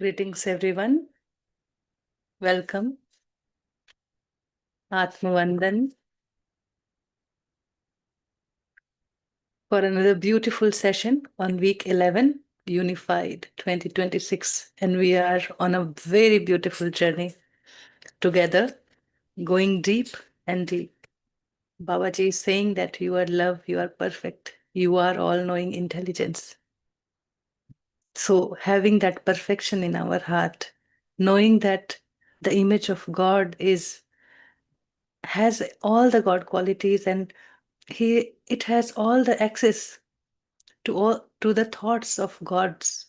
Greetings, everyone. Welcome. Atmavandan for another beautiful session on week 11, Unified 2026. And we are on a very beautiful journey together, going deep and deep. Babaji is saying that you are love, you are perfect, you are all knowing intelligence. So, having that perfection in our heart, knowing that the image of God has all the God qualities, and it has all the access to the thoughts of God's.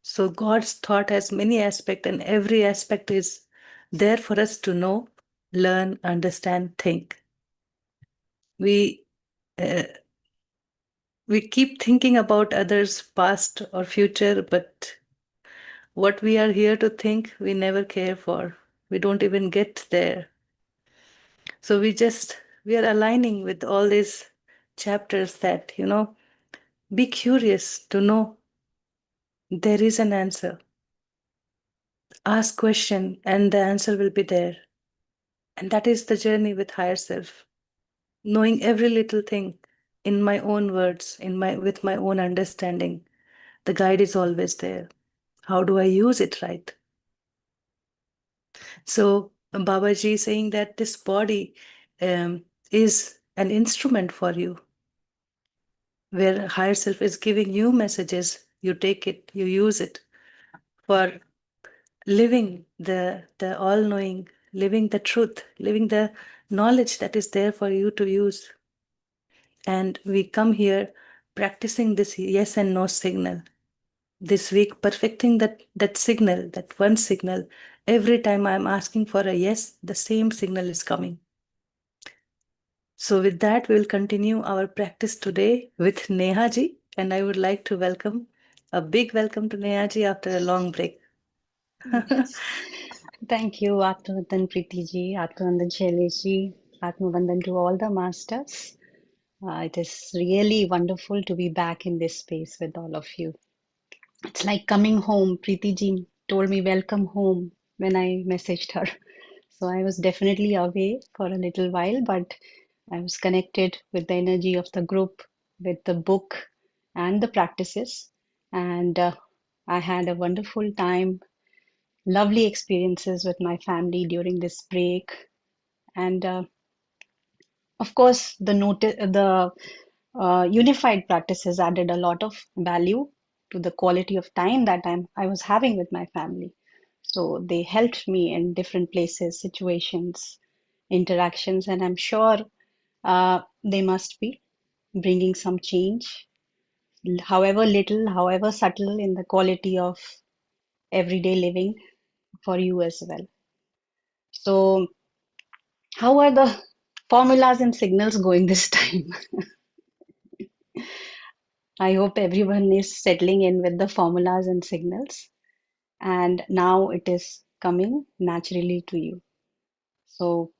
So God's thought has many aspects, and every aspect is there for us to know, learn, understand, think. We uh, we keep thinking about others, past or future, but what we are here to think, we never care for. We don't even get there. So we are aligning with all these chapters that, be curious to know there is an answer. Ask question and the answer will be there. And that is the journey with higher self. Knowing every little thing in my own words, with my own understanding. The guide is always there. How do I use it right? So Babaji is saying that this body is an instrument for you, where higher self is giving you messages. You take it, you use it for living the all-knowing, living the truth, living the knowledge that is there for you to use. And we come here practicing this yes and no signal this week, perfecting that signal, that one signal. Every time I'm asking for a yes, the same signal is coming. So with that, we'll continue our practice today with Neha ji, and I would like to welcome a big welcome to Neha ji after a long break. Yes. Thank you, Atmavandan Preeti ji, Atmavandan Shailesh ji, Atmavandan to all the masters. It is really wonderful to be back in this space with all of you. It's like coming home. Preeti ji told me welcome home when I messaged her. So I was definitely away for a little while, but I was connected with the energy of the group, with the book and the practices. And I had a wonderful time, lovely experiences with my family during this break. And of course, the unified practices added a lot of value to the quality of time that I was having with my family. So they helped me in different places, situations, interactions, and I'm sure they must be bringing some change, however little, however subtle, in the quality of everyday living for you as well. So, how are the formulas and signals going this time? I hope everyone is settling in with the formulas and signals, and now it is coming naturally to you. So,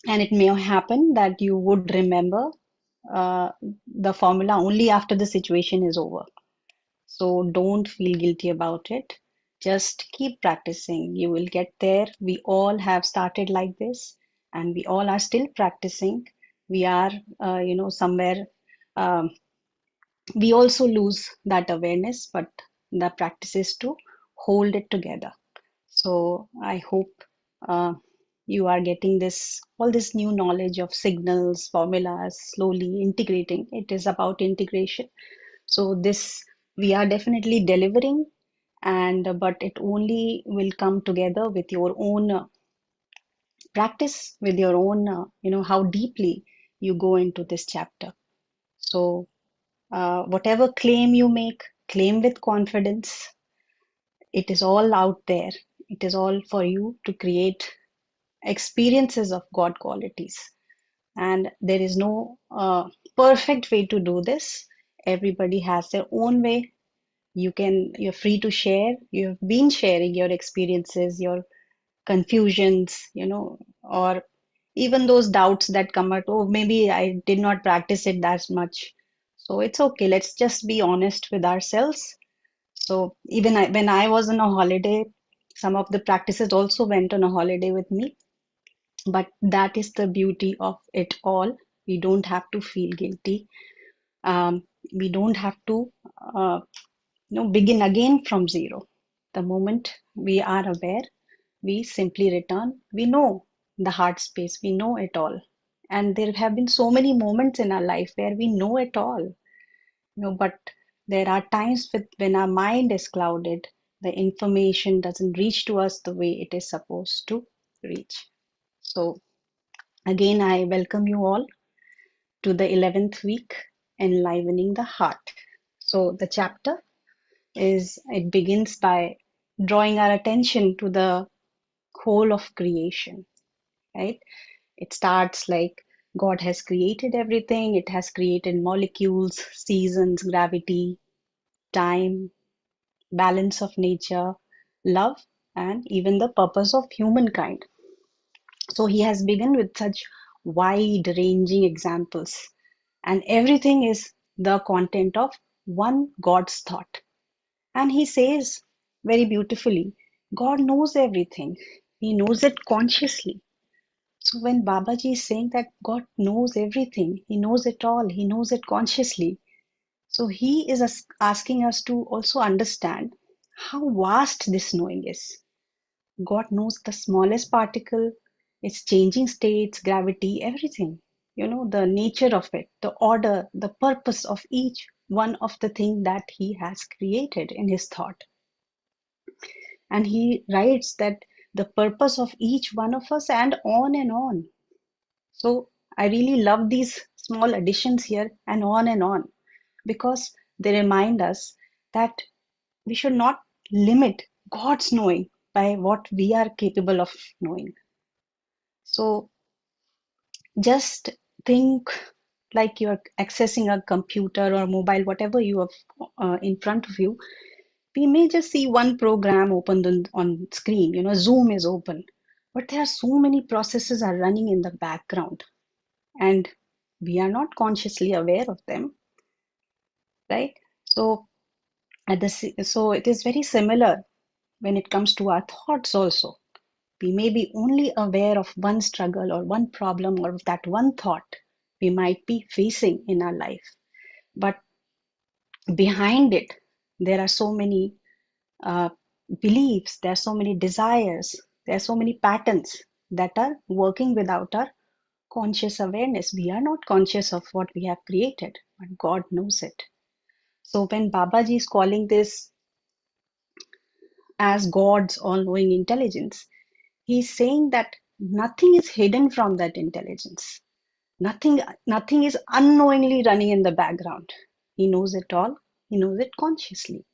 and it may happen that you would remember the formula only after the situation is over. So, don't feel guilty about it. Just keep practicing. You will get there. We all have started like this, and we all are still practicing. We are, somewhere. Um, we also lose that awareness, but the practice is to hold it together. So I hope uh, you are getting all this new knowledge of signals, formulas, slowly integrating. It is about integration. So this we are definitely delivering, and but it only will come together with your own practice, with your own, how deeply you go into this chapter. So whatever claim you make, claim with confidence. It is all out there. It is all for you to create experiences of God qualities. And there is no perfect way to do this. Everybody has their own way. You're free to share. You've been sharing your experiences, your confusions, or even those doubts that come out, oh, maybe I did not practice it that much. So it's okay. Let's just be honest with ourselves. So even when I was on a holiday, some of the practices also went on a holiday with me. But that is the beauty of it all. We don't have to feel guilty. We don't have to uh, begin again from zero. The moment we are aware, we simply return. We know the heart space, we know it all. And there have been so many moments in our life where we know it all, but there are times when our mind is clouded, the information doesn't reach to us the way it is supposed to reach. So, again, I welcome you all to the 11th week, Enlivening the Heart. So, the chapter it begins by drawing our attention to the whole of creation, right? It starts like God has created everything, it has created molecules, seasons, gravity, time, balance of nature, love, and even the purpose of humankind. So he has begun with such wide ranging examples, and everything is the content of one God's thought. And he says very beautifully, God knows everything, he knows it consciously. So when Babaji is saying that God knows everything, he knows it all, he knows it consciously, so he is asking us to also understand how vast this knowing is. God knows the smallest particle, its changing states, gravity, everything. The nature of it, the order, the purpose of each one of the thing that he has created in his thought. And he writes that the purpose of each one of us and on and on. So I really love these small additions here and on because they remind us that we should not limit God's knowing by what we are capable of knowing. So just think like you're accessing a computer or mobile, whatever you have in front of you. We may just see one program opened on screen, Zoom is open, but there are so many processes are running in the background and we are not consciously aware of them, right? So so it is very similar when it comes to our thoughts also. We may be only aware of one struggle or one problem or that one thought we might be facing in our life. But behind it, there are so many uh, beliefs, there are so many desires, there are so many patterns that are working without our conscious awareness. We are not conscious of what we have created, but God knows it. So when Babaji is calling this as God's all-knowing intelligence, he's saying that nothing is hidden from that intelligence. Nothing is unknowingly running in the background. He knows it all. He knows it consciously.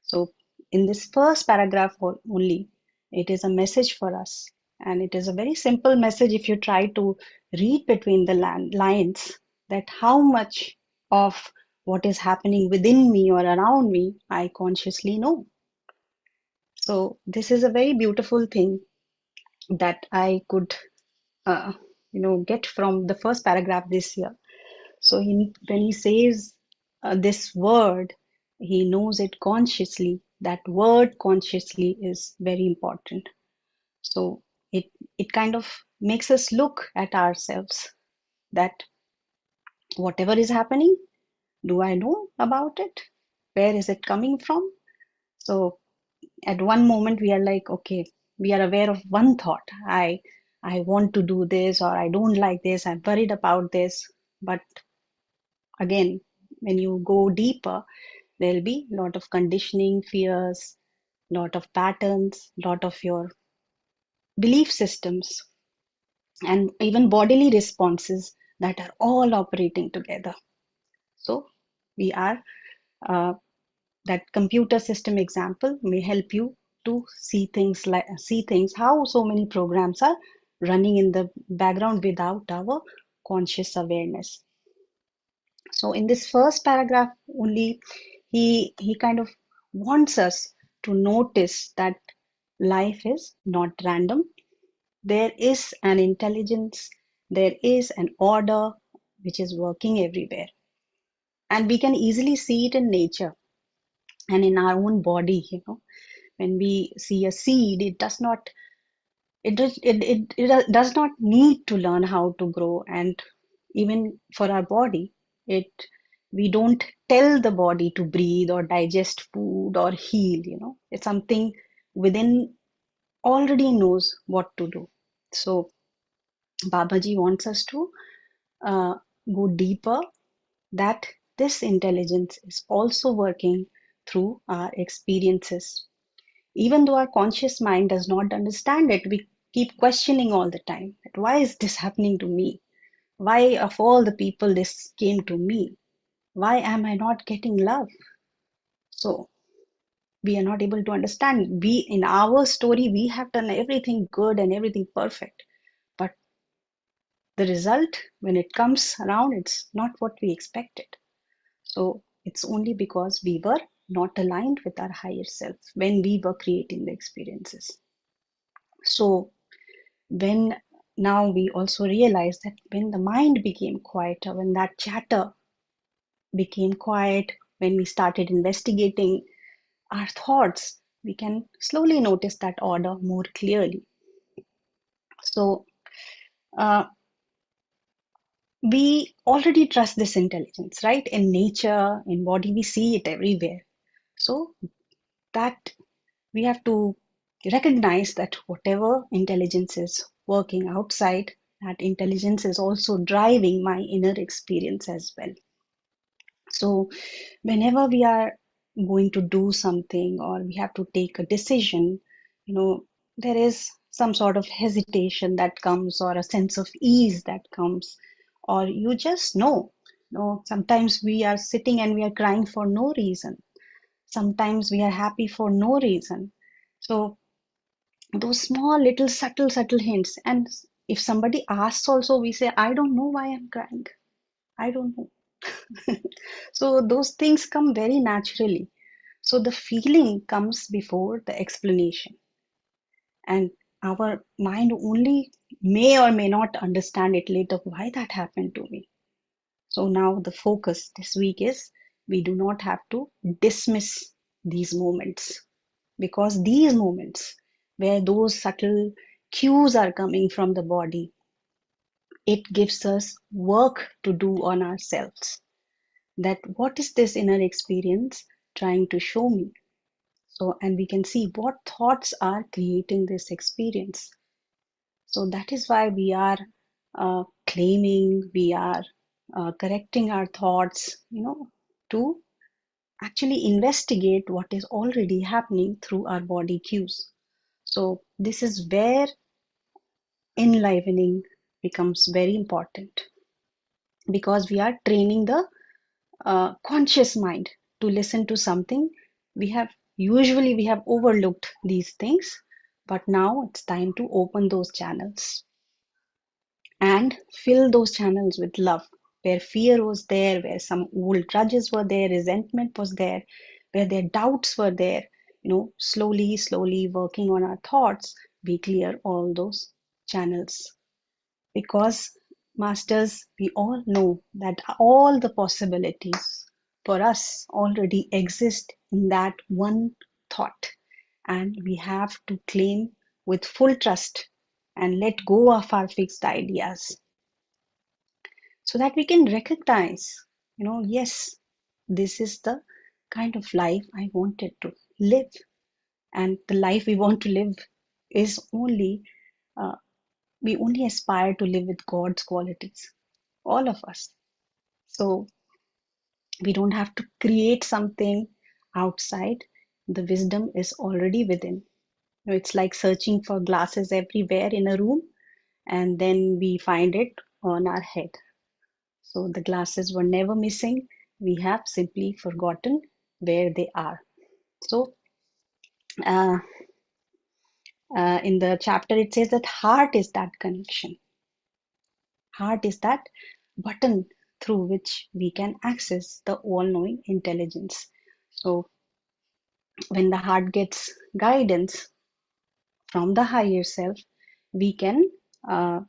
So in this first paragraph only, it is a message for us. And it is a very simple message if you try to read between the lines that how much of what is happening within me or around me I consciously know. So this is a very beautiful thing that I could, uh, get from the first paragraph this year. So when he says this word, he knows it consciously. That word consciously is very important. So it kind of makes us look at ourselves that whatever is happening, do I know about it? Where is it coming from? So at one moment we are like, okay, we are aware of one thought. I want to do this or I don't like this. I'm worried about this. But again, when you go deeper, there'll be a lot of conditioning, fears, lot of patterns, lot of your belief systems, and even bodily responses that are all operating together. So we are that computer system example may help you to see things how so many programs are running in the background without our conscious awareness. So in this first paragraph only, he kind of wants us to notice that life is not random. There is an intelligence, there is an order which is working everywhere. And we can easily see it in nature. and in our own body, when we see a seed, it does not need to learn how to grow. And even for our body, it we don't tell the body to breathe or digest food or heal. It's something within already knows what to do. So Babaji wants us to uh, go deeper, that this intelligence is also working through our experiences. Even though our conscious mind does not understand it, we keep questioning all the time that why is this happening to me? Why, of all the people, this came to me? Why am I not getting love? So we are not able to understand. In our story, we have done everything good and everything perfect. But the result, when it comes around, it's not what we expected. So it's only because we were not aligned with our higher self when we were creating the experiences. So when now we also realize that when the mind became quieter, when that chatter became quiet, when we started investigating our thoughts, we can slowly notice that order more clearly. So uh, we already trust this intelligence, right? In nature, in body, we see it everywhere. So that we have to recognize that whatever intelligence is working outside, that intelligence is also driving my inner experience as well. So whenever we are going to do something or we have to take a decision, there is some sort of hesitation that comes, or a sense of ease that comes, or you just know. Sometimes we are sitting and we are crying for no reason. Sometimes we are happy for no reason. So those small little subtle hints, and if somebody asks also, we say, I don't know why I'm crying. I don't know. So those things come very naturally. So the feeling comes before the explanation, and our mind only may or may not understand it later why that happened to me. So now the focus this week is, we do not have to dismiss these moments, because these moments where those subtle cues are coming from the body, it gives us work to do on ourselves. That what is this inner experience trying to show me? So, and we can see what thoughts are creating this experience. So that is why we are claiming, we are correcting our thoughts, to actually investigate what is already happening through our body cues. So this is where enlivening becomes very important, because we are training the conscious mind to listen to something we have overlooked these things, but now it's time to open those channels and fill those channels with love. Where fear was there, where some old grudges were there, resentment was there, where their doubts were there, slowly working on our thoughts, we clear all those channels. Because, masters, we all know that all the possibilities for us already exist in that one thought, and we have to claim with full trust and let go of our fixed ideas, so that we can recognize, yes, this is the kind of life I wanted to live, and the life we want to live is only uh, we only aspire to live with God's qualities, all of us. So we don't have to create something outside. The wisdom is already within. It's like searching for glasses everywhere in a room, and then we find it on our head. So the glasses were never missing. We have simply forgotten where they are. So uh, in the chapter, it says that heart is that connection. Heart is that button through which we can access the all-knowing intelligence. So when the heart gets guidance from the higher self, we can uh,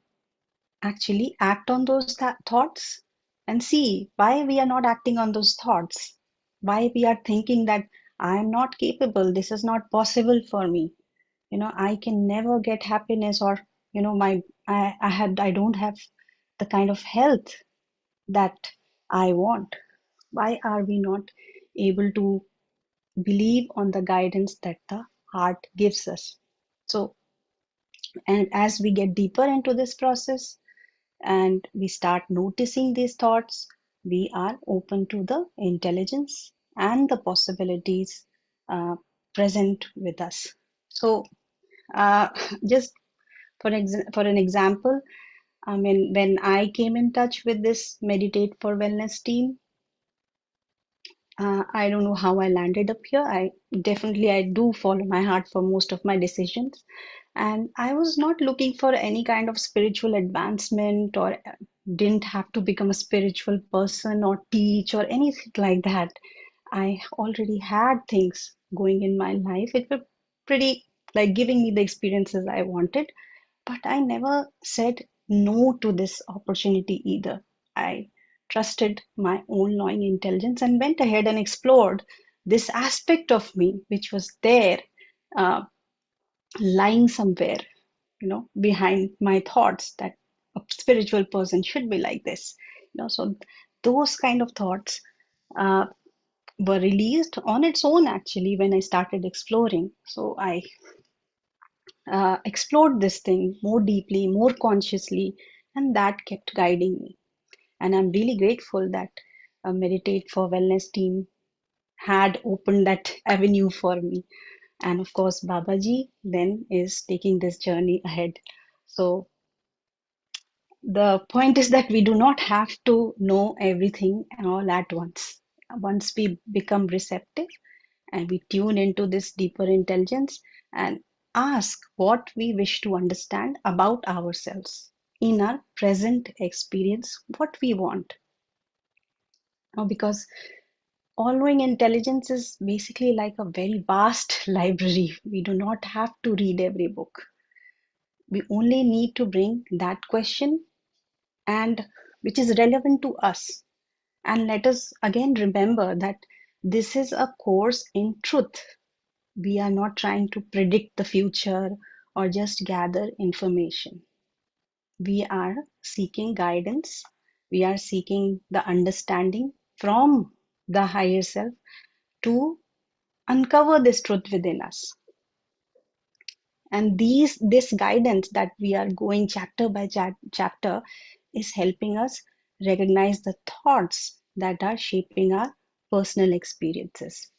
actually act on those thoughts and see why we are not acting on those thoughts, why we are thinking that I am not capable. This is not possible for me. I can never get happiness, or my I don't have the kind of health that I want. Why are we not able to believe on the guidance that the heart gives us? So, and as we get deeper into this process and we start noticing these thoughts, we are open to the intelligence and the possibilities uh, present with us. So, uh, just for an example, I mean, when I came in touch with this Meditate for Wellness team, I don't know how I landed up here. I do follow my heart for most of my decisions, and I was not looking for any kind of spiritual advancement, or didn't have to become a spiritual person or teach or anything like that. I already had things going in my life. It were pretty like giving me the experiences I wanted, but I never said no to this opportunity either. I trusted my own knowing intelligence and went ahead and explored this aspect of me, which was there, uh, lying somewhere, behind my thoughts that a spiritual person should be like this. So those kind of thoughts uh, were released on its own actually when I started exploring. So I explored this thing more deeply, more consciously, and that kept guiding me. And I'm really grateful that Meditate for Wellness team had opened that avenue for me. And of course, Babaji then is taking this journey ahead. So the point is that we do not have to know everything all at once. Once we become receptive and we tune into this deeper intelligence and ask what we wish to understand about ourselves in our present experience, what we want. Because all knowing intelligence is basically like a very vast library. We do not have to read every book. We only need to bring that question and which is relevant to us. And let us again remember that this is a course in truth. We are not trying to predict the future or just gather information. We are seeking guidance. We are seeking the understanding from the higher self to uncover this truth within us. And this guidance that we are going chapter by chapter is helping us recognize the thoughts that are shaping our personal experiences.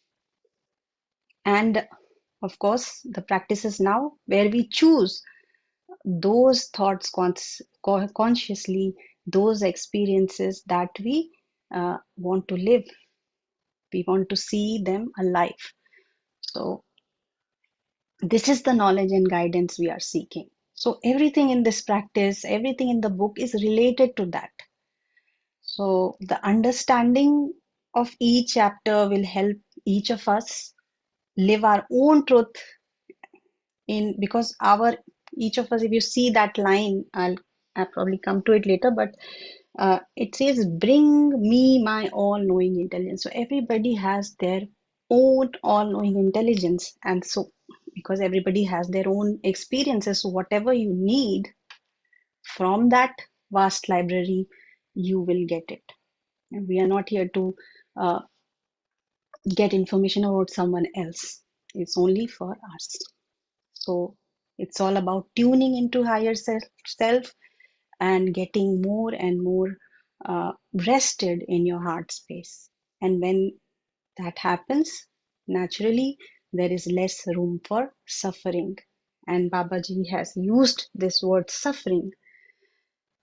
And of course, the practices now where we choose those thoughts consciously, those experiences that we want to live, we want to see them alive. So, this is the knowledge and guidance we are seeking. So, everything in this practice, everything in the book is related to that. So, the understanding of each chapter will help each of us live our own truth in because our each of us, if you see that line, I'll probably come to it later, but it says, bring me my all-knowing intelligence. So everybody has their own all-knowing intelligence. And so because everybody has their own experiences, so whatever you need from that vast library, you will get it. And we are not here to uh, get information about someone else. It's only for us. So it's all about tuning into higher self and getting more and more rested in your heart space. And when that happens, naturally, there is less room for suffering. And Babaji has used this word suffering.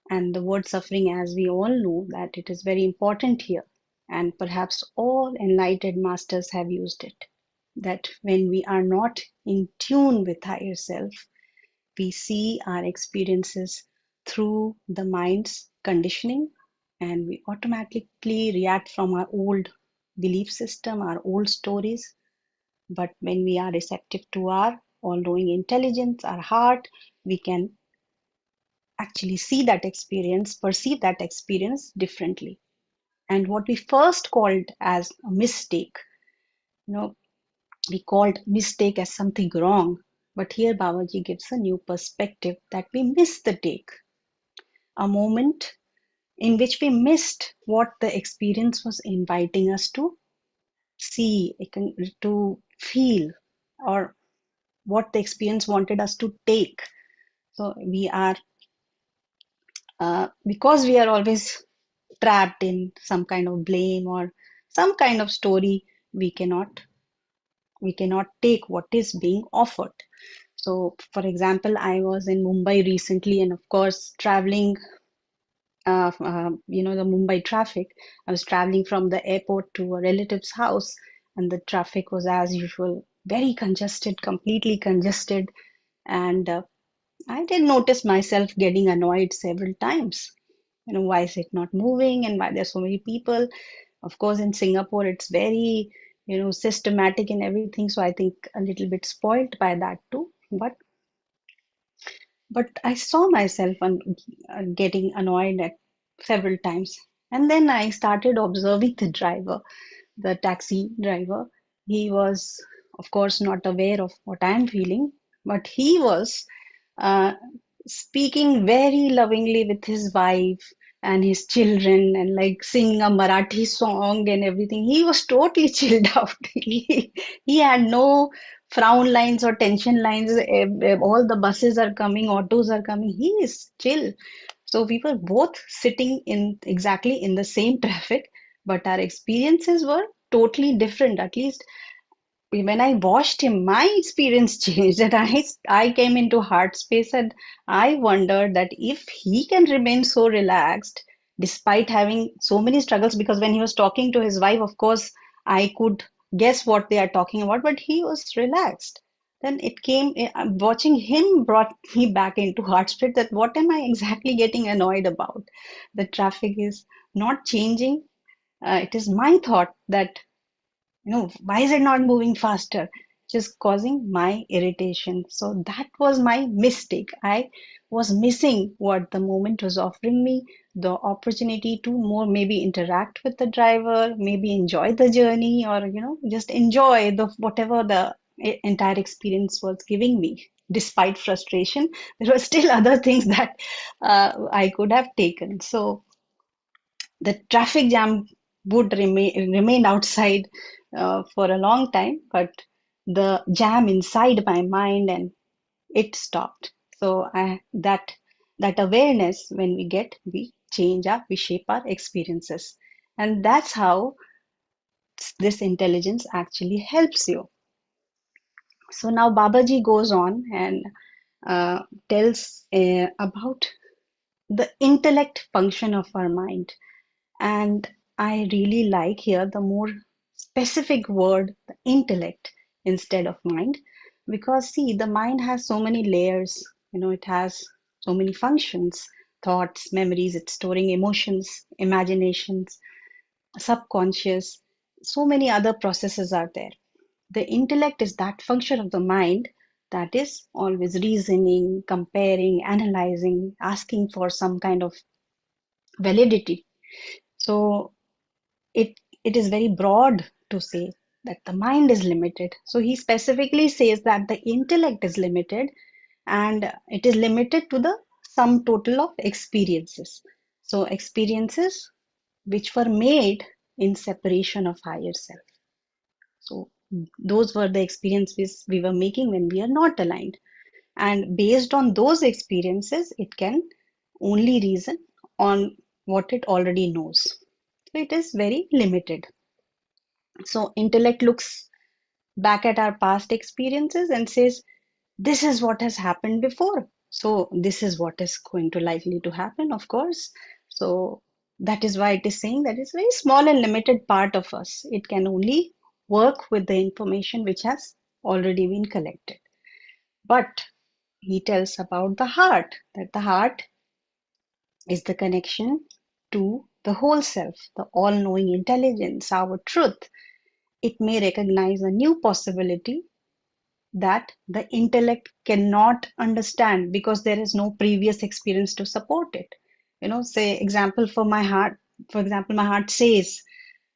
And the word suffering, as we all know, that it is very important here. And perhaps all enlightened masters have used it. That when we are not in tune with higher self, we see our experiences through the mind's conditioning, and we automatically react from our old belief system, our old stories. But when we are receptive to our all knowing intelligence, our heart, we can actually see that experience, perceive that experience differently. And what we first called as a mistake, you know, We called mistake as something wrong. But here Babaji gives a new perspective that we missed the take, a moment in which we missed what the experience was inviting us to see, to feel, or what the experience wanted us to take. So we are, because we are always trapped in some kind of blame or some kind of story, we cannot we cannot take what is being offered. So, for example, I was in Mumbai recently, and of course, traveling, the Mumbai traffic. I was traveling from the airport to a relative's house, and the traffic was as usual, very congested, completely congested. And I did notice myself getting annoyed several times. Why is it not moving and why there's so many people? Of course, in Singapore, it's very, systematic and everything. So I think a little bit spoiled by that too. But I saw myself getting annoyed at several times. And then I started observing the taxi driver. He was, of course, not aware of what I'm feeling, but he was uh, speaking very lovingly with his wife and his children and like singing a Marathi song and everything. He was totally chilled out. He had no frown lines or tension lines. All the buses are coming, autos are coming. He is chill. So we were both sitting in exactly in the same traffic, but our experiences were totally different. At least when I watched him, my experience changed, and I came into heart space, and I wondered that if he can remain so relaxed despite having so many struggles. Because when he was talking to his wife, of course, I could guess what they are talking about, but he was relaxed. Then watching him brought me back into heart space. That what am I exactly getting annoyed about? The traffic is not changing. It is my thought that why is it not moving faster? Just causing my irritation. So that was my mistake. I was missing what the moment was offering me, the opportunity to more maybe interact with the driver, maybe enjoy the journey, or just enjoy the whatever the entire experience was giving me. Despite frustration, there were still other things that I could have taken. So the traffic jam would remain outside for a long time, but the jam inside my mind and it stopped. So that awareness, when we get, we change our, we shape our experiences, and that's how this intelligence actually helps you. So now Babaji goes on and uh, tells about the intellect function of our mind. And I really like here the more specific word, the intellect, instead of mind, because see, the mind has so many layers, it has so many functions, thoughts, memories, it's storing emotions, imaginations, subconscious, so many other processes are there. The intellect is that function of the mind that is always reasoning, comparing, analyzing, asking for some kind of validity. So it is very broad to say that the mind is limited. So he specifically says that the intellect is limited, and it is limited to the sum total of experiences. So experiences which were made in separation of higher self. So those were the experiences we were making when we are not aligned. And based on those experiences, it can only reason on what it already knows. So it is very limited. So intellect looks back at our past experiences and says, this is what has happened before. So this is what is going to likely to happen, of course. So that is why it is saying that it's a very small and limited part of us. It can only work with the information which has already been collected. But he tells about the heart, that the heart is the connection to the whole self, the all knowing intelligence, our truth. It may recognize a new possibility that the intellect cannot understand because there is no previous experience to support it. Say example for my heart, for example, my heart says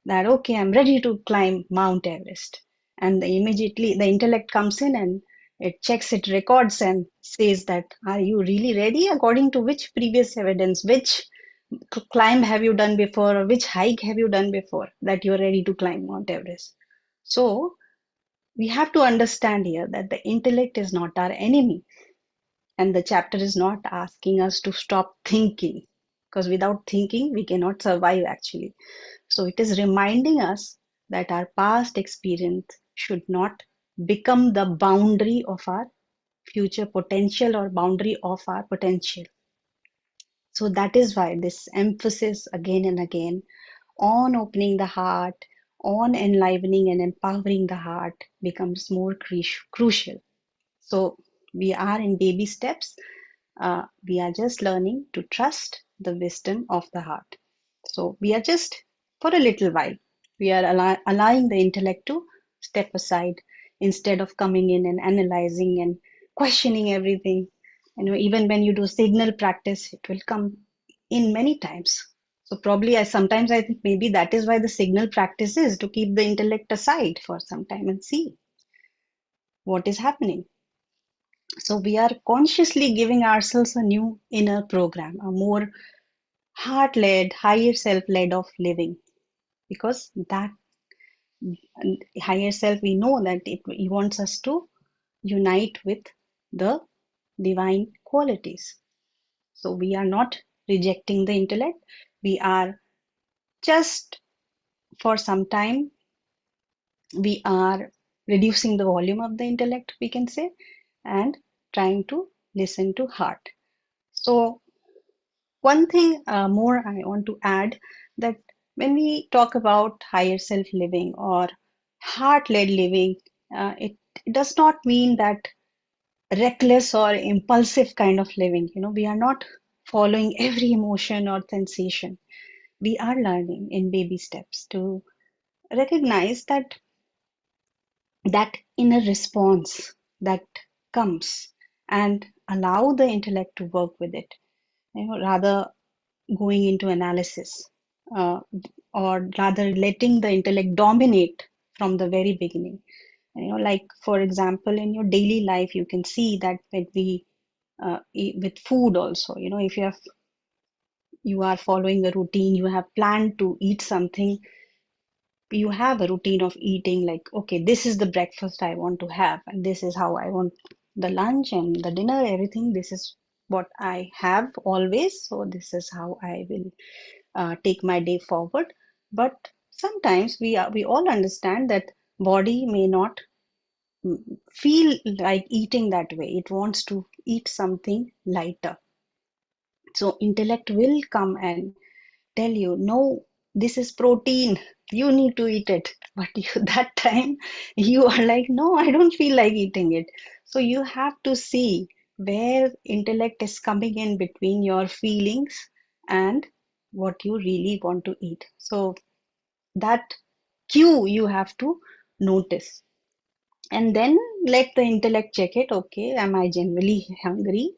that, okay, I'm ready to climb Mount Everest. and immediately the intellect comes in and it checks, it records and says that, are you really ready? According to which previous evidence, which climb have you done before, or which hike have you done before that you're ready to climb Mount Everest? So we have to understand here that the intellect is not our enemy, and the chapter is not asking us to stop thinking, because without thinking we cannot survive actually. So it is reminding us that our past experience should not become the boundary of our future potential or boundary of our potential. So that is why this emphasis again and again on opening the heart, on enlivening and empowering the heart becomes more crucial. So we are in baby steps. We are just learning to trust the wisdom of the heart. So we are just, for a little while, we are allowing the intellect to step aside instead of coming in and analyzing and questioning everything. Even when you do signal practice, it will come in many times. So probably I think maybe that is why the signal practice is to keep the intellect aside for some time and see what is happening. So we are consciously giving ourselves a new inner program, a more heart-led, higher self-led of living, because that higher self, we know that he wants us to unite with the divine qualities. So we are not rejecting the intellect. We are just, for some time, we are reducing the volume of the intellect, we can say, and trying to listen to heart. So one thing more I want to add, that when we talk about higher self living or heart-led living, it does not mean that reckless or impulsive kind of living. We are not following every emotion or sensation. We are learning in baby steps to recognize that inner response that comes and allow the intellect to work with it, rather going into analysis, uh, or rather letting the intellect dominate from the very beginning. Like for example, in your daily life, you can see that when we eat with food also, if you are following a routine, you have planned to eat something, you have a routine of eating, like, okay, this is the breakfast I want to have, and this is how I want the lunch and the dinner, everything. This is what I have always, so this is how I will take my day forward. But sometimes we all understand that body may not feel like eating that way. It wants to eat something lighter. So intellect will come and tell you, no, this is protein. You need to eat it. But that time you are like, no, I don't feel like eating it. So you have to see where intellect is coming in between your feelings and what you really want to eat. So that cue you have to notice. And then let the intellect check it. Okay, am I genuinely hungry?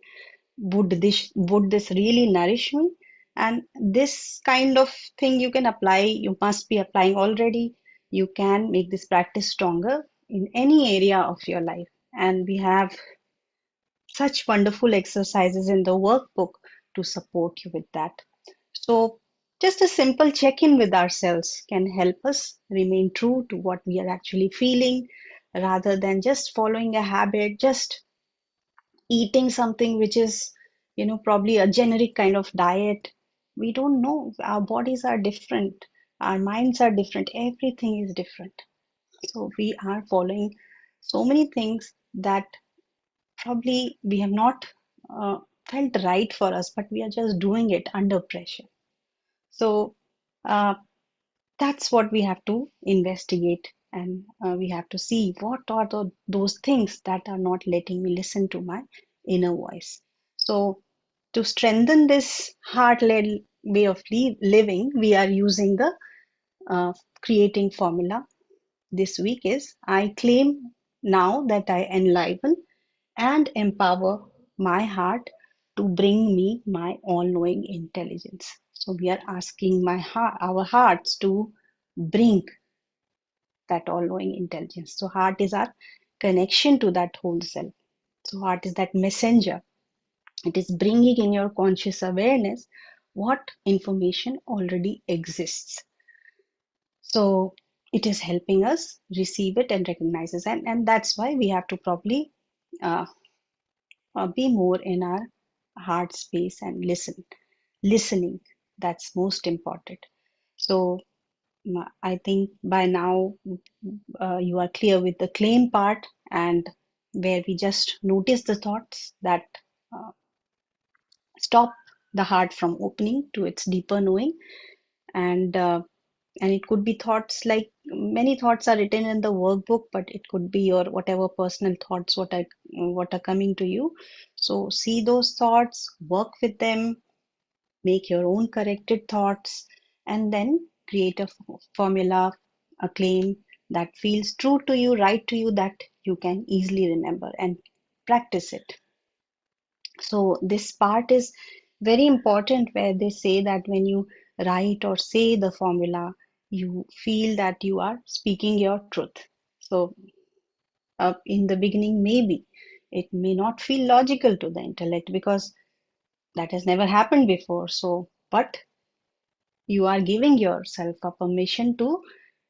Would this really nourish me? And this kind of thing you can apply, you must be applying already. You can make this practice stronger in any area of your life. And we have such wonderful exercises in the workbook to support you with that. So just a simple check-in with ourselves can help us remain true to what we are actually feeling, rather than just following a habit, just eating something which is, probably a generic kind of diet. We don't know. Our bodies are different. Our minds are different. Everything is different. So we are following so many things that probably we have not uh, felt right for us, but we are just doing it under pressure. So uh, that's what we have to investigate, and we have to see what are those things that are not letting me listen to my inner voice. So to strengthen this heart-led way of living, we are using the uh, creating formula this week is, I claim now that I enliven and empower my heart to bring me my all-knowing intelligence. So we are asking our hearts to bring that all-knowing intelligence. So heart is our connection to that whole self. So heart is that messenger. It is bringing in your conscious awareness what information already exists. So it is helping us receive it and recognize it. And that's why we have to probably uh, be more in our heart space and listening. That's most important. So I think by now you are clear with the claim part, and where we just notice the thoughts that uh, stop the heart from opening to its deeper knowing. And uh, and it could be thoughts like many thoughts are written in the workbook, but it could be your whatever personal thoughts what are coming to you. So see those thoughts, work with them, make your own corrected thoughts, and then create a formula, a claim that feels true to you, right to you, that you can easily remember and practice it. So this part is very important, where they say that when you write or say the formula, you feel that you are speaking your truth. So in the beginning, maybe it may not feel logical to the intellect because that has never happened before. So, but you are giving yourself a permission to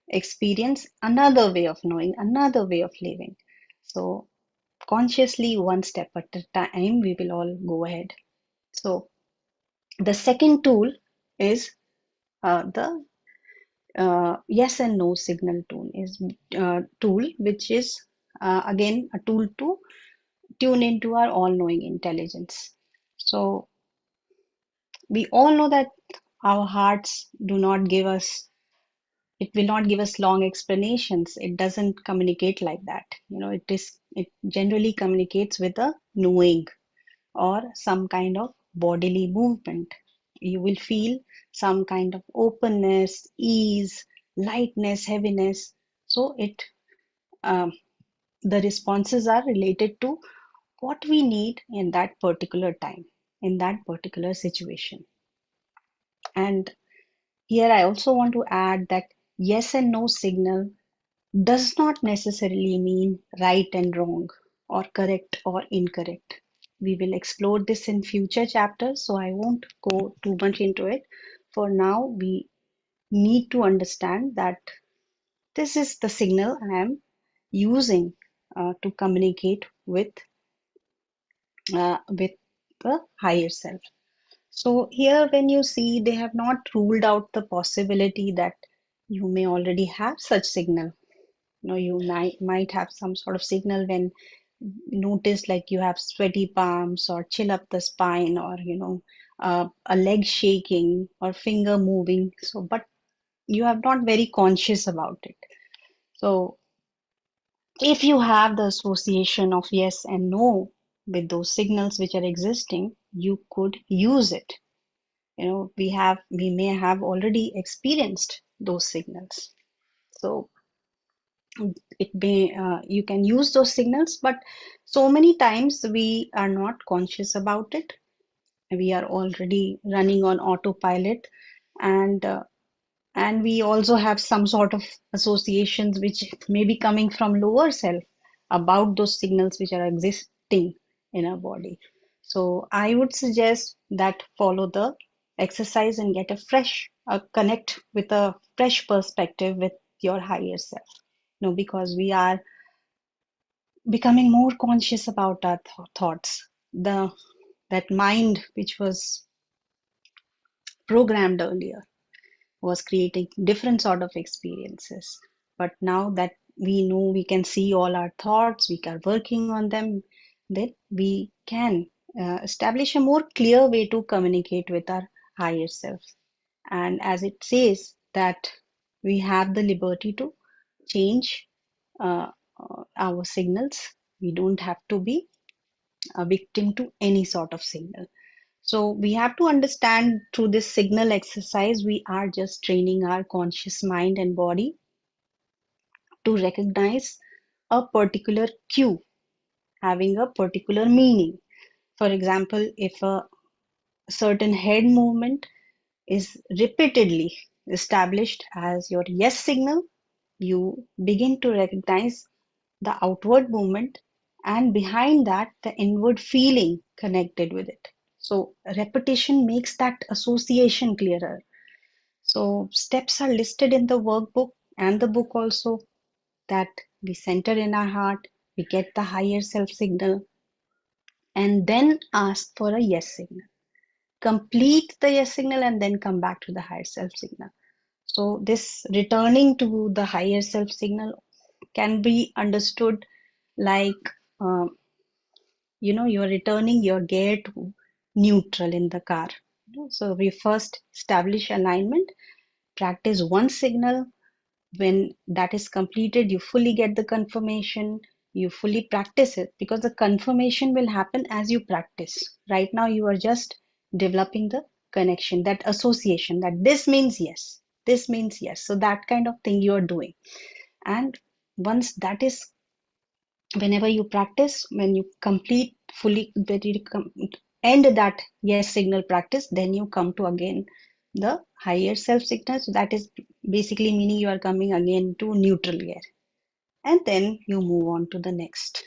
experience another way of knowing, another way of living. So consciously, one step at a time, we will all go ahead. So the second tool is the yes and no signal tool, which is again a tool to tune into our all-knowing intelligence. So we all know that our hearts do not give us, it will not give us long explanations. It doesn't communicate like that. It generally communicates with a knowing or some kind of bodily movement. You will feel some kind of openness, ease, lightness, heaviness. So um, the responses are related to what we need in that particular time, in that particular situation. And here I also want to add that yes and no signal does not necessarily mean right and wrong or correct or incorrect. We will explore this in future chapters, so I won't go too much into it. For now, we need to understand that this is the signal I am using to communicate with the higher self. So here, when you see, they have not ruled out the possibility that you may already have such signal. You might have some sort of signal when notice like you have sweaty palms or chill up the spine, or a leg shaking or finger moving. So but you are not very conscious about it. So if you have the association of yes and no with those signals which are existing, you could use it. We may have already experienced those signals. So it may you can use those signals, but so many times we are not conscious about it. We are already running on autopilot, and and we also have some sort of associations which may be coming from lower self about those signals which are existing in our body. So I would suggest that follow the exercise and get a fresh connect with a fresh perspective with your higher self. Because we are becoming more conscious about our thoughts. The That mind which was programmed earlier was creating different sort of experiences. But now that we know, we can see all our thoughts, we are working on them, then we can establish a more clear way to communicate with our higher self. And as it says that we have the liberty to change our signals. We don't have to be a victim to any sort of signal. So we have to understand, through this signal exercise, we are just training our conscious mind and body to recognize a particular cue having a particular meaning. For example, if a certain head movement is repeatedly established as your yes signal, you begin to recognize the outward movement and behind that, the inward feeling connected with it. So, repetition makes that association clearer. So, steps are listed in the workbook and the book also, that we center in our heart, we get the higher self signal, and then ask for a yes signal. Complete the yes signal and then come back to the higher self signal. So, this returning to the higher self signal can be understood like, you're returning your gear to neutral in the car. So, we first establish alignment, practice one signal. When that is completed, you fully get the confirmation, you fully practice it, because the confirmation will happen as you practice. Right now you are just developing the connection, that association, that this means yes, this means yes. So that kind of thing you are doing. And once that is, whenever you practice, when you complete fully, that you end that yes signal practice, then you come to again the higher self signal. So that is basically meaning you are coming again to neutral gear, and then you move on to the next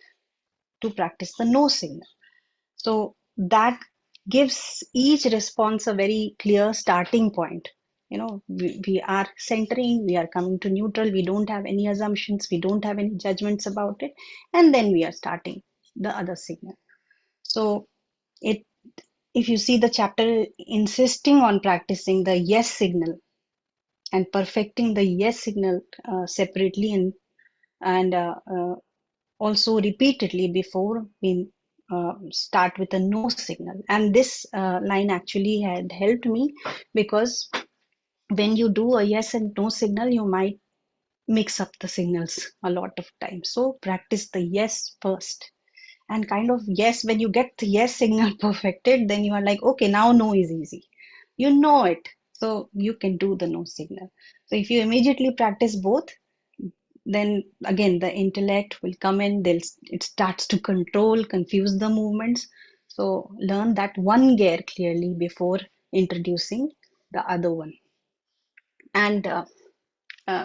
to practice the no signal. So that gives each response a very clear starting point. We are centering, we are coming to neutral, we don't have any assumptions, we don't have any judgments about it, and then we are starting the other signal. So it if you see the chapter insisting on practicing the yes signal and perfecting the yes signal separately, and also repeatedly before we start with a no signal. And this line actually had helped me, because when you do a yes and no signal, you might mix up the signals a lot of times. So practice the yes first. And kind of yes, when you get the yes signal perfected, then you are like, okay, now no is easy. You know it. So you can do the no signal. So if you immediately practice both, then again the intellect will come in, it starts to control, confuse the movements. So learn that one gear clearly before introducing the other one. And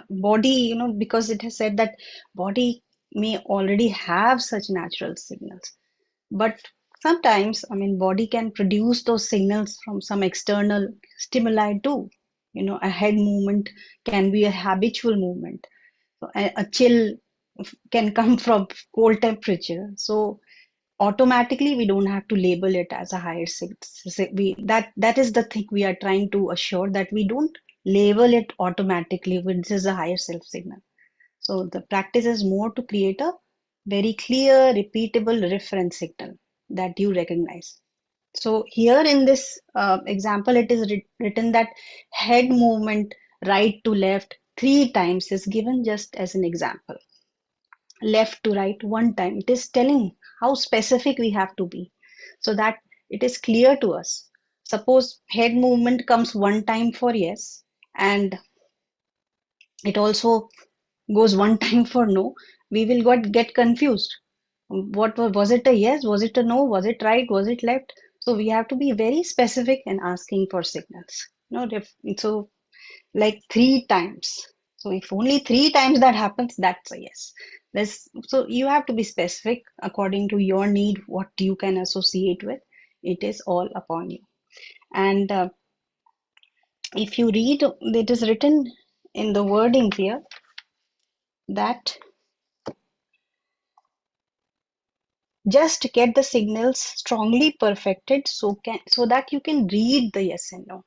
body, because it has said that body may already have such natural signals, but sometimes, I mean, body can produce those signals from some external stimuli too. A head movement can be a habitual movement. So a chill can come from cold temperature. So automatically we don't have to label it as a higher signal. That is the thing we are trying to assure, that we don't label it automatically with this is a higher self signal. So the practice is more to create a very clear, repeatable reference signal that you recognize. So here in this example, it is written that head movement right to left 3 times is given just as an example. Left to right 1 time. It is telling how specific we have to be so that it is clear to us. Suppose head movement comes 1 time for yes, and it also goes 1 time for no, we will get confused. Was it a yes? Was it a no? Was it right? Was it left? So we have to be very specific in asking for signals. So like 3 times. So if only 3 times that happens, that's a yes. So you have to be specific according to your need, what you can associate with. It is all upon you. And if you read, it is written in the wording here that just get the signals strongly perfected, so that you can read the yes and no.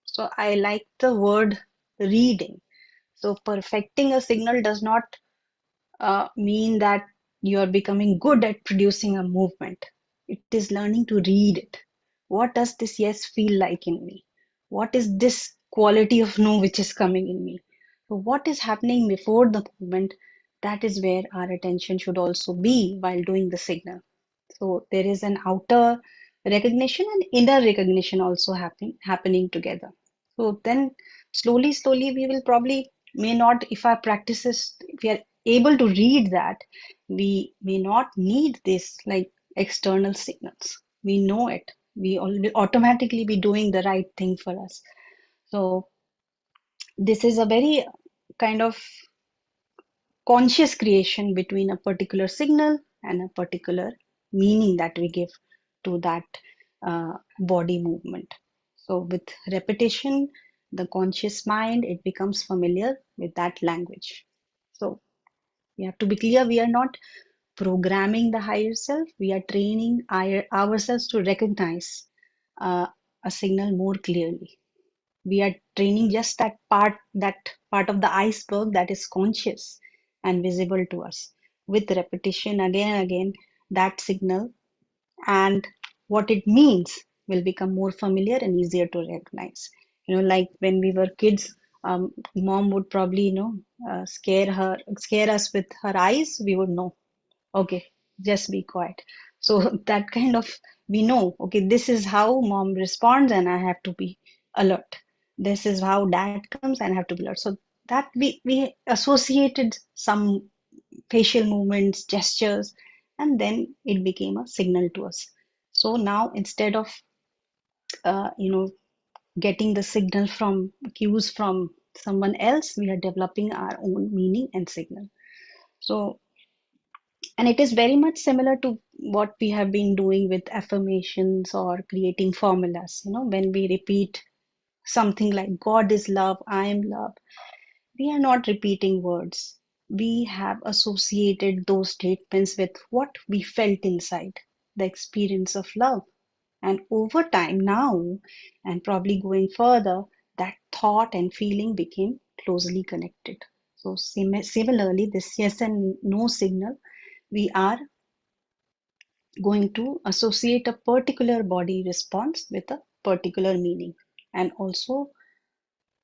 So I like the word reading. So perfecting a signal does not mean that you are becoming good at producing a movement. It is learning to read it. What does this yes feel like in me? What is this quality of no which is coming in me? So what is happening before the movement? That is where our attention should also be while doing the signal. So there is an outer recognition and inner recognition also happening together. So then slowly we will probably may not, if our practices, if we are able to read that, we may not need this like external signals. We know it. We automatically be doing the right thing for us. So this is a very kind of conscious creation between a particular signal and a particular meaning that we give to that body movement. So with repetition, the conscious mind, it becomes familiar with that language. So we have to be clear, we are not programming the higher self, we are training ourselves to recognize uh, a signal more clearly. We are training just that part of the iceberg that is conscious and visible to us. With repetition again and again, that signal and what it means will become more familiar and easier to recognize. Like when we were kids, mom would probably, scare us with her eyes. We would know, okay, just be quiet. So that kind of, we know, okay, this is how mom responds and I have to be alert. This is how dad comes and I have to be alert. So that we associated some facial movements, gestures, and then it became a signal to us. So now instead of uh, you know getting the signal from cues from someone else, we are developing our own meaning and signal. So, and it is very much similar to what we have been doing with affirmations or creating formulas. When we repeat something like God is love, I am love, we are not repeating words. We have associated those statements with what we felt inside, the experience of love. And over time now, and probably going further, that thought and feeling became closely connected. So, similarly, this yes and no signal, we are going to associate a particular body response with a particular meaning, and also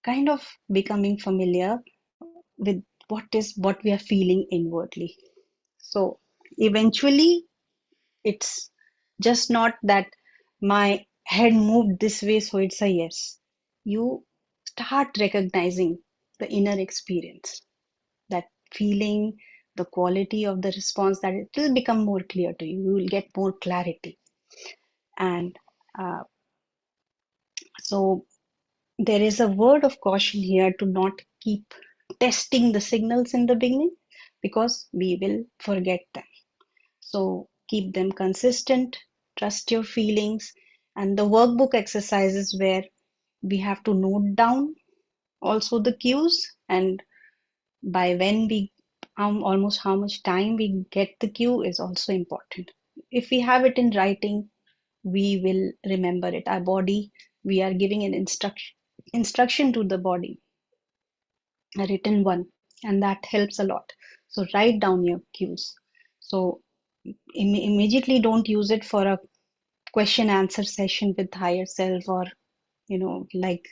kind of becoming familiar with what we are feeling inwardly. So eventually it's just not that my head moved this way, so it's a yes. You start recognizing the inner experience, that feeling, the quality of the response, that it will become more clear to you. You will get more clarity. And uh, so there is a word of caution here to not keep testing the signals in the beginning, because we will forget them. So keep them consistent, trust your feelings, and the workbook exercises where we have to note down also the cues, and by when we almost how much time we get the cue is also important. If we have it in writing, we will remember it. Our body, we are giving an instruction to the body, a written one, and that helps a lot. So write down your cues. So immediately don't use it for a question answer session with higher self, or like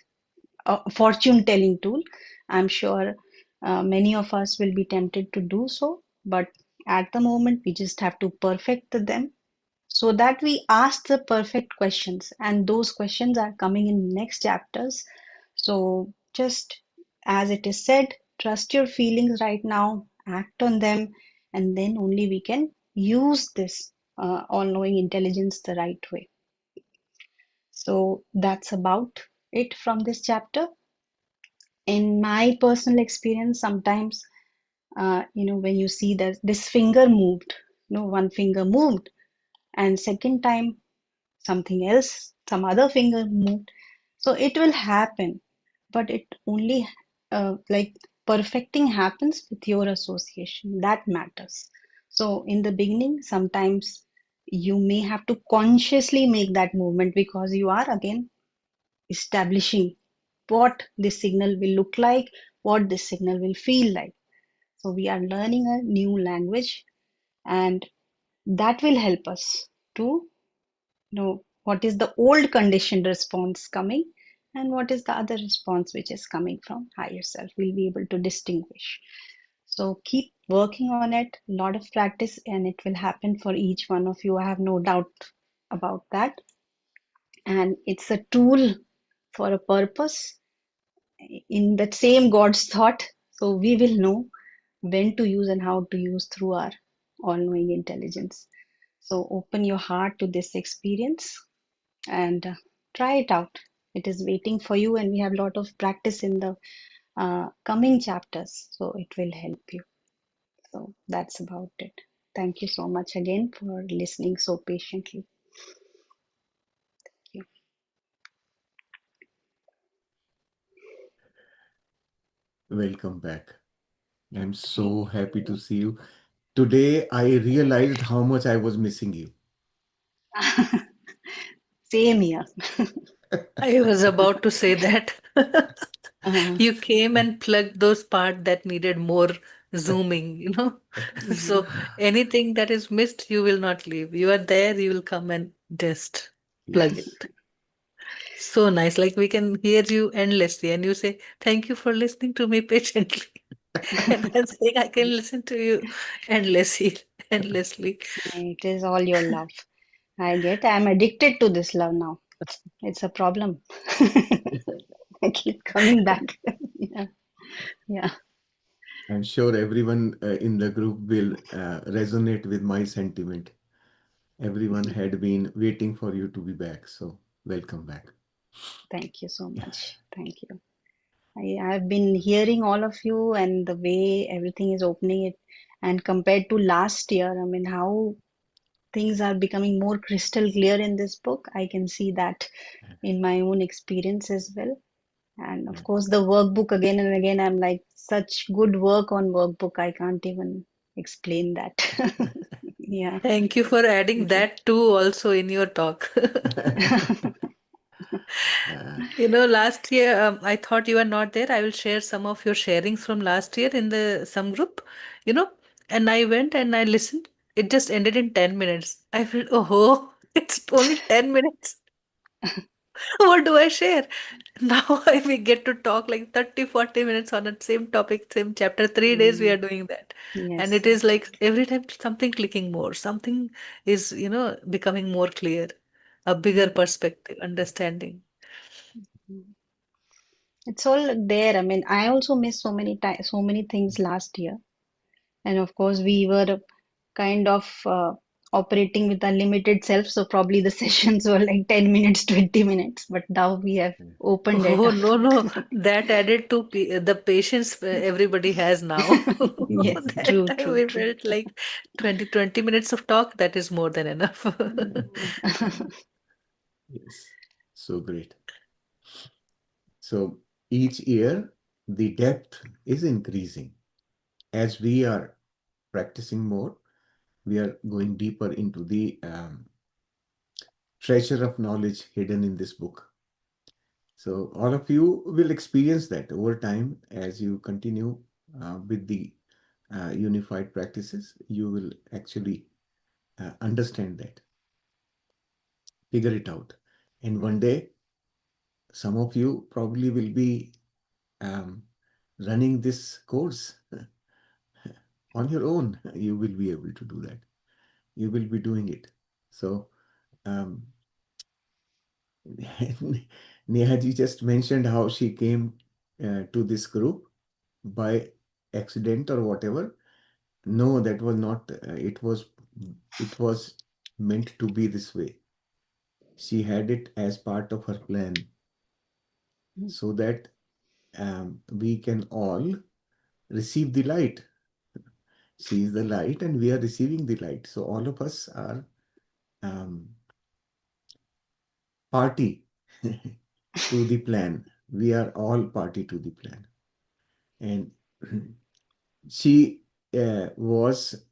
a fortune telling tool. I'm sure many of us will be tempted to do so, but at the moment we just have to perfect them, so that we ask the perfect questions, and those questions are coming in next chapters. So just as it is said, trust your feelings right now, act on them, and then only we can use this all-knowing intelligence the right way. So that's about it from this chapter. In my personal experience, sometimes when you see that this finger moved, one finger moved, and second time something else, some other finger moved. So it will happen, but it only like perfecting happens with your association. That matters. So in the beginning, sometimes you may have to consciously make that movement, because you are again establishing what this signal will look like, what this signal will feel like. So we are learning a new language, and that will help us to know what is the old conditioned response coming and what is the other response which is coming from higher self. We'll be able to distinguish. So keep working on it, a lot of practice, and it will happen for each one of you. I have no doubt about that. And it's a tool for a purpose in that same God's thought. So we will know when to use and how to use through our all knowing intelligence. So open your heart to this experience and try it out. It is waiting for you, and we have a lot of practice in the coming chapters, so it will help you. So that's about it. Thank you so much again for listening so patiently. Thank you. Welcome back. I'm Thank so happy to you. see you. Today, I realized how much I was missing you. Same here. I was about to say that. Uh, You came and plugged those parts that needed more zooming. mhm. So anything that is missed, you will not leave. You are there, you will come and just plug Yes. it. So nice. Like we can hear you endlessly, and you say, "Thank you for listening to me patiently." And I'm saying, I can listen to you endlessly, endlessly. It is all your love. I get. I'm addicted to this love now. It's a problem. I keep coming back. Yeah, yeah. I'm sure everyone in the group will resonate with my sentiment. Everyone had been waiting for you to be back. So, welcome back. Thank you so much. Thank you. I've been hearing all of you and the way everything is opening it, and compared to last year, I mean, how things are becoming more crystal clear in this book. I can see that in my own experience as well. And of Yeah. course, the workbook again and again, I'm like, such good work on workbook. I can't even explain that. Yeah, Thank you for adding thank you. that too also in your talk. Uh, Last year I thought you were not there. I will share some of your sharings from last year in the some group, you know, and I went and I listened. It just ended in 10 minutes. I felt, oh, it's only 10 minutes. What do I share? Now we get to talk like 30, 40 minutes on the same topic, same chapter. 3 days we are Mm, doing that. And yes, it is like every time something clicking more, something is, becoming more clear, a bigger yes. perspective, understanding. Mm. It's all there. I mean, I also missed so many times, so many things last year. And of course, we were kind of operating with a limited self. So probably the sessions were like 10 minutes, 20 minutes. But now we have opened it Oh, up. no, no. That added to the patience everybody has now. Yes, That true, time true, we true. felt like 20 minutes of talk, that is more than enough. yes. So great. So, each year, the depth is increasing. As we are practicing more, we are going deeper into the treasure of knowledge hidden in this book. So, all of you will experience that over time as you continue with the unified practices. You will actually understand that, figure it out. And one day, some of you probably will be um, running this course on your own. You will be able to do that. You will be doing it. So, um, Neha just mentioned how she came to this group by accident or whatever. No, that was not. It was meant to be this way. She had it as part of her plan so that we can all receive the light. She is the light, and we are receiving the light. So all of us are um, party to the plan. We are all party to the plan. And she was,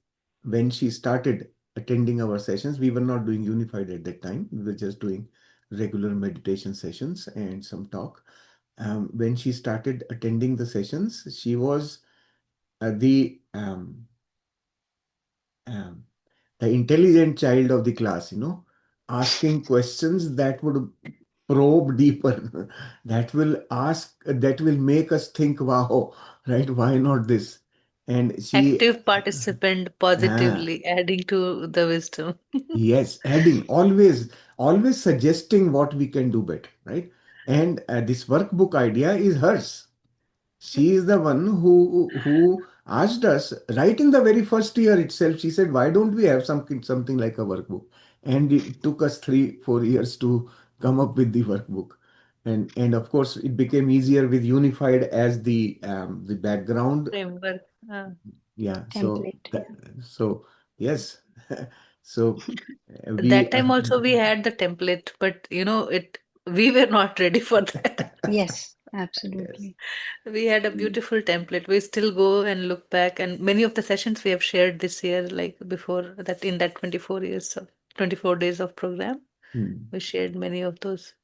when she started attending our sessions, we were not doing unified at that time. We were just doing regular meditation sessions and some talk. When she started attending the sessions, she was the um, the intelligent child of the class, asking questions that would probe deeper, that will make us think, wow, right? Why not this? And she, Active participant ah, positively adding to the wisdom. yes, adding, always suggesting what we can do better, right? And this workbook idea is hers. She is the one who asked us right in the very first year itself. She said, "Why don't we have something like a workbook?" And it took us 3-4 years to come up with the workbook. And of course, it became easier with unified as the background. Framework. Yeah. So template. that, so yes. So That we time also we had the template, but we were not ready for that. Yes, yes. absolutely. We had a Mm, beautiful template. We still go and look back, and many of the sessions we have shared this year, like before that, in that 24 days of program, Hmm. we shared many of those.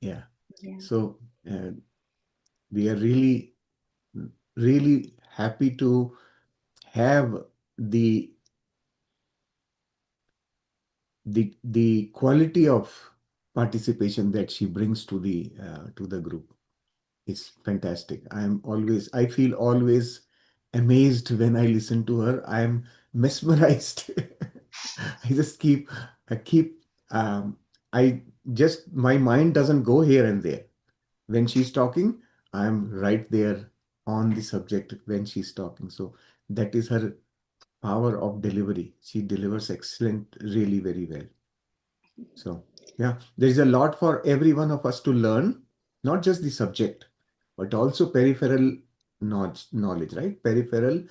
Yeah. yeah. So we are really happy to have the the quality of participation that she brings to the group. It's fantastic. I feel always amazed when I listen to her. I'm mesmerized. I just I keep, I my mind doesn't go here and there. When she's talking, I'm right there on the subject when she's talking. So that is her power of delivery. She delivers excellent, really very well. So, yeah, there is a lot for every one of us to learn, not just the subject, but also peripheral knowledge, right? Peripheral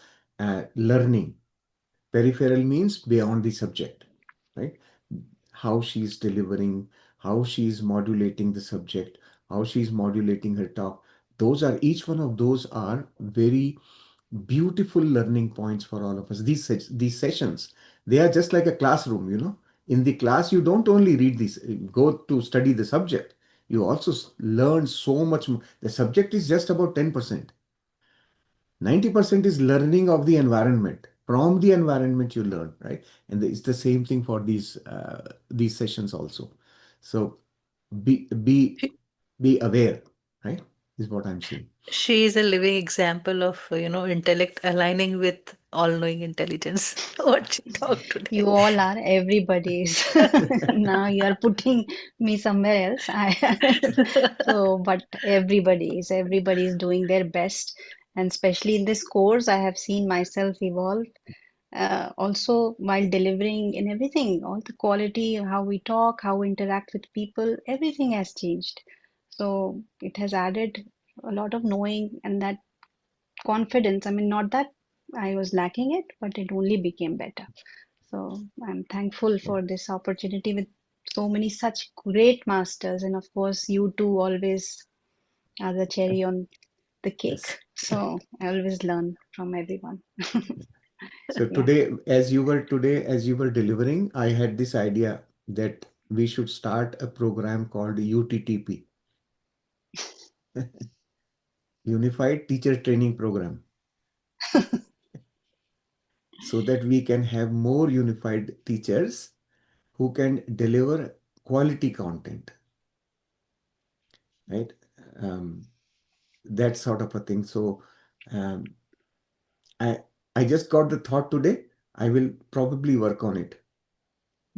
learning. Peripheral means beyond the subject, right? How she's delivering, how she's modulating the subject, how she's modulating her talk. Each one of those are very beautiful learning points for all of us. These sessions, they are just like a classroom, In the class, you don't only read this, go to study the subject. You also learn so much. The subject is just about 10%. 90% is learning of the environment. From the environment you learn, right? And it's the same thing for these sessions also. So be be She, be aware, right? Is what I'm saying. she is a living example of, intellect aligning with all-knowing intelligence. What she talked today. You all are, everybody is. Now you are putting me somewhere else. So, but everybody is doing their best. And especially in this course, I have seen myself evolve. Also, while delivering in everything, all the quality, how we talk, how we interact with people, everything has changed. So it has added a lot of knowing and that confidence. I mean, not that I was lacking it, but it only became better. So I'm thankful Yeah. for this opportunity with so many such great masters, and of course, you two always are the cherry on the cake. Yes. So I always learn from everyone. So Yeah. as you were delivering, I had this idea that we should start a program called UTTP, Unified Teacher Training Program, so that we can have more unified teachers who can deliver quality content, right? Um, that sort of a thing. So um, I I just got the thought today. I will probably work on it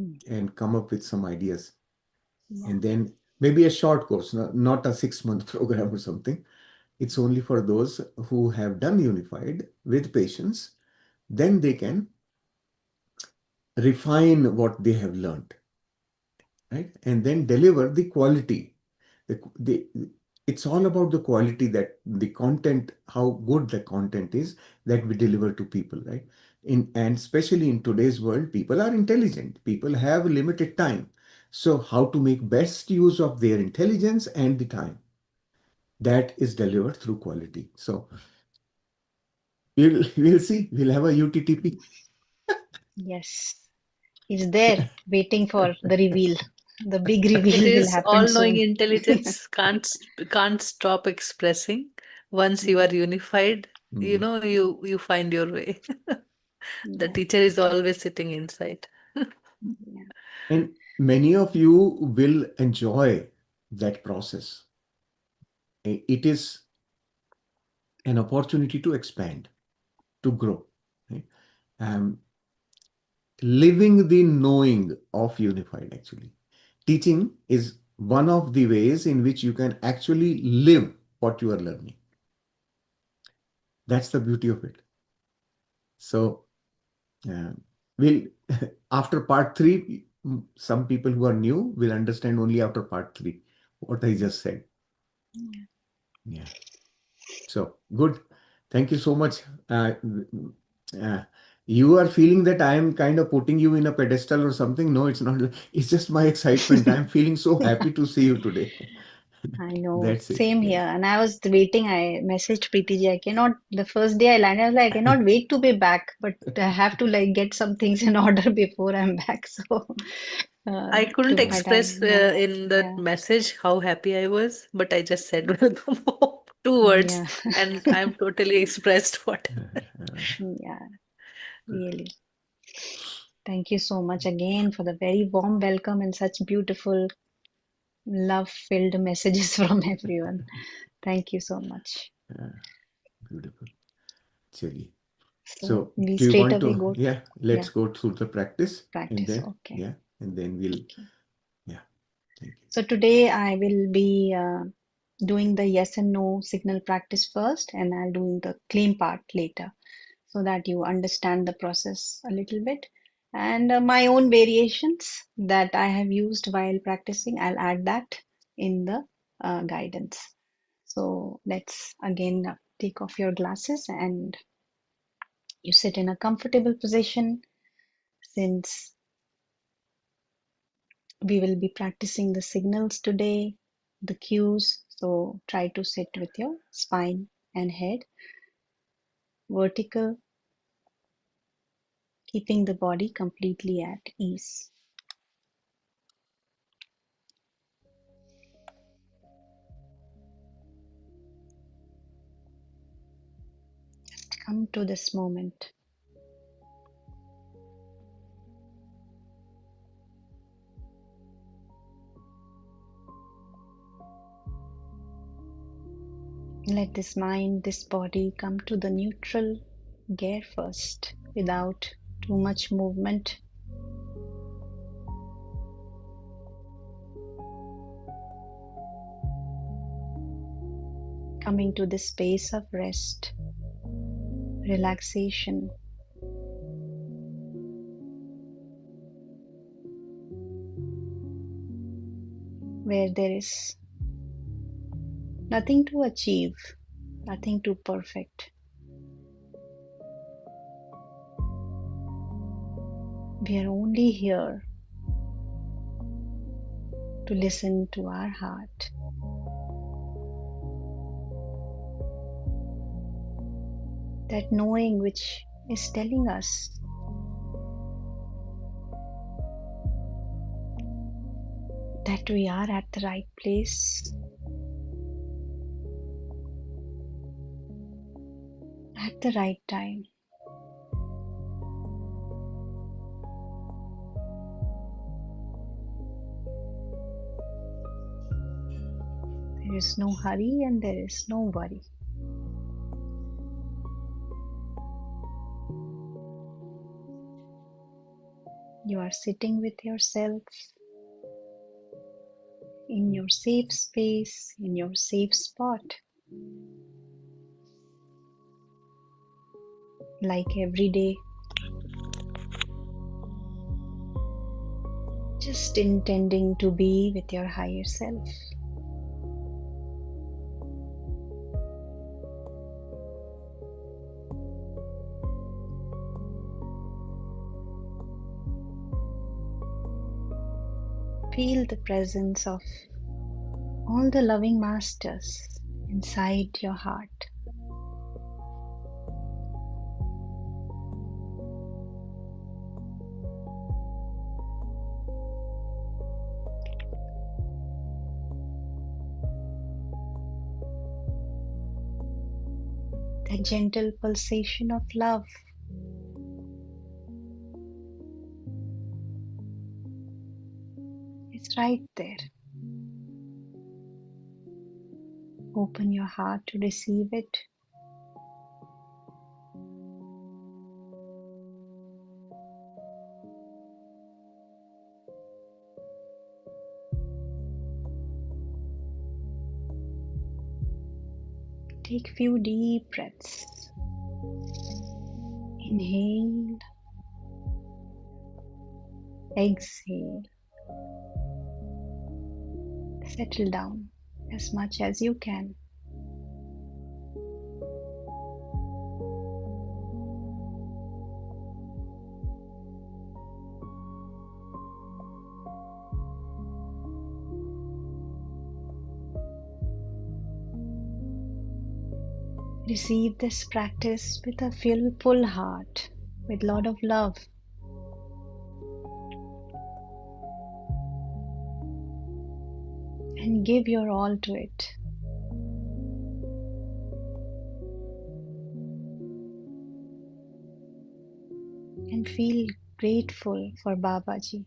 Mm. and come up with some ideas, Yeah. and then maybe a short course, not a 6 month program or something. It's only for those who have done unified with patience. Then they can refine what they have learned, right? And then deliver the quality. The, it's all about the quality, that the content, how good the content is that we deliver to people, right? And especially in today's world, people are intelligent. People have limited time. So how to make best use of their intelligence and the time that is delivered through quality. So we'll see. We'll have a UTTP. Yes. He's there waiting for the reveal. The big reveal It will is happen all-knowing soon. intelligence, can't stop expressing. Once you Yeah. are unified, Mm. you find your way. The Yeah. teacher is always sitting inside. Yeah. And many of you will enjoy that process. It is an opportunity to expand, to grow. Right? Um, Living the knowing of unified, actually. Teaching is one of the ways in which you can actually live what you are learning. That's the beauty of it. So, uh, we'll, after part three, some people who are new will understand only after part three what I just said. Yeah. So, good. Thank you so much. Uh, you are feeling that I am kind of putting you in a pedestal or something. No, it's not. It's just my excitement. I'm feeling so happy to see you today. I know, That's it. same Yeah. here. And I was waiting. I messaged Preeti ji. I cannot, the first day I landed, I was like, I cannot wait to be back, but I have to like get some things in order before I'm back. So, uh, I couldn't but I, express yeah, in that yeah, message how happy I was, but I just said welcome home, two words, yeah, and I'm totally expressed what. Uh, yeah, good. really. Thank you so much again for the very warm welcome and such beautiful, love-filled messages from everyone. Thank you so much. Uh, Beautiful. Chali. So So, we do you straight want away to? go, Yeah, let's yeah, go through the practice and practice. then, Okay, yeah, and then we'll, okay. yeah, thank you. So today I will be doing the yes and no signal practice first, and I'll do the claim part later so that you understand the process a little bit. And my own variations that I have used while practicing, I'll add that in the guidance. So let's again take off your glasses and you sit in a comfortable position since we will be practicing the signals today, the cues. So try to sit with your spine and head vertical, keeping the body completely at ease. Just come to this moment. Let this mind, this body come to the neutral gear first without too much movement. Coming to this space of rest, relaxation, where there is nothing to achieve, nothing too perfect. We are only here to listen to our heart. That knowing which is telling us that we are at the right place at the right time. There is no hurry and there is no worry. You are sitting with yourself in your safe space, in your safe spot. Like every day, just intending to be with your higher self. Feel the presence of all the loving masters inside your heart. The gentle pulsation of love is right there. Open your heart to receive it. Take few deep breaths. Inhale, exhale. Settle down as much as you can. Receive this practice with a full heart, with a lot of love. And give your all to it. And feel grateful for Babaji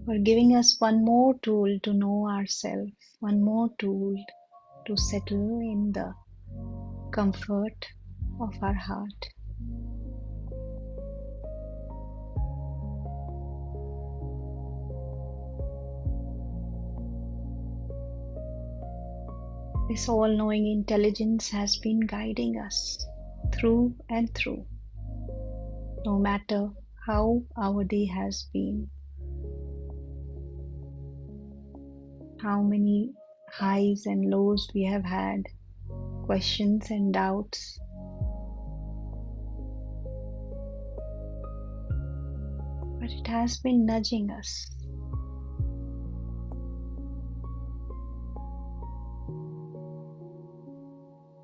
for giving us one more tool to know ourselves, one more tool to settle in the comfort of our heart. This all-knowing intelligence has been guiding us through and through, no matter how our day has been, how many highs and lows we have had, questions and doubts. But it has been nudging us.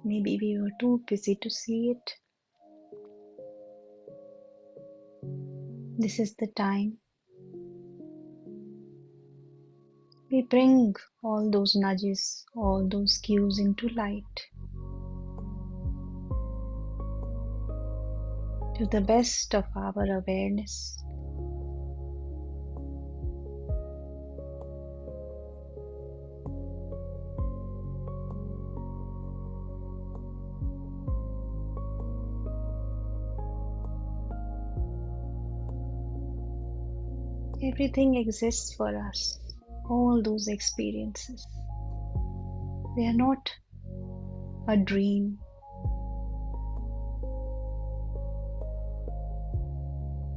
Maybe we were too busy to see it. This is the time we bring all those nudges, all those cues into light to the best of our awareness. Everything exists for us, all those experiences. They are not a dream.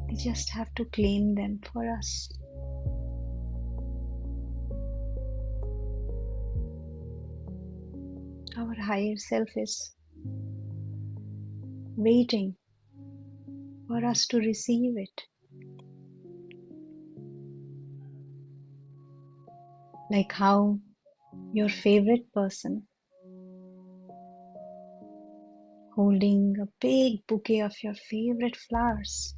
We just have to claim them for us. Our higher self is waiting for us to receive it. Like how your favorite person holding a big bouquet of your favorite flowers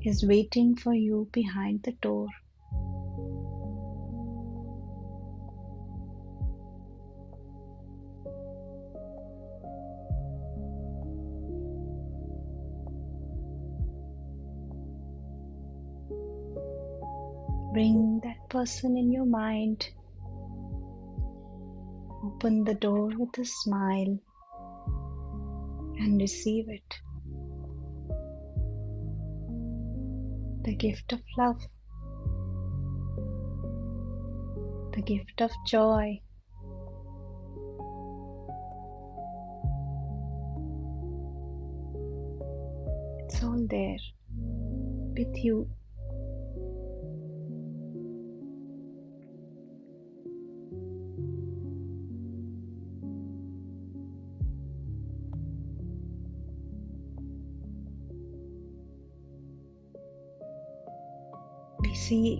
is waiting for you behind the door. Bring that person in your mind. Open the door with a smile and receive it. The gift of love, the gift of joy. It's all there with you.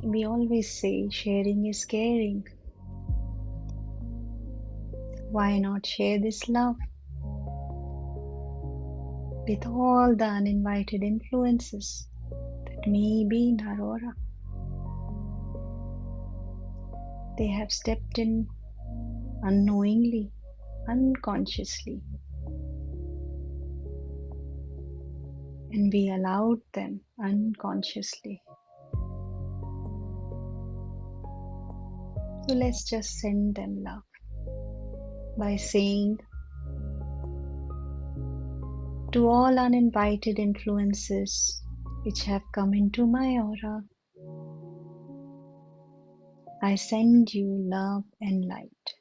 We always say sharing is caring. Why not share this love with all the uninvited influences that may be in our aura? They have stepped in unknowingly, unconsciously, and we allowed them unconsciously. So let's just send them love by saying, to all uninvited influences which have come into my aura, I send you love and light.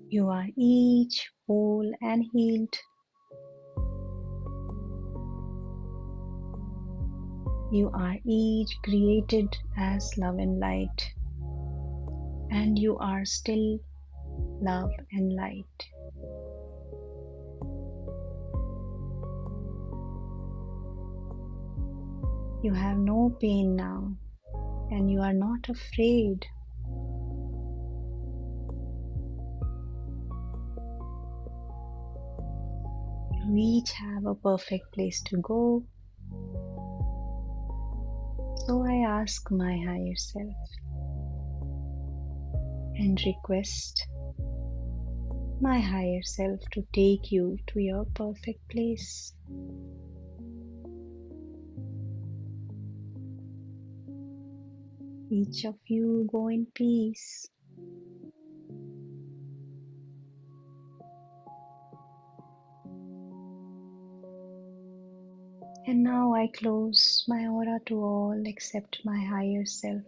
You are each whole and healed. You are each created as love and light, and you are still love and light. You have no pain now, and you are not afraid. You each have a perfect place to go. So I ask my higher self and request my higher self to take you to your perfect place. Each of you go in peace. And now I close my aura to all except my higher self.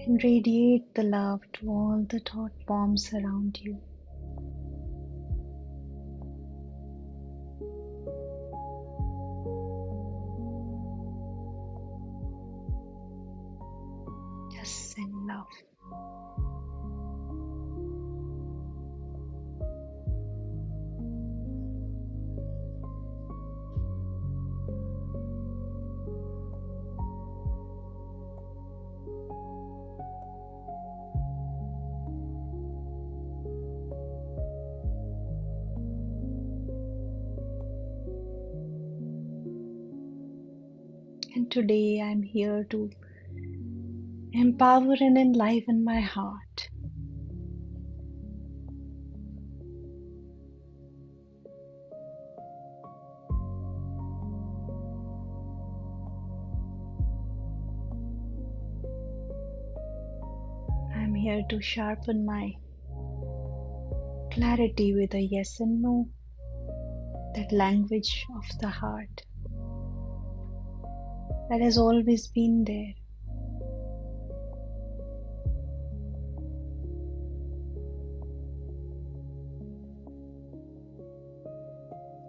And radiate the love to all the thought forms around you. Just send love. And today I'm here to empower and enliven my heart. I'm here to sharpen my clarity with a yes and no, that language of the heart that has always been there.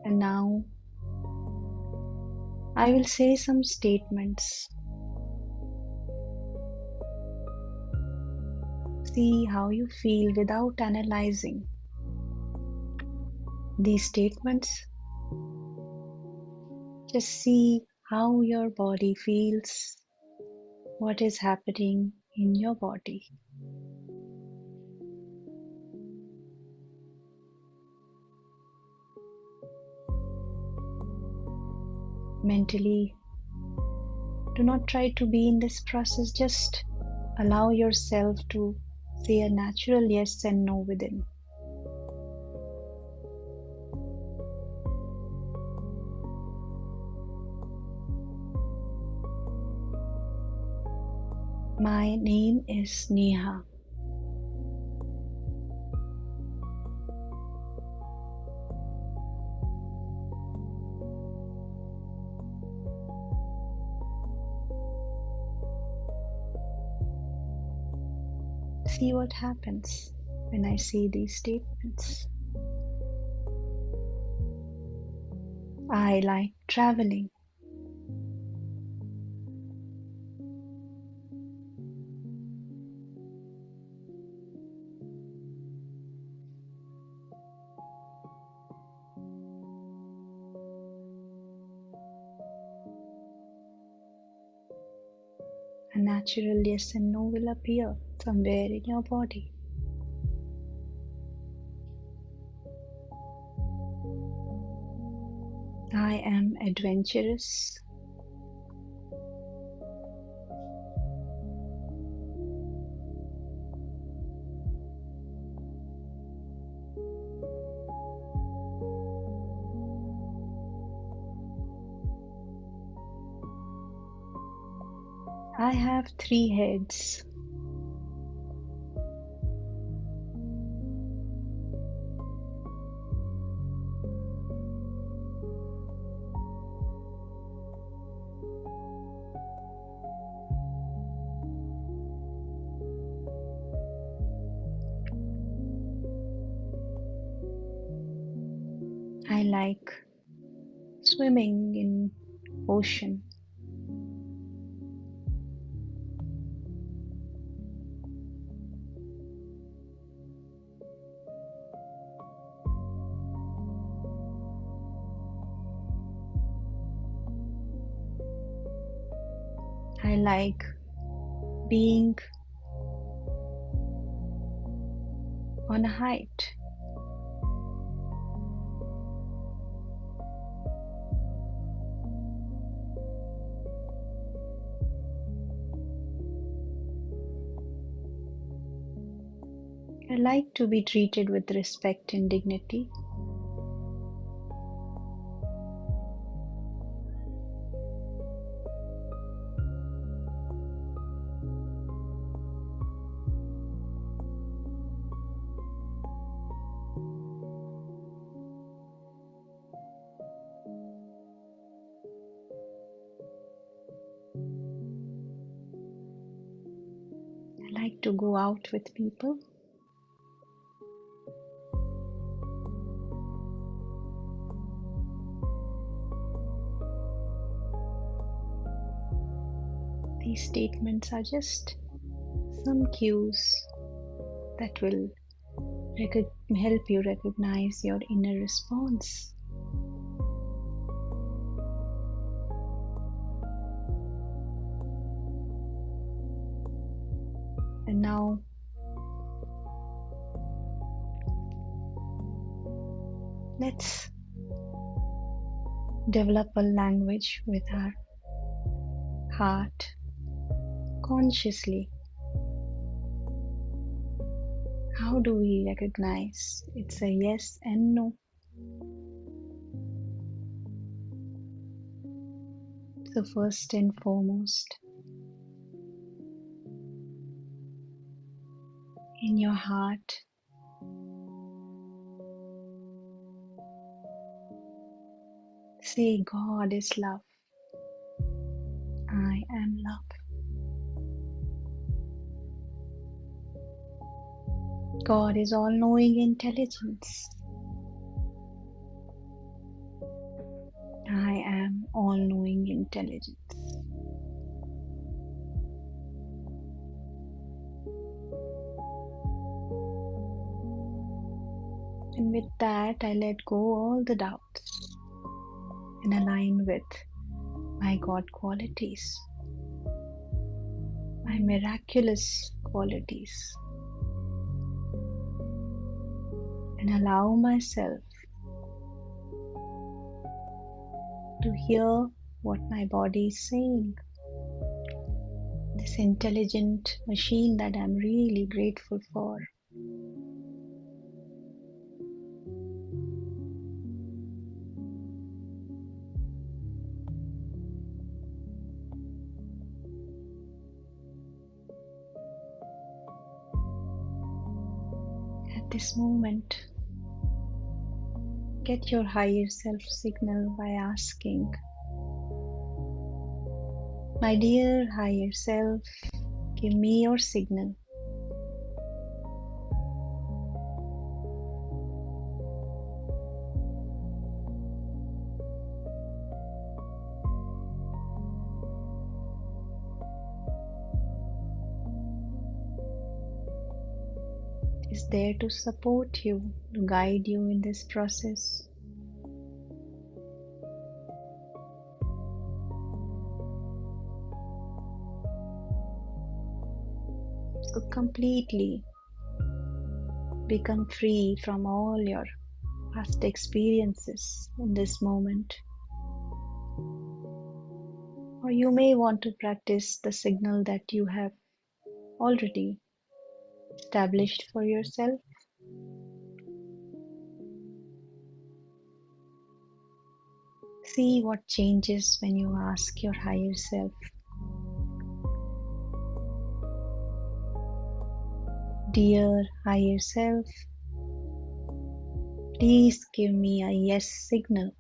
And now I will say some statements. See how you feel without analyzing. These statements, just see how your body feels, what is happening in your body. Mentally, do not try to be in this process, just allow yourself to say a natural yes and no within. My name is Neha. See what happens when I say these statements. I like traveling. A natural yes and no will appear somewhere in your body. I am adventurous. I have 3 heads. I like swimming in ocean. I like being on a height. I like to be treated with respect and dignity. I like to go out with people. These statements are just some cues that will help you recognize your inner response. And now let's develop a language with our heart consciously. How do we recognize it's a yes and no? So, first and foremost, in your heart, say, God is love. I am love. God is all knowing intelligence. I am all knowing intelligence. And with that, I let go all the doubts and align with my God qualities, my miraculous qualities, and allow myself to hear what my body is saying. This intelligent machine that I'm really grateful for. At this moment, get your higher self signal by asking, my dear higher self, give me your signal. It is there to support you, to guide you in this process. So completely become free from all your past experiences in this moment. Or you may want to practice the signal that you have already established for yourself. See what changes when you ask your higher self, dear higher self, please give me a yes signal.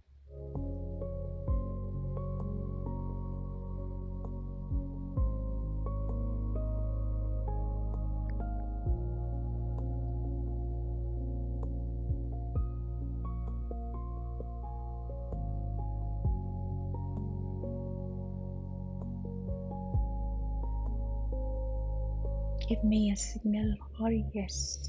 Give me a signal or yes.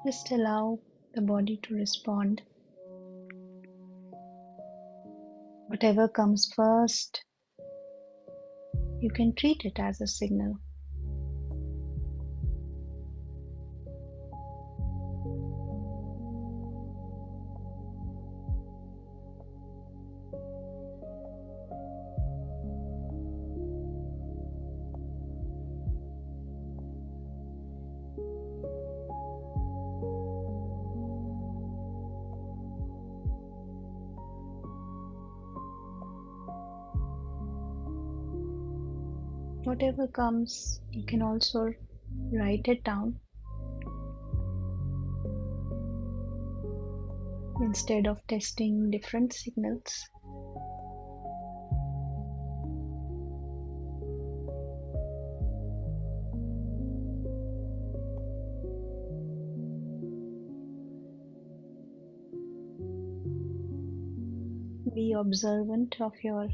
Just allow the body to respond. Whatever comes first, you can treat it as a signal. Whatever comes, you can also write it down instead of testing different signals. Be observant of your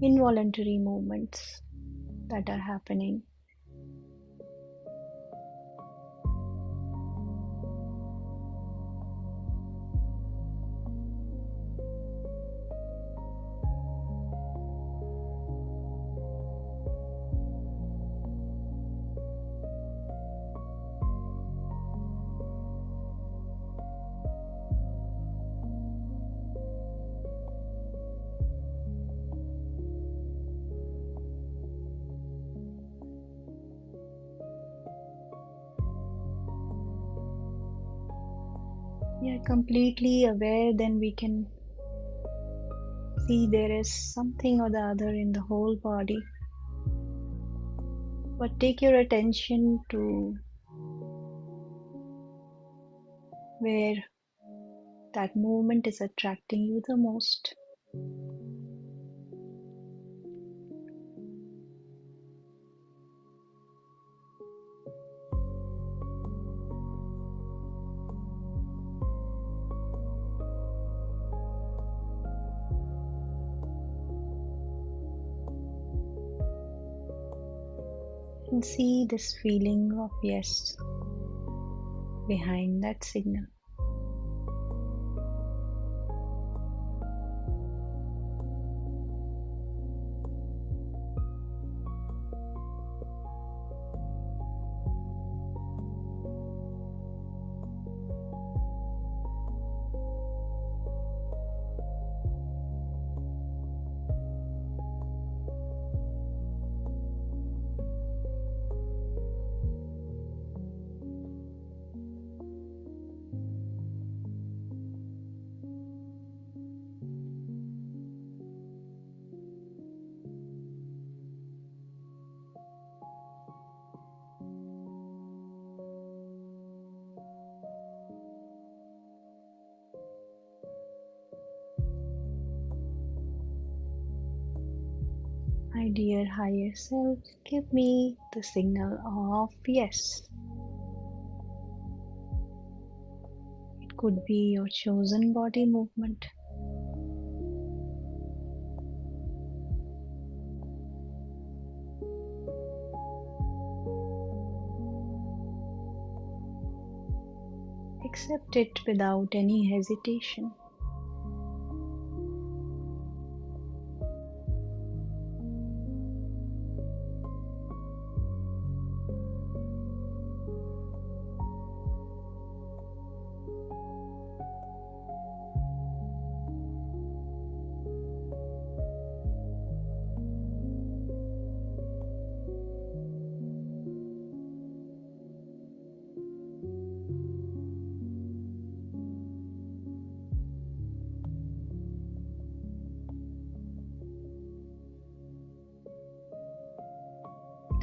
involuntary movements that are happening. We are completely aware, then we can see there is something or the other in the whole body. But take your attention to where that movement is attracting you the most. And see this feeling of yes behind that signal. My dear higher self, give me the signal of yes. It could be your chosen body movement. Accept it without any hesitation.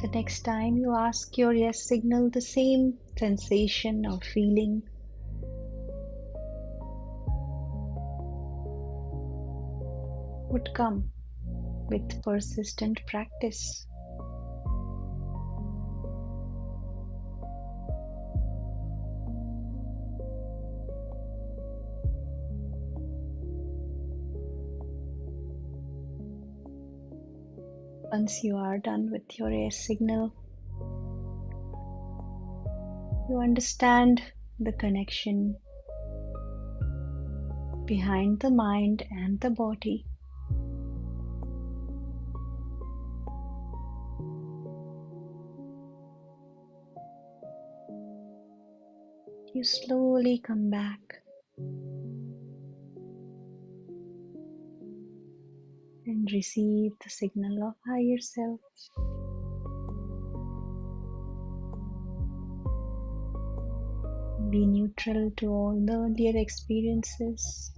The next time you ask your yes signal, the same sensation or feeling would come with persistent practice. Once you are done with your yes signal, you understand the connection behind the mind and the body. You slowly come back and receive the signal of higher self. Be neutral to all the earlier experiences.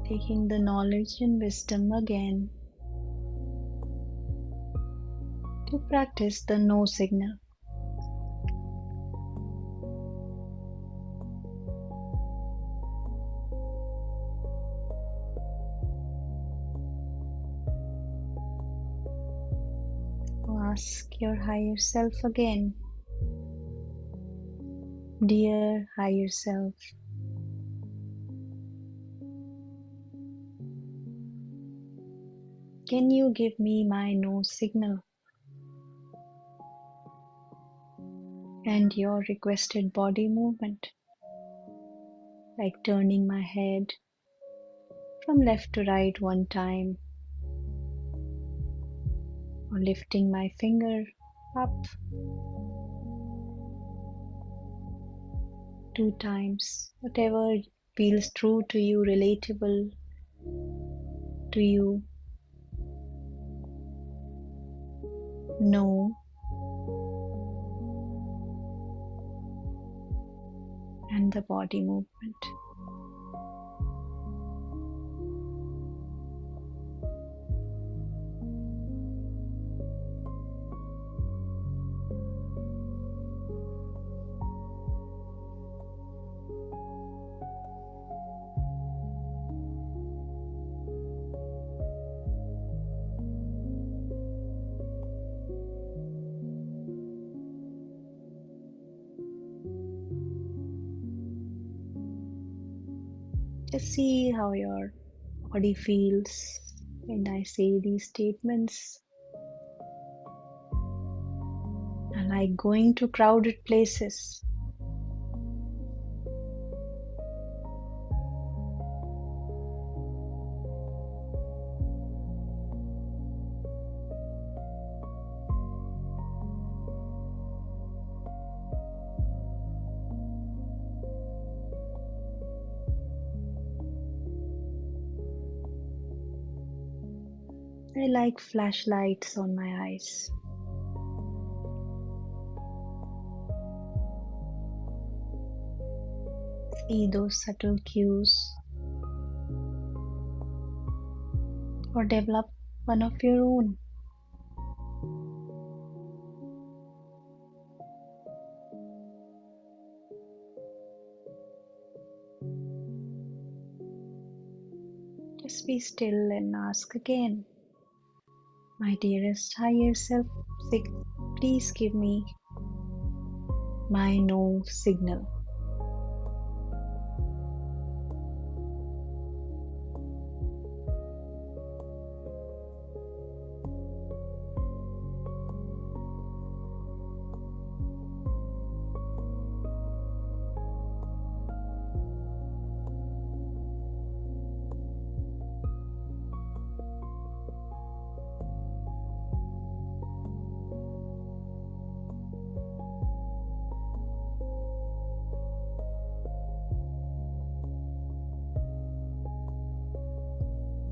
Taking the knowledge and wisdom again to practice the no signal. Ask your higher self again. Dear higher self, can you give me my no signal and your requested body movement, like turning my head from left to right one time, or lifting my finger up 2 times, whatever feels true to you, relatable to you. No, and the body movement. Just see how your body feels when I say these statements. I like going to crowded places. I like flashlights on my eyes. See those subtle cues or develop one of your own. Just be still and ask again. My dearest higher self, please give me my no signal.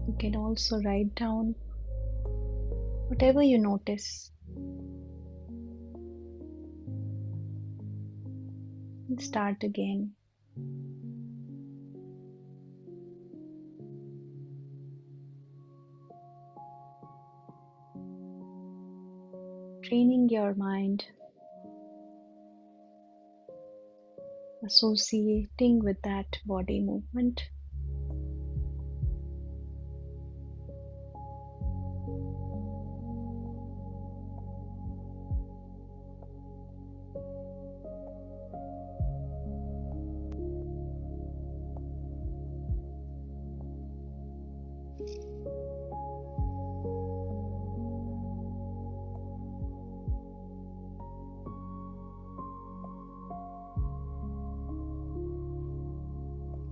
You can also write down whatever you notice and start again. Training your mind, associating with that body movement.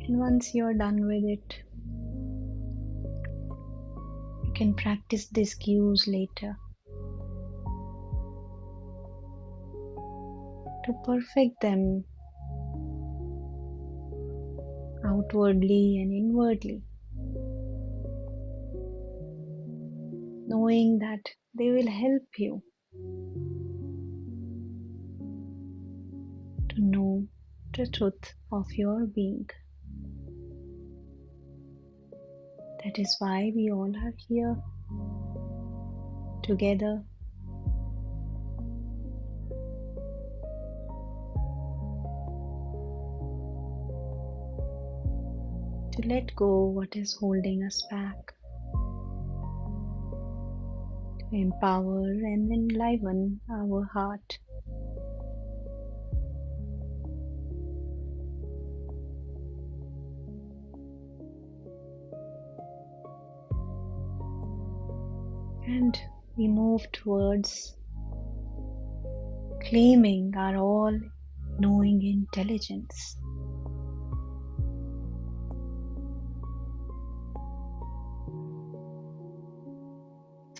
And once you're done with it, you can practice these cues later to perfect them outwardly and inwardly, knowing that they will help you to know the truth of your being. That is why we all are here together to let go what is holding us back, to empower and enliven our heart. And we move towards claiming our all knowing intelligence.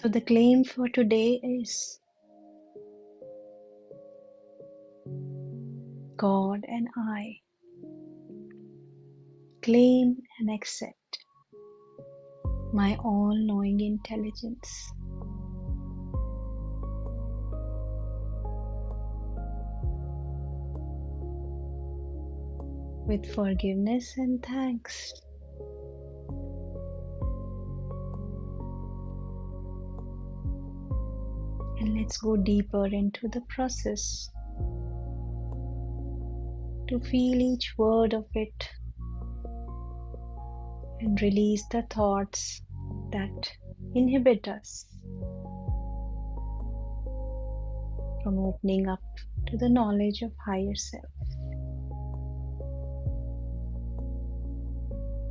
So the claim for today is God and I claim and accept my all knowing intelligence. With forgiveness and thanks. And let's go deeper into the process to feel each word of it and release the thoughts that inhibit us from opening up to the knowledge of higher self.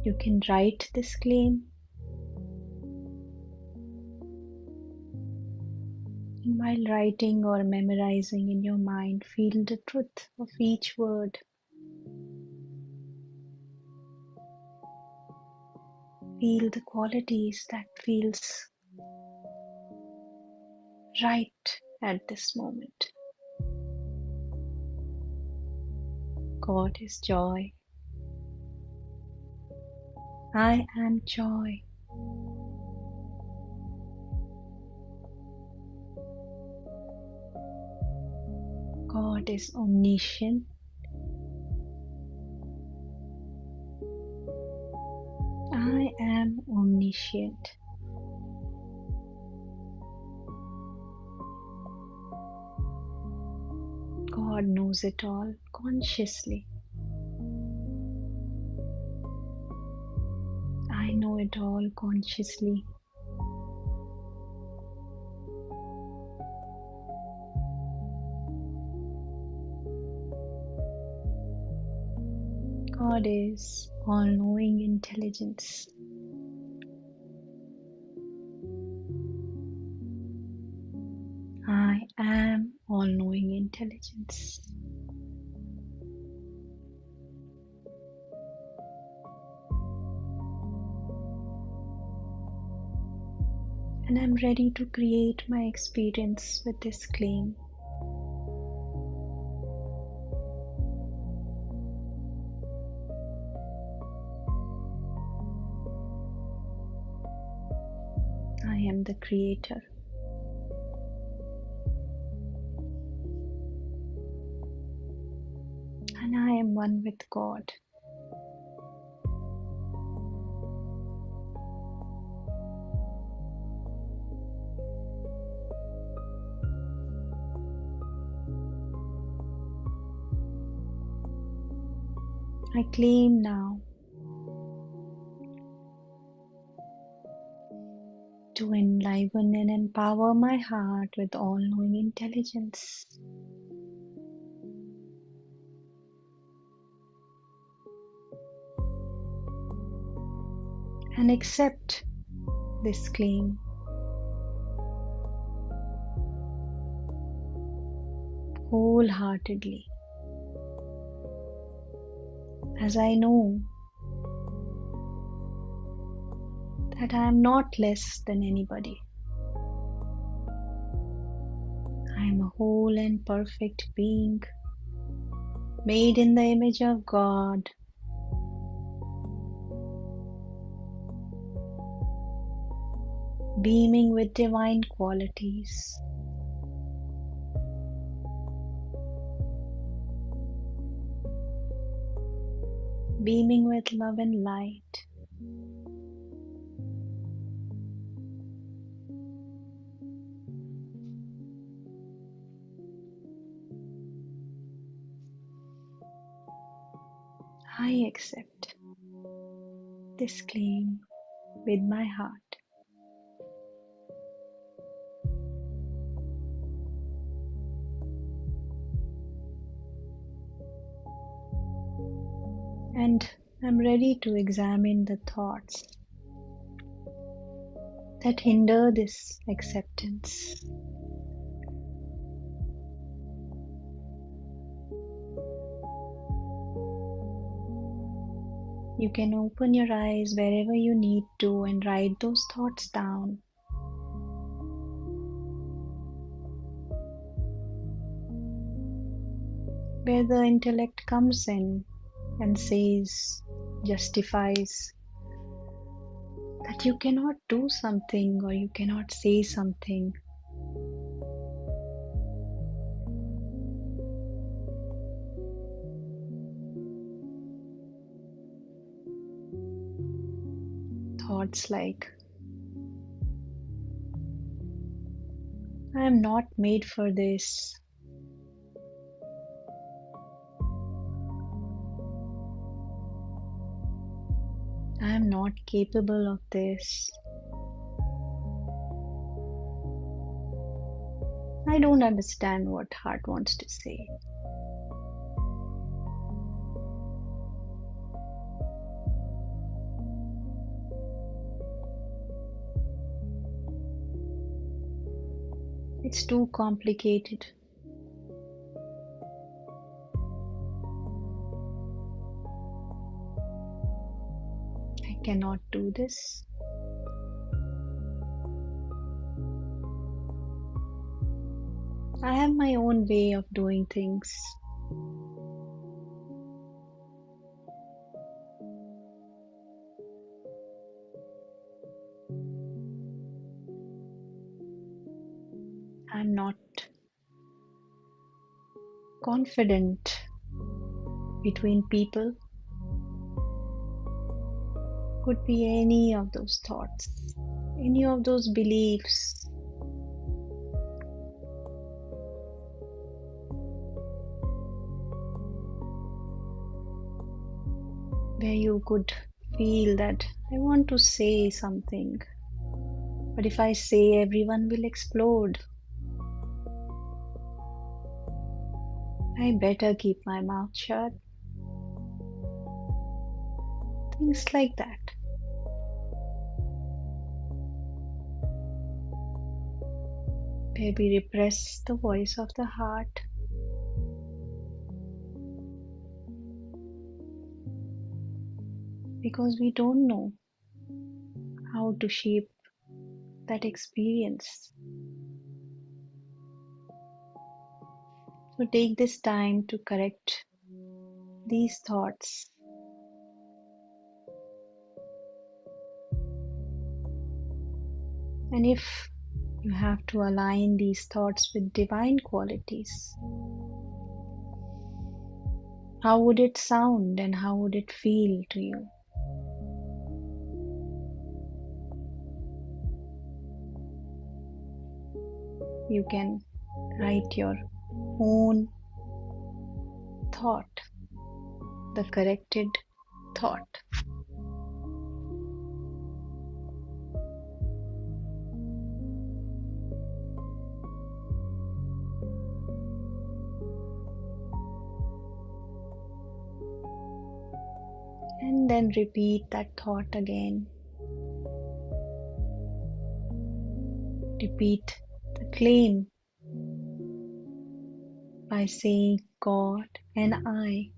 You can write this claim, and while writing or memorizing in your mind, feel the truth of each word. Feel the qualities that feels right at this moment. God is joy. I am joy. God is omniscient. I am omniscient. God knows it all consciously. I know it all consciously. God is all-knowing intelligence. I am all-knowing intelligence. And I'm ready to create my experience with this claim. I am the creator. And I am one with God. I claim now to enliven and empower my heart with all-knowing intelligence. And accept this claim wholeheartedly, as I know that I am not less than anybody. I am a whole and perfect being, made in the image of God, beaming with divine qualities, beaming with love and light. I accept this claim with my heart. And I'm ready to examine the thoughts that hinder this acceptance. You can open your eyes wherever you need to and write those thoughts down. Where the intellect comes in and says, justifies that you cannot do something or you cannot say something. Thoughts like, I am not made for this. I am not capable of this. I don't understand what heart wants to say. It's too complicated. I cannot do this. I have my own way of doing things. I'm not confident between people. Could be any of those thoughts, any of those beliefs. Where you could feel that I want to say something, but if I say, everyone will explode. I better keep my mouth shut. Things like that. Where we repress the voice of the heart. Because we don't know how to shape that experience. So take this time to correct these thoughts. And if you have to align these thoughts with divine qualities, how would it sound and how would it feel to you? You can write your own thought, the corrected thought. And then repeat that thought again. Repeat the claim by saying God and I.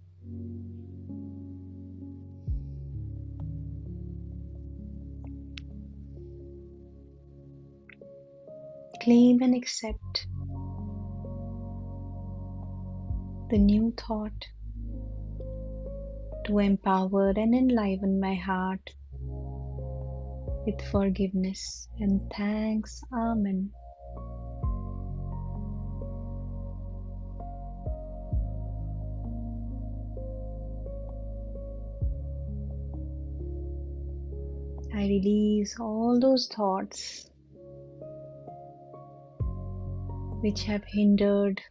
Claim and accept the new thought to empower and enliven my heart with forgiveness and thanks. Amen. I release all those thoughts which have hindered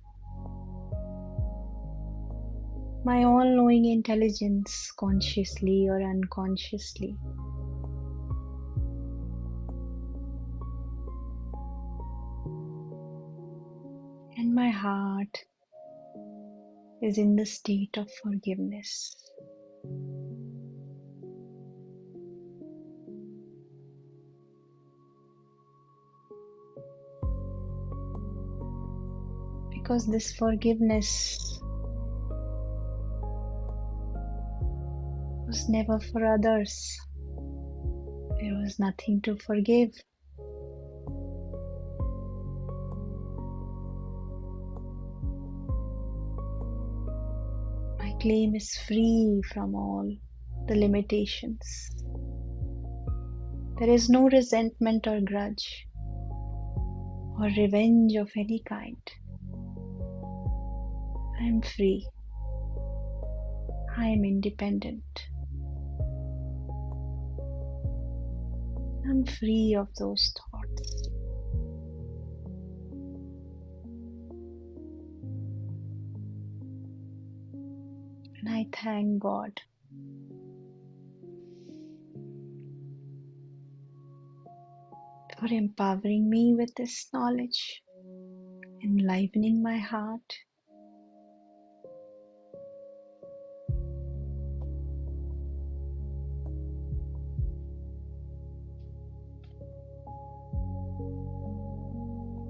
my all-knowing intelligence consciously or unconsciously. And my heart is in the state of forgiveness. Because this forgiveness was never for others. There was nothing to forgive. My claim is free from all the limitations. There is no resentment or grudge or revenge of any kind. I am free. I am independent. I'm free of those thoughts. And I thank God for empowering me with this knowledge, enlivening my heart.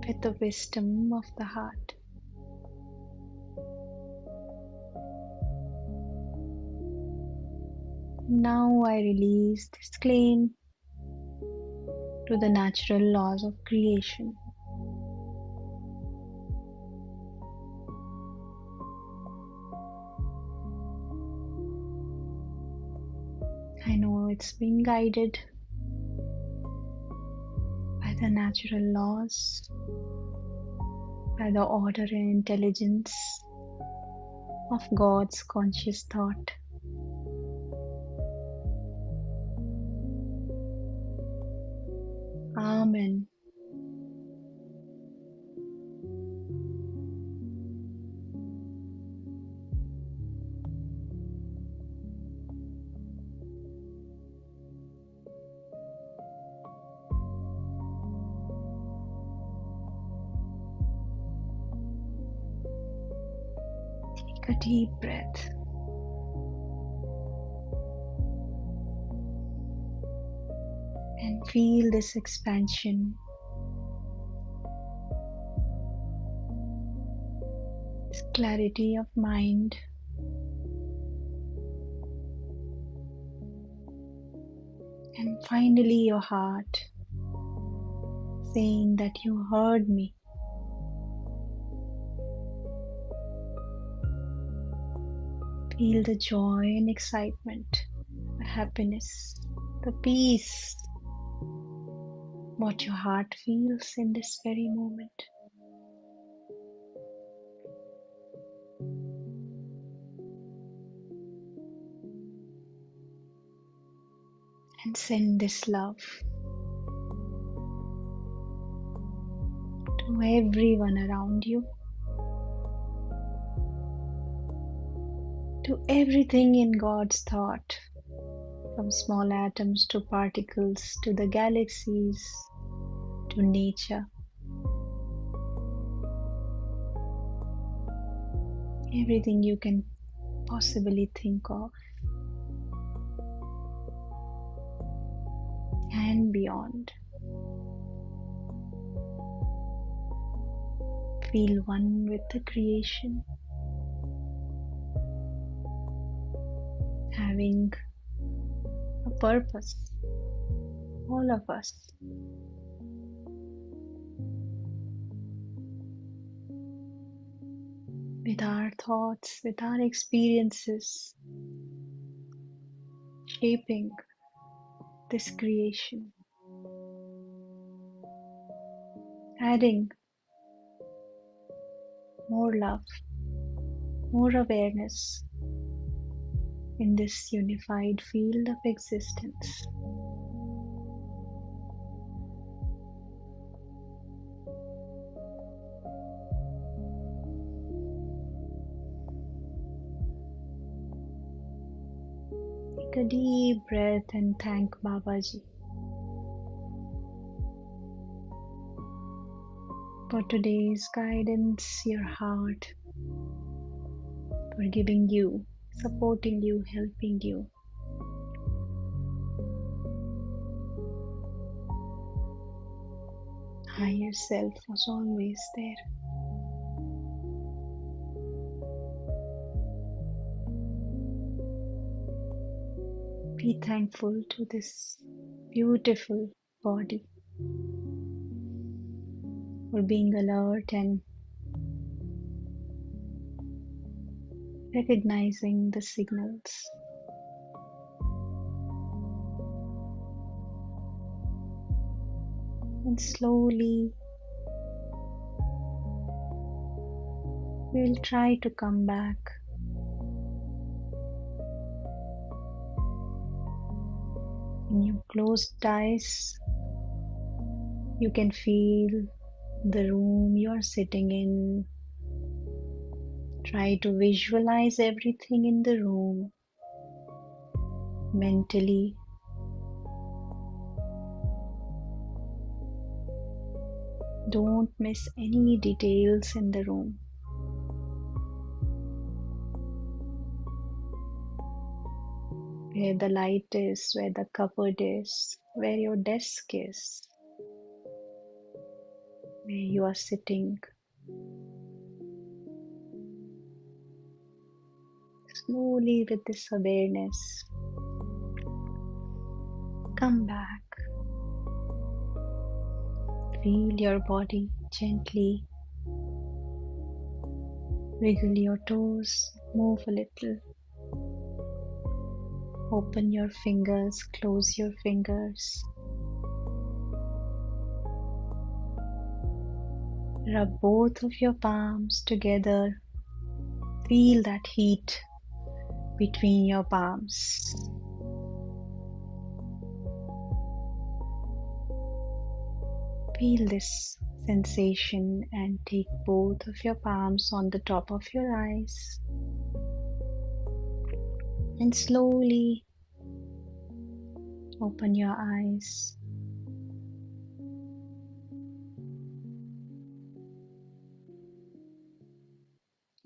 With the wisdom of the heart. Now I release this claim to the natural laws of creation. I know it's being guided by the natural laws, by the order and intelligence of God's conscious thought. Amen. Take a deep breath. And feel this expansion, this clarity of mind. And finally your heart saying that you heard me. Feel the joy and excitement, the happiness, the peace, what your heart feels in this very moment. And send this love to everyone around you, to everything in God's thought, from small atoms to particles to the galaxies to nature. Everything you can possibly think of and beyond. Feel one with the creation, having a purpose, all of us. With our thoughts, with our experiences, shaping this creation, adding more love, more awareness in this unified field of existence. Take a deep breath and thank Babaji for today's guidance, your heart, for giving you, supporting you, helping you. Higher self was always there. Be thankful to this beautiful body for being alert and recognizing the signals. And slowly we'll try to come back. When you close eyes, you can feel the room you are sitting in. Try to visualize everything in the room mentally. Don't miss any details in the room. Where the light is, where the cupboard is, where your desk is, where you are sitting. Slowly, with this awareness, come back. Feel your body gently. Wiggle your toes, move a little. Open your fingers, close your fingers. Rub both of your palms together. Feel that heat between your palms. Feel this sensation and take both of your palms on the top of your eyes. And slowly open your eyes.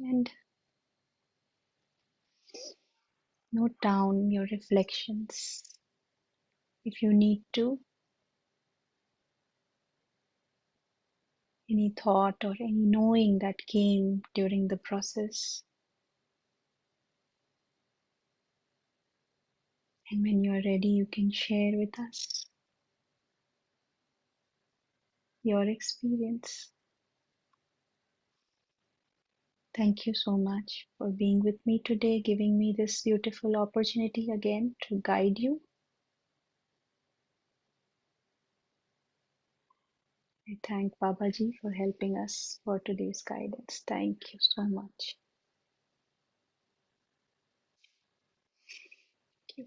And note down your reflections. If you need to, any thought or any knowing that came during the process. And when you are ready, you can share with us your experience. Thank you so much for being with me today, giving me this beautiful opportunity again to guide you. I thank Babaji for helping us for today's guidance. Thank you so much. Thank you.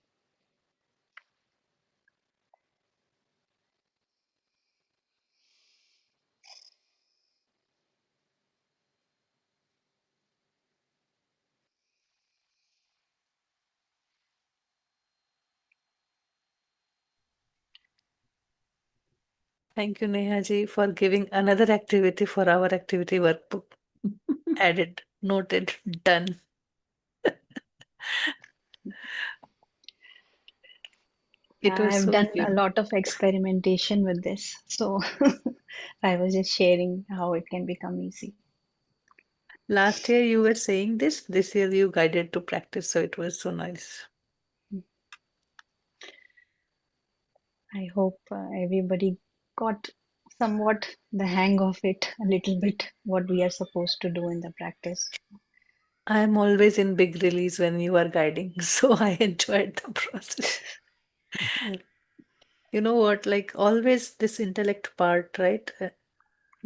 Thank you, Neha ji, for giving another activity for our activity workbook. Added, noted, done. It I was have so done a beautiful. lot of experimentation with this, so I was just sharing how it can become easy. Last year you were saying this year you guided to practice, so it was so nice. I hope everybody got somewhat the hang of it a little bit, what we are supposed to do in the practice. I'm always in big release when you are guiding, so I enjoyed the process. You know what, like always this intellect part, right?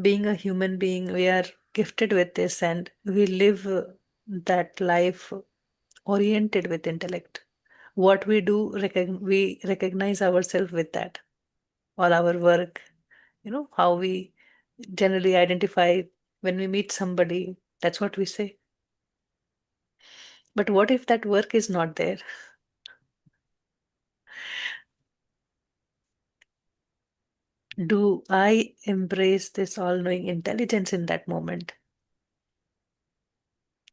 Being a human being, we are gifted with this and we live that life oriented with intellect. What we do, we recognize ourselves with that. All our work, how we generally identify when we meet somebody, that's what we say. But what if that work is not there? Do I embrace this all knowing intelligence in that moment?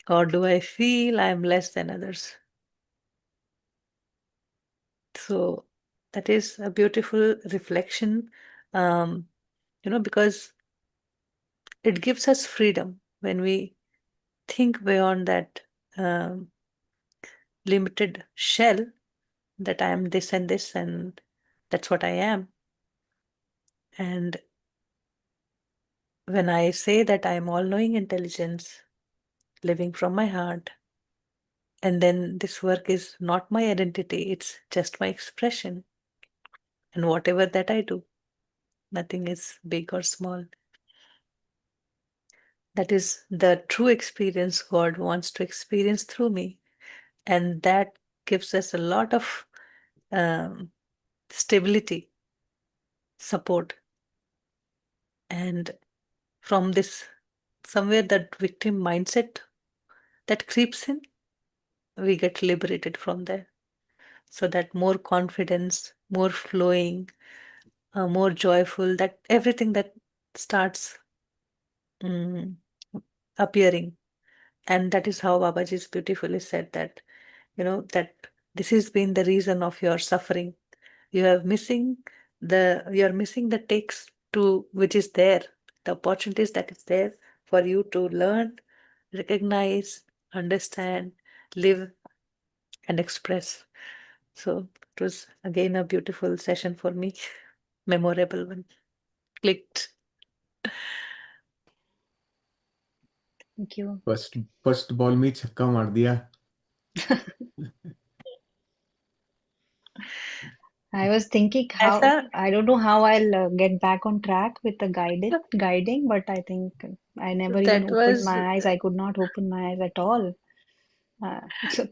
Or do I feel I'm less than others? So that is a beautiful reflection, um, because it gives us freedom when we think beyond that um, limited shell that I am this and this and that's what I am. And when I say that I am all knowing intelligence living from my heart, and then this work is not my identity, it's just my expression. And whatever that I do, nothing is big or small. That is the true experience God wants to experience through me. And that gives us a lot of um, stability, support. And from this, somewhere that victim mindset that creeps in, we get liberated from there. So that more confidence, more flowing, more joyful, that everything that starts mm, appearing. And that is how Babaji's beautifully said that, that this has been the reason of your suffering. You are missing the takes to which is there, the opportunities that is there for you to learn, recognize, understand, live, and express. So it was again a beautiful session for me, memorable one. Clicked. Thank you. First ball में छक्का मार दिया. I was thinking ऐसा how, I don't know how I'll get back on track with the guiding, but I think I never even that opened was my eyes. I could not open my eyes at all.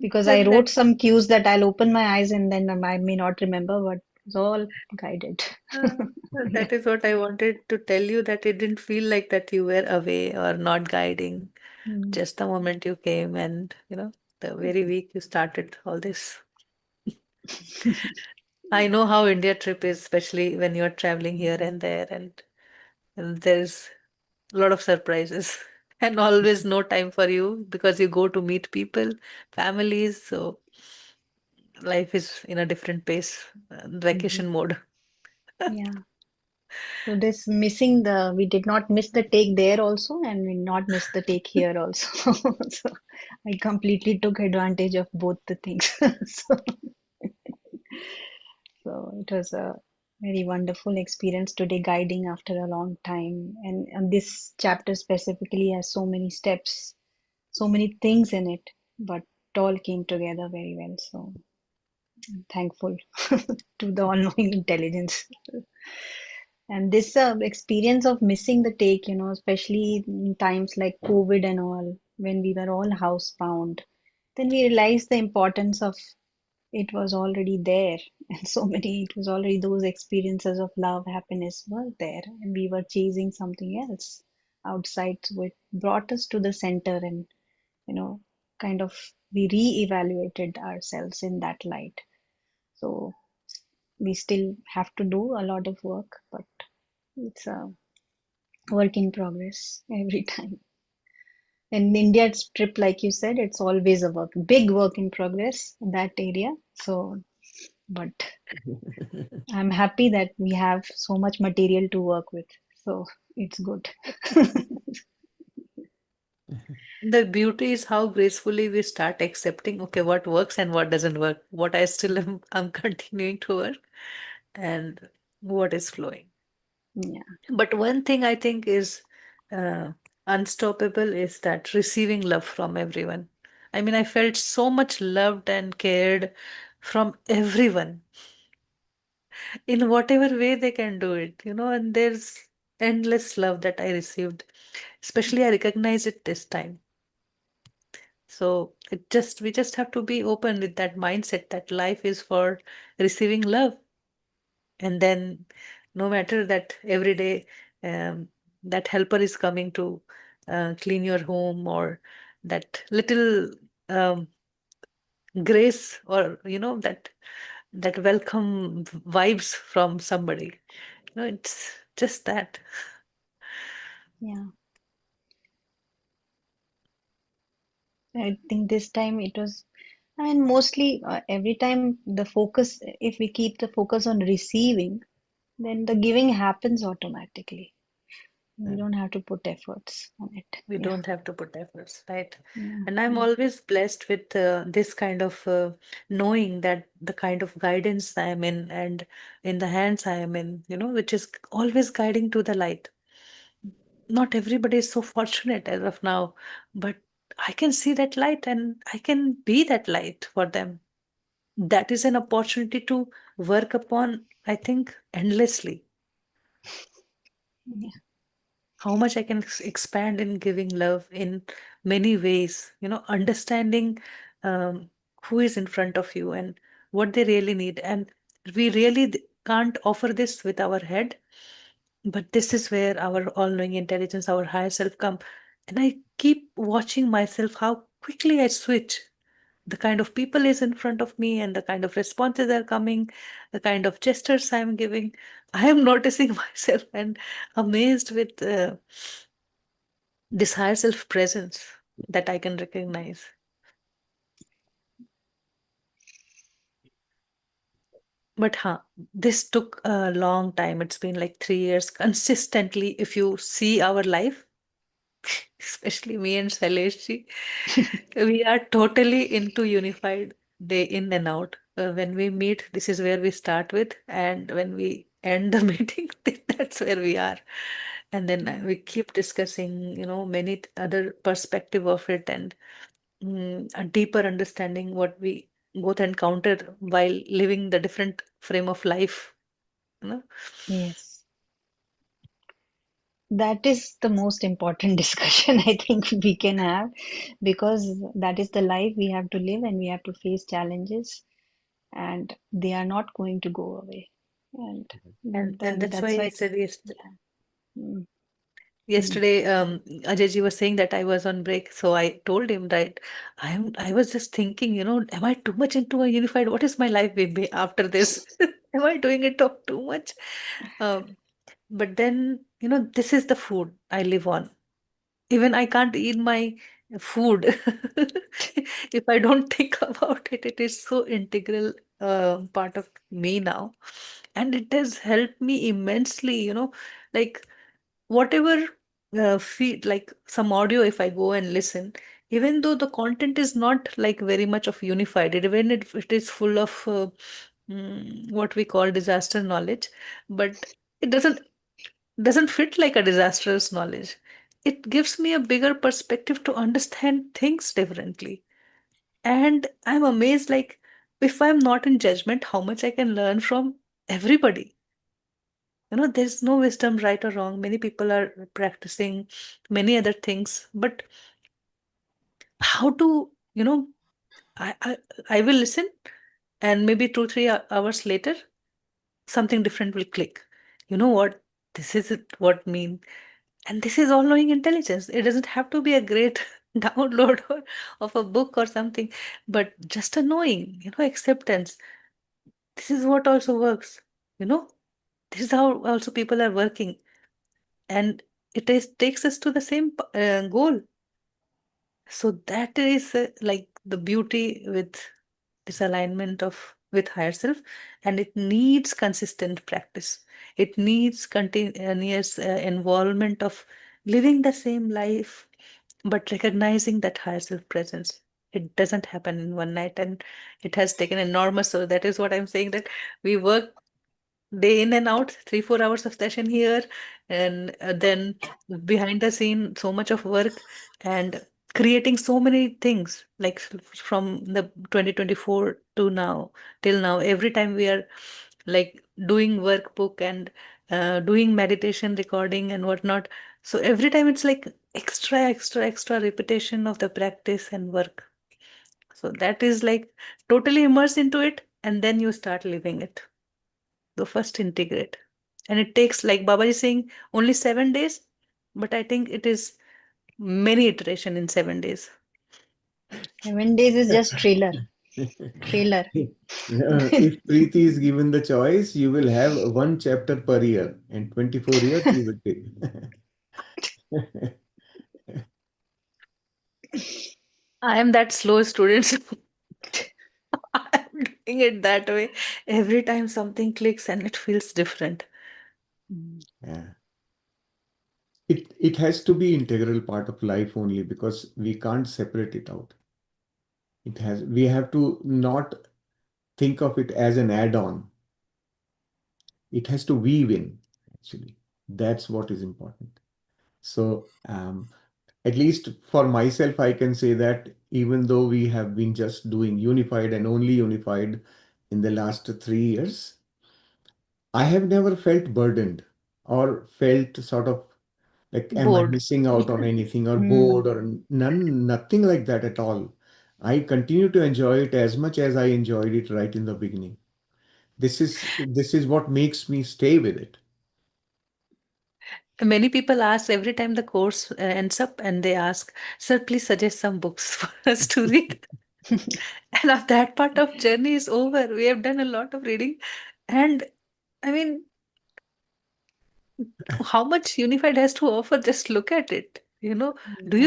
Because I that wrote some cues that I'll open my eyes and then I may not remember, but it's all guided. uh, Yeah. that is what I wanted to tell you, that it didn't feel like that you were away or not guiding. Mm. Just the moment you came and the very week you started all this. I know how India trip is, especially when you're traveling here and there, and there's a lot of surprises. And always no time for you because you go to meet people, families. So life is in a different pace, Mhm. vacation mode. Yeah. So this we did not miss the take there also, and we not miss the take here also. So I completely took advantage of both the things. So, so it was a very wonderful experience today guiding after a long time. And this chapter specifically has so many steps, so many things in it, but it all came together very well. So I'm thankful to the all-knowing intelligence. And this experience of missing the take, especially in times like COVID and all, when we were all housebound, then we realized the importance of it was already there. And it was already those experiences of love, happiness were there. And we were chasing something else outside. So it brought us to the center and, you know, kind of we re-evaluated ourselves in that light. So we still have to do a lot of work, but it's a work in progress every time. In India's trip, like you said, it's always a big work in progress in that area. So, but I'm happy that we have so much material to work with. So it's good. The beauty is how gracefully we start accepting, okay, what works and what doesn't work, what I still am I'm continuing to work, and what is flowing. Yeah, But one thing I think is uh, unstoppable is that receiving love from everyone. I mean, I felt so much loved and cared from everyone in whatever way they can do it, and there's endless love that I received. Especially, I recognize it this time. So we just have to be open with that mindset that life is for receiving love. And then no matter that every day um, that helper is coming to clean your home, or that little um, grace, or that welcome vibes from somebody, it's just that. yeah. I think this time it was, I mean, mostly every time the focus, if we keep the focus on receiving, then the giving happens automatically. We Mm. don't have to put efforts on it. We Yeah, don't have to put efforts, right? yeah, And I'm yeah. always blessed with this kind of knowing that the kind of guidance I am in, and in the hands I am in, which is always guiding to the light. Not everybody is so fortunate as of now, but I can see that light and I can be that light for them. That is an opportunity to work upon, I think, endlessly. Yeah. How much I can expand in giving love in many ways, understanding who is in front of you and what they really need. And we really can't offer this with our head, but this is where our all-knowing intelligence, our higher self come. And I keep watching myself how quickly I switch. The kind of people is in front of me and the kind of responses are coming, the kind of gestures I'm giving. I am noticing myself and amazed with this higher self presence that I can recognize. But this took a long time. It's been like 3 years consistently. If you see our life, especially me and Saleshi, we are totally into unified, day in and out. When we meet, this is where we start with, and when we end the meeting, that's where we are. And then we keep discussing, many other perspective of it, and a deeper understanding what we both encounter while living the different frame of life. You know, Yes. That is the most important discussion I think we can have, because that is the life we have to live, and we have to face challenges, and they are not going to go away. And and that's that's why I why, said yes. yeah. Mm, mm, Yesterday, Ajayji was saying that I was on break, so I told him that I was just thinking, am I too much into a unified? What is my life will be after this? Am I doing it too much? Um, but then, this is the food I live on. Even I can't eat my food if I don't think about it. It is so integral part of me now, and it has helped me immensely. Like whatever feed, like some audio, if I go and listen, even though the content is not like very much of unified, even if it is full of what we call disaster knowledge, but it doesn't fit like a disastrous knowledge. It gives me a bigger perspective to understand things differently. And I'm amazed, like, if I'm not in judgment, how much I can learn from everybody. There's no wisdom right or wrong. Many people are practicing many other things, but how to, I, I, I will listen, and maybe 2, 3 hours later, something different will click. You know what? This is it, what mean. And this is all knowing intelligence. It doesn't have to be a great download of a book or something, but just a knowing, acceptance. This is what also works. You know, this is how also people are working. And takes us to the same goal. So that is like the beauty with this alignment of with higher self, and it needs consistent practice. It needs continuous involvement of living the same life, but recognizing that higher self presence, it doesn't happen in one night, and it has taken enormous. So that is what I'm saying, that we work day in and out, 3 4 hours of session here, and then behind the scene so much of work, and creating so many things, like from the 2024 to now, till now, every time we are like doing workbook and doing meditation recording and whatnot. So every time it's like extra repetition of the practice and work. So that is like totally immerse into it, and then you start living it. So first integrate. And it takes, like Babaji saying, only 7 days, but I think it is many iteration in 7 days. 7 days is just trailer. If Preeti is given the choice, you will have one chapter per year, and 24 years you will take. I am that slow student, so I'm doing it that way. Every time something clicks and it feels different. Mm. Yeah. It has to be integral part of life only because we can't separate it out. We have to not think of it as an add-on. It has to weave in, actually. That's what is important. So, at least for myself, I can say that even though we have been just doing unified and only unified in the last 3 years, I have never felt burdened or felt sort of like, am I Bored. missing out on anything or bored Mm. or nothing like that at all. I continue to enjoy it as much as I enjoyed it right in the beginning. This is what makes me stay with it. Many people ask every time the course ends up, and they ask, "Sir, please suggest some books for us to read." And now that part of journey is over. We have done a lot of reading, and I mean, how much Unified has to offer? Just look at it. Do you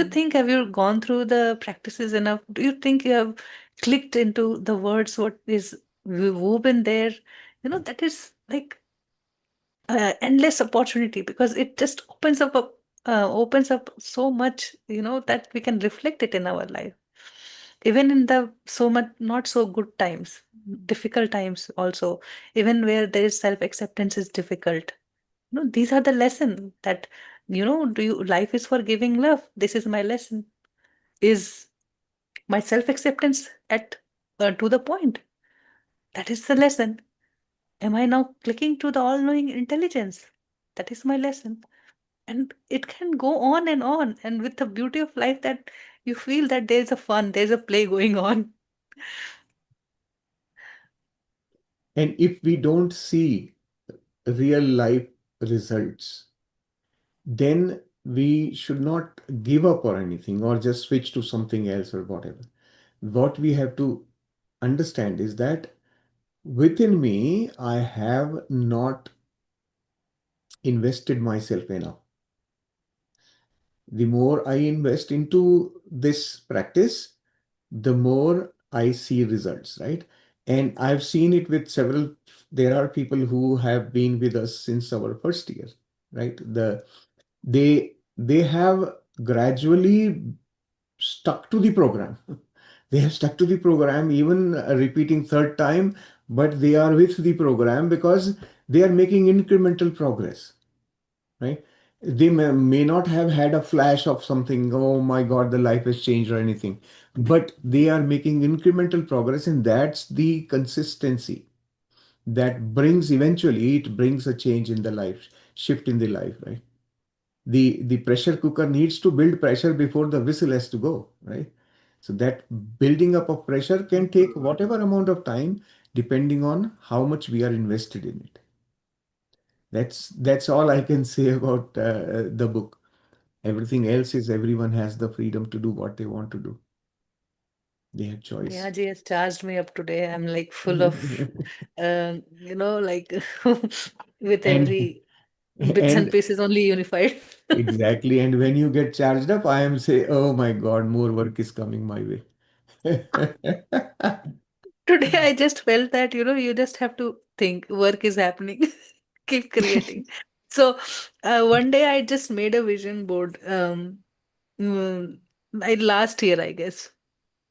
Yeah. think, have you gone through the practices enough? Do you think you have clicked into the words? What is woven there? That is like endless opportunity, because it just opens up so much, that we can reflect it in our life, even in the so much not so good times, difficult times also, even where there is self acceptance is difficult. These are the lesson that, do you life is for giving love. This is my lesson. Is my self acceptance at to the point? That is the lesson. Am I now clicking to the all knowing intelligence? That is my lesson. And it can go on and on, and with the beauty of life, that you feel that there's a play going on. And if we don't see real life results, then we should not give up or anything or just switch to something else or whatever. What we have to understand is that within me, I have not invested myself enough. The more I invest into this practice, the more I see results, right? And I've seen it with several, there are people who have been with us since our first year, right? They have gradually stuck to the program. They have stuck to the program, even repeating third time, but they are with the program because they are making incremental progress, right? They may not have had a flash of something, oh my God, the life has changed or anything, but they are making incremental progress, and that's the consistency that brings eventually it brings a change in the life, shift in the life, right? The pressure cooker needs to build pressure before the whistle has to go, right? So that building up of pressure can take whatever amount of time depending on how much we are invested in it. That's all I can say about the book. Everything else is everyone has the freedom to do what they want to do. They have choice. Nehaji has charged me up today. I'm like full of, like with and every bits and and pieces only unified. exactly, and when you get charged up, I am say, oh my God, more work is coming my way. Today, I just felt that, you just have to think, work is happening, keep creating. So, one day I just made a vision board. mm, last year, I guess.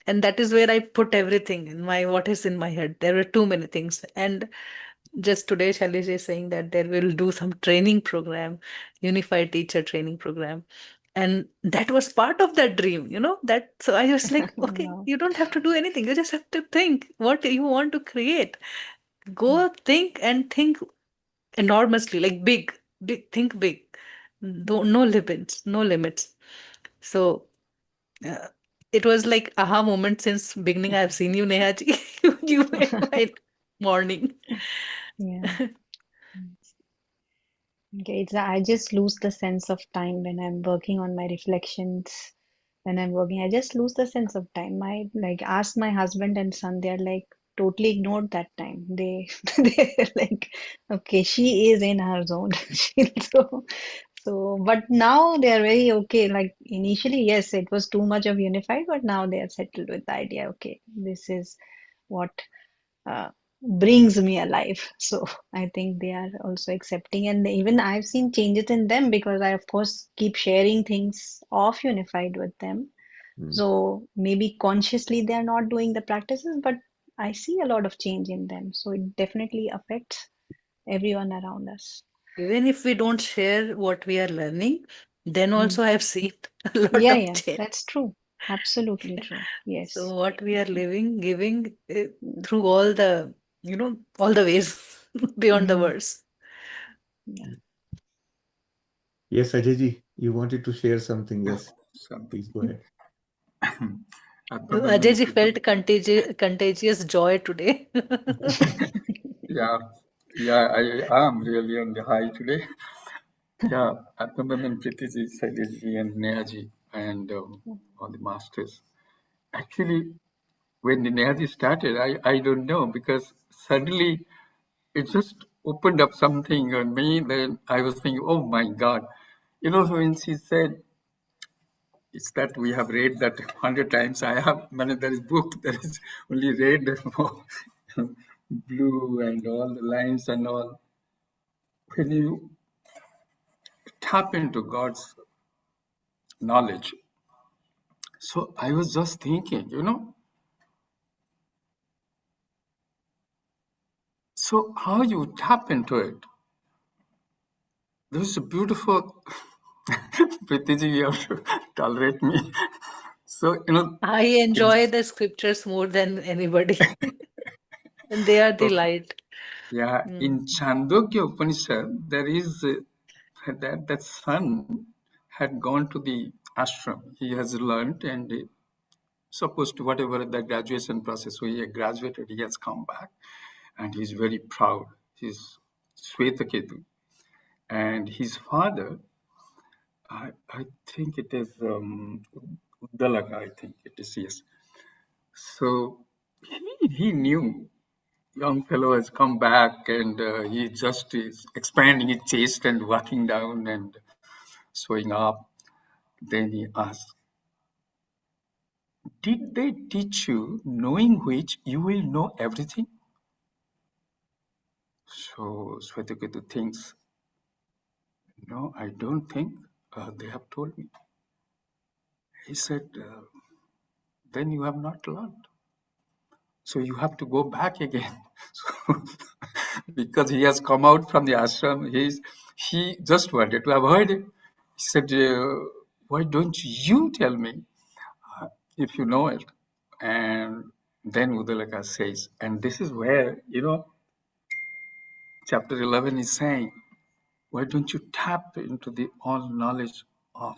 And that is where I put everything in my what is in my head. There were too many things. And just today, Shailesh is saying that there will do some training program, unified teacher training program. And that was part of that dream, that so I was like, okay, Wow. you don't have to do anything. You just have to think what you want to create. Go think and think enormously, like big, big, think big. No limits, no limits. So uh, it was like aha moment since beginning. I've seen you, Nehaji. You made my morning. Yeah. Okay, I just lose the sense of time when I'm working on my reflections. When I'm working, I just lose the sense of time. I like ask my husband and son, they're like totally ignored that time. They're like, okay, she is in her zone. But now they are very okay. Like initially, yes, it was too much of unified, but now they are settled with the idea. Okay, this is what uh, brings me alive. So I think they are also accepting, and even I've seen changes in them because I, of course, keep sharing things off unified with them. Mm. So maybe consciously they are not doing the practices, but I see a lot of change in them. So it definitely affects everyone around us. Even if we don't share what we are learning, then Mm. also I have seen a lot Yeah, of yeah, change. that's true. Absolutely true. So Yes. what we are living, giving Mm. through all the ways beyond the Mm. words. Yeah. Yes, Ajayji, you wanted to share something. Yes, Something. please go ahead. Ajay ji Apabhimam. felt contagious joy today. Yeah, yeah, I am really on the high today. Yeah, Apabhimam Pritiji, Saileji, and Nehaji, and all the masters. Actually, when the Nehaji started, I don't know because suddenly it just opened up something on me. Then I was thinking, oh my God. So when she said, it's that we have read that 100 times. I have, when there is book, there is only read blue and all the lines and all. When you tap into God's knowledge, so I was just thinking, so how you tap into it. This is a beautiful, Pritiji, you have to tolerate me. So, I enjoy the scriptures more than anybody. And they are the okay. light. Yeah, Mm. in Chandogya Upanishad, there is that son had gone to the ashram. He has learned and supposed to whatever the graduation process, so he graduated, he has come back and he's very proud. He's Swetaketu. And his father, I think it is Uddalaka, I think it is, yes. So he knew young fellow has come back and he just is expanding his chest and walking down and showing up. Then he asked, did they teach you knowing which you will know everything? So Swetaketu thinks, no, I don't think they have told me. He said, then you have not learned. So you have to go back again. So, because he has come out from the ashram, he just wanted to avoid it. He said, why don't you tell me if you know it? And then Uddalaka says, and this is where, chapter 11 is saying, why don't you tap into the all knowledge of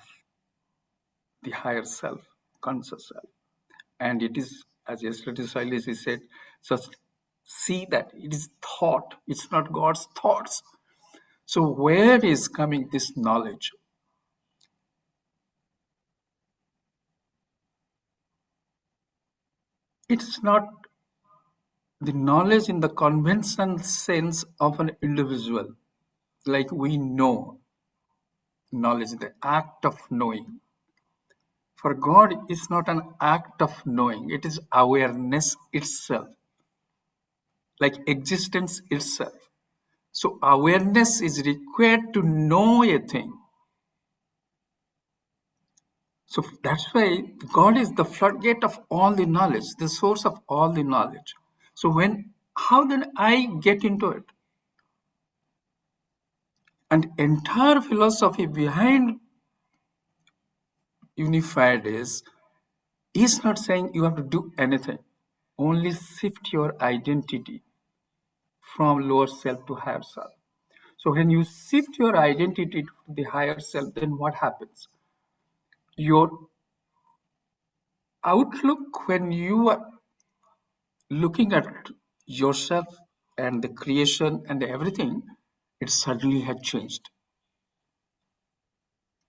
the higher self, conscious self? And it is, as yesterday Silas said, just see that it is thought, it's not God's thoughts. So where is coming this knowledge? It's not the knowledge in the conventional sense of an individual, like we know knowledge, the act of knowing. For God, it's not an act of knowing, it is awareness itself, like existence itself. So awareness is required to know a thing. So that's why God is the floodgate of all the knowledge, the source of all the knowledge. So how then I get into it? And entire philosophy behind unified is, he's not saying you have to do anything. Only shift your identity from lower self to higher self. So when you shift your identity to the higher self, then what happens? Your outlook, when you are looking at yourself and the creation and everything, it suddenly had changed.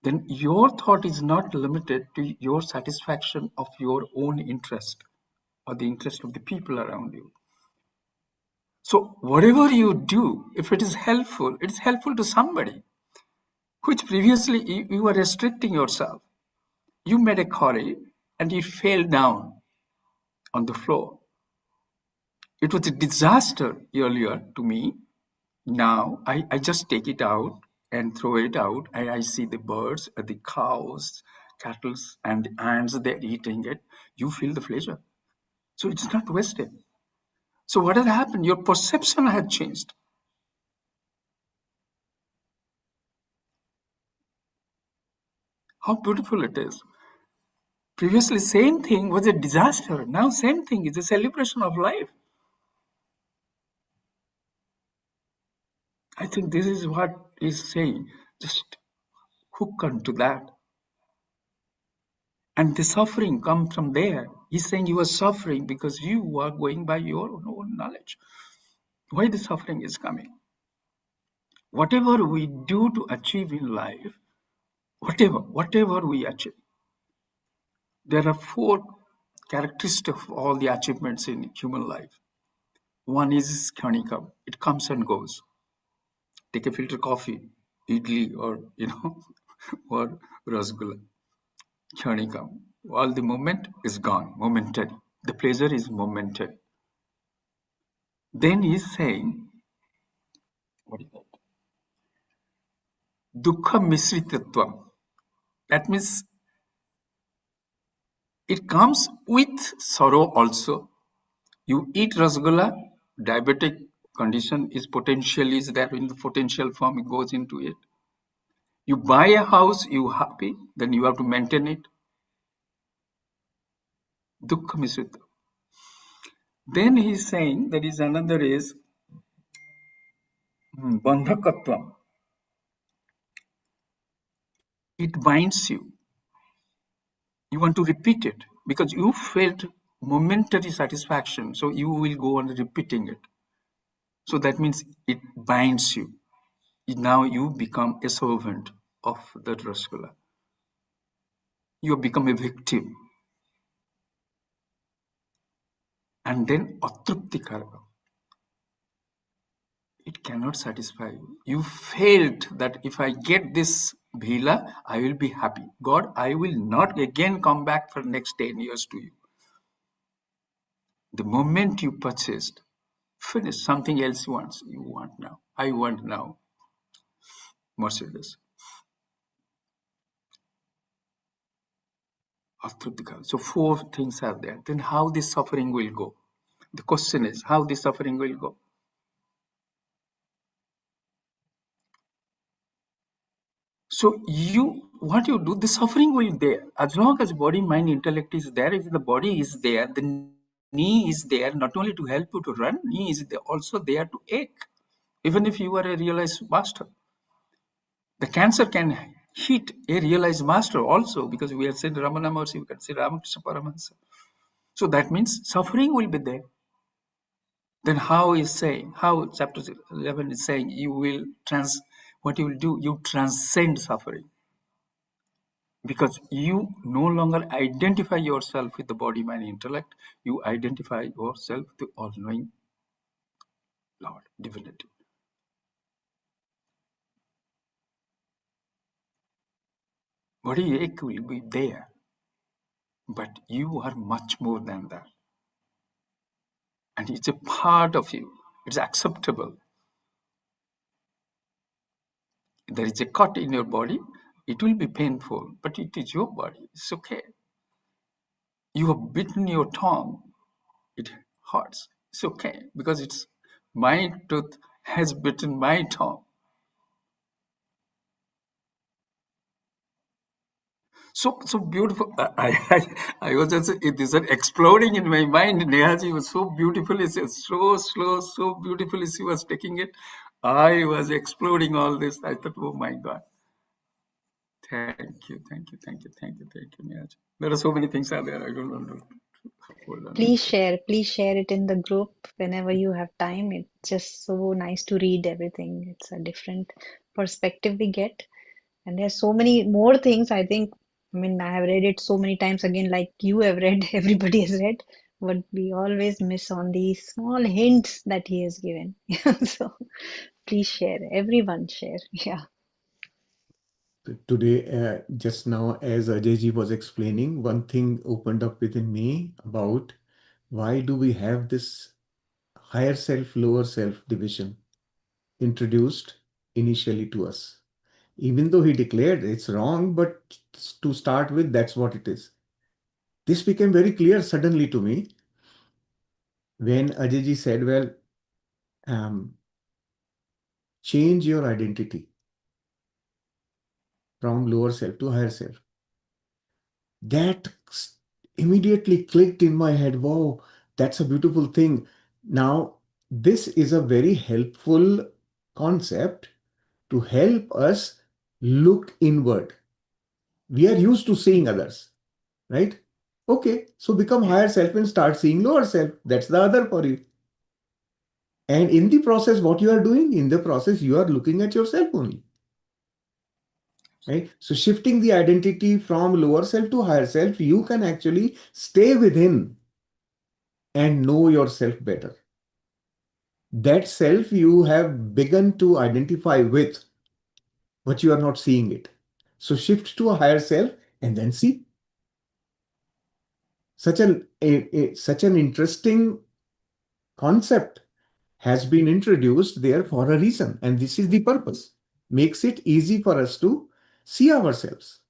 Then your thought is not limited to your satisfaction of your own interest or the interest of the people around you. So whatever you do, if it is helpful, it's helpful to somebody, which previously you were restricting yourself. You made a curry and it fell down on the floor. It was a disaster earlier to me. Now I just take it out and throw it out. I see the birds, the cows, cattle, and the ants, they're eating it. You feel the pleasure. So it's not wasted. So what had happened? Your perception had changed. How beautiful it is. Previously, same thing was a disaster. Now same thing is a celebration of life. I think this is what he's saying. Just hook onto that. And the suffering comes from there. He's saying you are suffering because you are going by your own knowledge. Why the suffering is coming? Whatever we do to achieve in life, whatever we achieve, there are 4 characteristics of all the achievements in human life. One is khanikam. It comes and goes. Take a filter coffee, idli, or or rasgulla. Khanikam. All the moment is gone, momentary. The pleasure is momentary. Then he's saying, what is that? Dukkha misrittatvam. That means it comes with sorrow also. You eat rasgulla, diabetic condition is potentially is there in the potential form, it goes into it. You buy a house, you happy, then you have to maintain it. Dukkha misrittam. Then he's saying there is another is bandhakatvam. It binds you. You want to repeat it because you felt momentary satisfaction, so you will go on repeating it. So that means it binds you. Now you become a servant of that rasgulla. You become a victim. And then atruptikaraka. It cannot satisfy you. You felt that if I get this bhila, I will be happy. God, I will not again come back for next 10 years to you. The moment you purchased, finish, something else you want now. I want now Mercedes. So 4 things are there. Then how this suffering will go? The question is how this suffering will go. So what you do, the suffering will be there. As long as body, mind, intellect is there, if the body is there, the knee is there not only to help you to run, knee is also there to ache. Even if you are a realized master. The cancer can hit a realized master also, because we have said Ramana Maharshi, we can say Ramakrishna Paramahansa. So that means suffering will be there. Then how chapter 11 is saying what you will do, you transcend suffering. Because you no longer identify yourself with the body, mind, intellect, you identify yourself with the all-knowing Lord, divinity. Body ache will be there, but you are much more than that. And it's a part of you. It's acceptable. There is a cut in your body, It will be painful, but it is your body. It's okay. You have bitten your tongue. It hurts. It's okay because it's my tooth has bitten my tongue. So beautiful. I was just, it is exploding in my mind. Nehaji was so beautifully, so slow, so beautifully she was taking it. I was exploding all this. I thought, oh my God. Thank you, Nehaji. There are so many things out there. I don't want to hold on. Please share it in the group whenever you have time. It's just so nice to read everything. It's a different perspective we get. And there's so many more things. I think, I mean, I have read it so many times again, like you have read, everybody has read, but we always miss on these small hints that he has given. So please share, everyone share. Yeah. Today, just now, as Ajayji was explaining, one thing opened up within me about why do we have this higher self, lower self division introduced initially to us. Even though he declared it's wrong, but to start with, that's what it is. This became very clear suddenly to me when Ajayji said, well, change your identity from lower self to higher self. That immediately clicked in my head. Wow, that's a beautiful thing. Now, this is a very helpful concept to help us look inward. We are used to seeing others, right? Okay, so become higher self and start seeing lower self. That's the other for you. And in the process, what you are doing, in the process, you are looking at yourself only. Right? So shifting the identity from lower self to higher self, you can actually stay within and know yourself better. That self you have begun to identify with, but you are not seeing it. So shift to a higher self and then see. Such an interesting concept has been introduced there for a reason, and this is the purpose. Makes it easy for us to see ourselves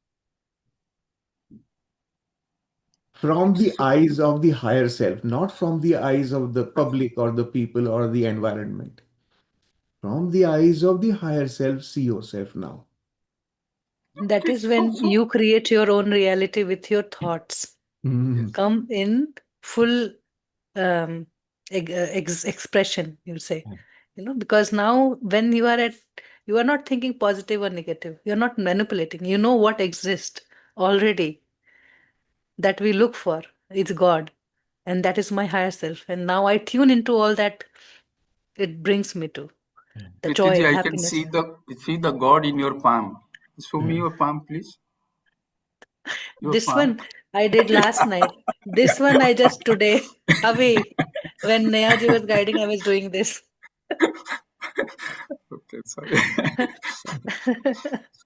from the So, eyes of the higher self, not from the eyes of the public or the people or the environment. From the eyes of the higher self, see yourself now. That it's is so, when you create your own reality with your thoughts. Mm. yes. Come in full expression, you'll say. Because now when you are not thinking positive or negative. You're not manipulating. You know what exists already that we look for. It's God. And that is my higher self. And now I tune into all that it brings me to. The Prithiji, joy, I can happiness. see the God in your palm. Show me your palm, please. Your This palm. one I did last night. This one I just today, away. When Nehaji was guiding, I was doing this. Okay, sorry.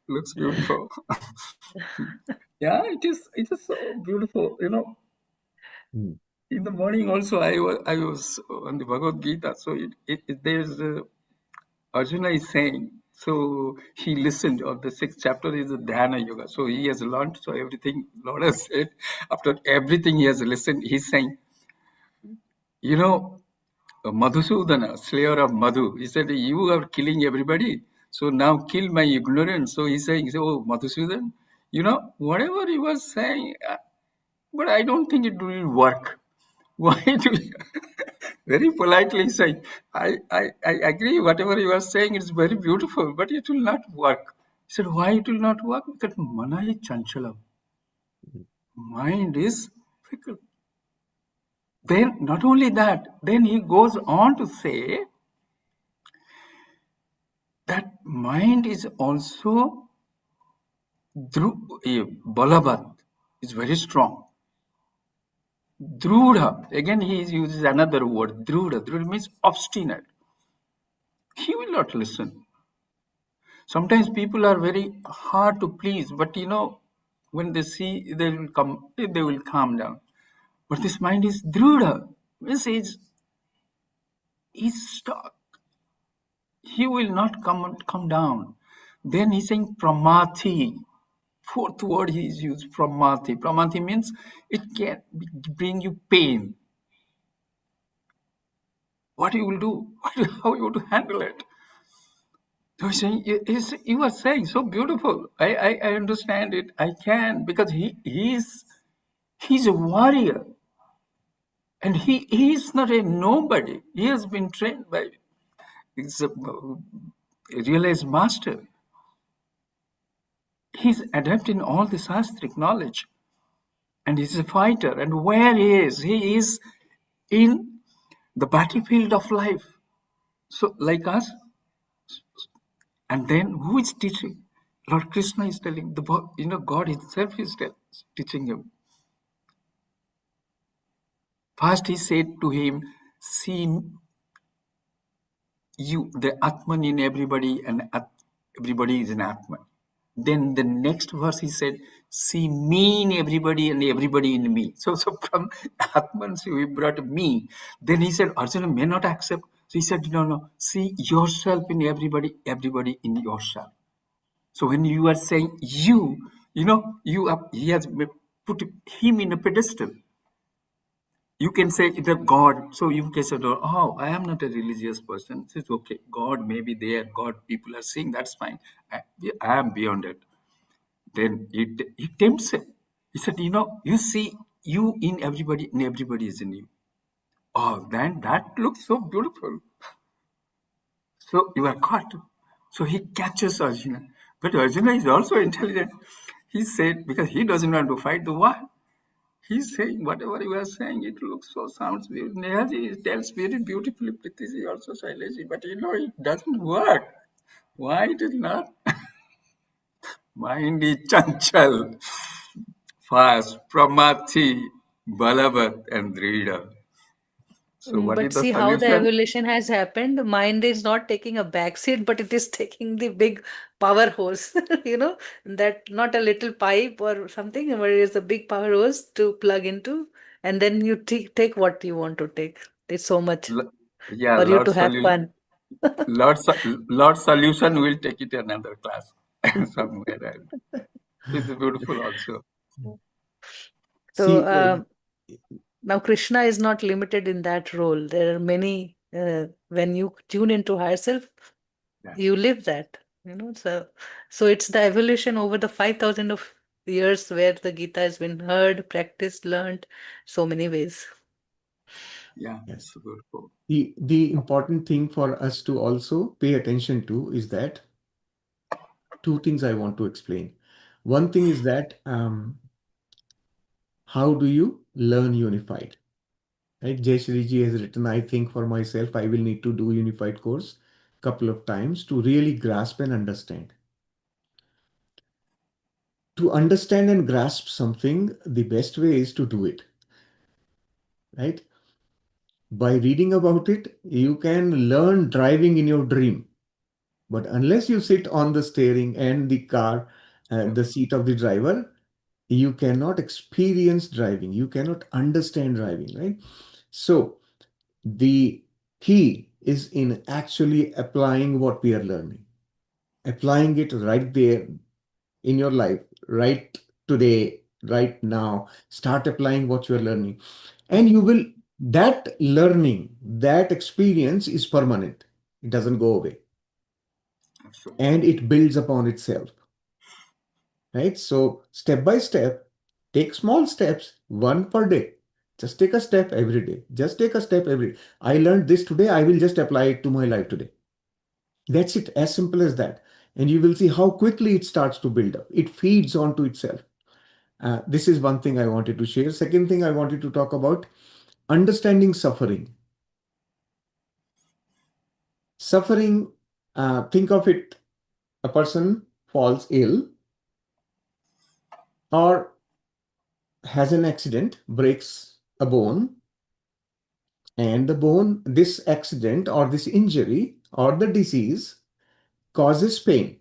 Looks beautiful. Yeah, it is so beautiful. Mm. In the morning also I was on the Bhagavad Gita. So there's Arjuna is saying. So he listened. Of the 6th chapter is the Dhyana Yoga. So he has learned. So everything Lord has said. After everything he has listened, he's saying, Madhusudana, slayer of Madhu, he said, you are killing everybody. So now kill my ignorance. So he's saying, oh, Madhusudan, whatever you were saying, but I don't think it will work. Why do you? Very politely saying, I agree, whatever you are saying is very beautiful, but it will not work. He said, why it will not work? Because mana is chanchalam. Mind is fickle. Then, not only that, then he goes on to say that mind is also balavat, is very strong. Drudha, again he uses another word, drudha. Drudha means obstinate. He will not listen. Sometimes people are very hard to please, but when they see, they will calm down. But this mind is drudha, means he's stuck. He will not come down. Then he's saying pramati. fourth word he is used, pramati. Pramati means it can bring you pain. What you will do? How you to handle it? So he's saying, you are saying so beautiful. I understand it. I can, because he's a warrior, and he is not a nobody. He has been trained by his realized master. He's adapting all the Shastric knowledge, and he's a fighter. And where he is in the battlefield of life. So, like us, and then who is teaching? Lord Krishna is telling God Himself is teaching him. First, He said to him, "See you, the Atman in everybody, and everybody is an Atman." Then the next verse he said, "See me in everybody and everybody in me." So from Atman, so he brought me. Then he said, Arjuna may not accept. So he said, no, see yourself in everybody, everybody in yourself. So when you are saying he has put him in a pedestal. You can say the God. So you can say, oh, I am not a religious person. It's okay. God may be there. God, people are seeing. That's fine. I am beyond it. Then he tempts him. He said, you see you in everybody, and everybody is in you. Oh, then that looks so beautiful. So you are caught. So he catches Arjuna. But Arjuna is also intelligent. He said, because he doesn't want to fight the war. He's saying whatever you are saying, it sounds beautiful. Nehaji tells very beautifully, Pritiji also Shaileji, but it doesn't work. Why it is not? Mind is chanchal, fast, pramati, balavat, and drida. So what is But the see how the solution? evolution has happened. Mind is not taking a back seat, but it is taking the big power hose, that not a little pipe or something, but it is a big power hose to plug into, and then you take what you want to take. It's so much Yeah, for you to have fun. Lord solution will take it another class somewhere else. It's beautiful also. So See, now Krishna is not limited in that role. There are many, when you tune into higher self, Yes. you live that, so it's the evolution over the 5,000 of years where the Gita has been heard, practiced, learned so many ways. Yeah, yes. it's beautiful. The important thing for us to also pay attention to is that two things I want to explain. One thing is that how do you learn unified? Right? Jay Shriji has written, I think for myself, I will need to do unified course couple of times to really grasp and understand. To understand and grasp something, the best way is to do it. Right? By reading about it, you can learn driving in your dream. But unless you sit on the steering and the car, the seat of the driver, you cannot experience driving. You cannot understand driving, right? So the key is in actually applying what we are learning, applying it right there in your life, right today, right now. Start applying what you are learning. And you will, that learning, that experience is permanent. It doesn't go away. Absolutely. And it builds upon itself. Right? So step by step, take small steps, one per day. Just take a step every day. Just take a step every day. I learned this today. I will just apply it to my life today. That's it. As simple as that. And you will see how quickly it starts to build up. It feeds onto itself. This is one thing I wanted to share. Second thing I wanted to talk about, understanding suffering. Suffering, think of it, a person falls ill or has an accident, breaks a bone, and the bone, this accident or this injury or the disease causes pain,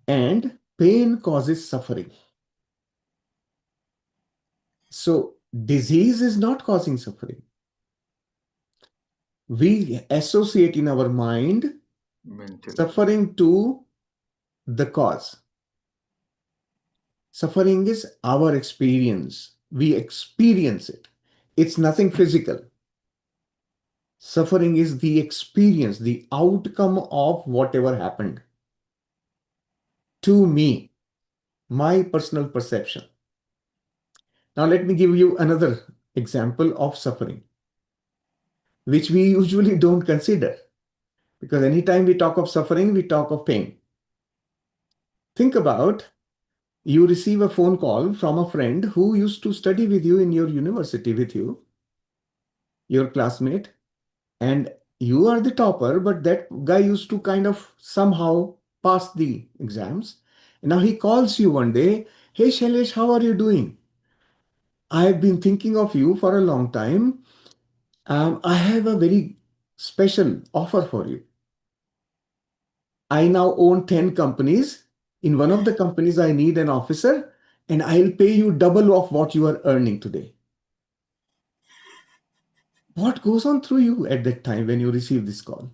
and pain causes suffering. So disease is not causing suffering. We associate in our mind Mentally. suffering to the cause. Suffering is our experience. We experience it. It's nothing physical. Suffering is the experience, the outcome of whatever happened to me, my personal perception. Now, let me give you another example of suffering, which we usually don't consider. Because anytime we talk of suffering, we talk of pain. Think about you receive a phone call from a friend who used to study with you in your university with you, your classmate, and you are the topper, but that guy used to kind of somehow pass the exams. And now he calls you one day, "Hey Shailesh, how are you doing? I have been thinking of you for a long time. I have a very special offer for you. I now own 10 companies. In one of the companies, I need an officer, and I'll pay you double of what you are earning today." What goes on through you at that time when you receive this call?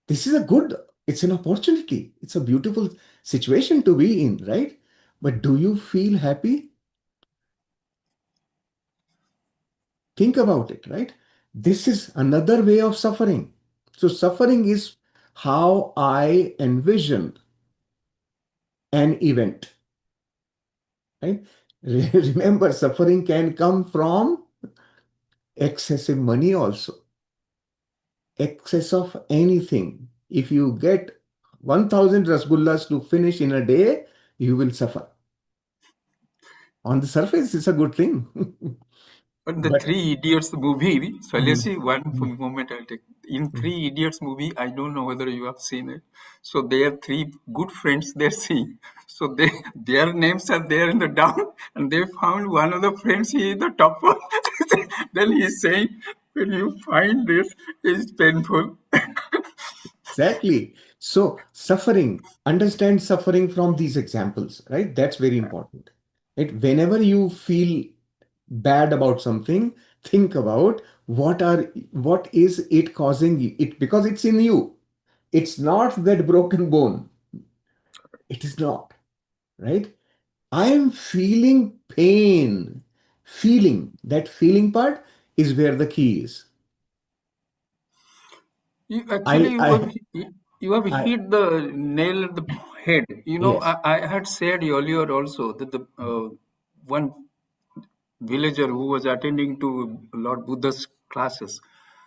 This is a good, it's an opportunity. It's a beautiful situation to be in, right? But do you feel happy? Think about it, right? This is another way of suffering. So, suffering is how I envision an event, right? Remember, suffering can come from excessive money also, excess of anything. If you get 1000 rasgullas to finish in a day, you will suffer. On the surface, it's a good thing. But the But Three Idiots movie, so let's mm, see one mm, moment I'll take. In mm. Three Idiots movie, I don't know whether you have seen it. So they are three good friends they're seeing. So their names are there in the down, and they found one of the friends, he is the topper. Then he's saying, when you find this, it's painful. Exactly. So, suffering, understand suffering from these examples, right? That's very important. Right? Whenever you feel bad about something, think about what is it causing you? It because it's in you. It's not that broken bone. It is not, right? I am feeling pain. Feeling, that feeling part is where the key is. You actually I, you have I, you have I, hit the nail at the head. You know, yes, I had said earlier also that the one villager who was attending to Lord Buddha's classes.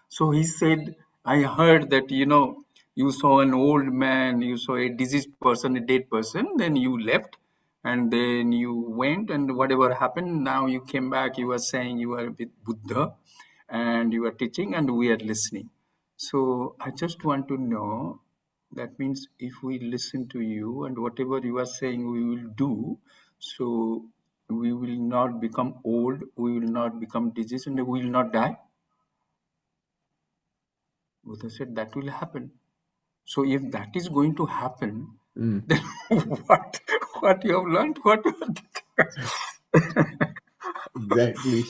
So he said, I heard that, you saw an old man, you saw a diseased person, a dead person, then you left and then you went and whatever happened, now you came back, you were saying you were with Buddha and you were teaching and we are listening. So I just want to know, that means if we listen to you and whatever you are saying we will do, so we will not become old, we will not become diseased, and we will not die. Buddha said that will happen. So if that is going to happen, mm, then what what you have learned, what you have exactly.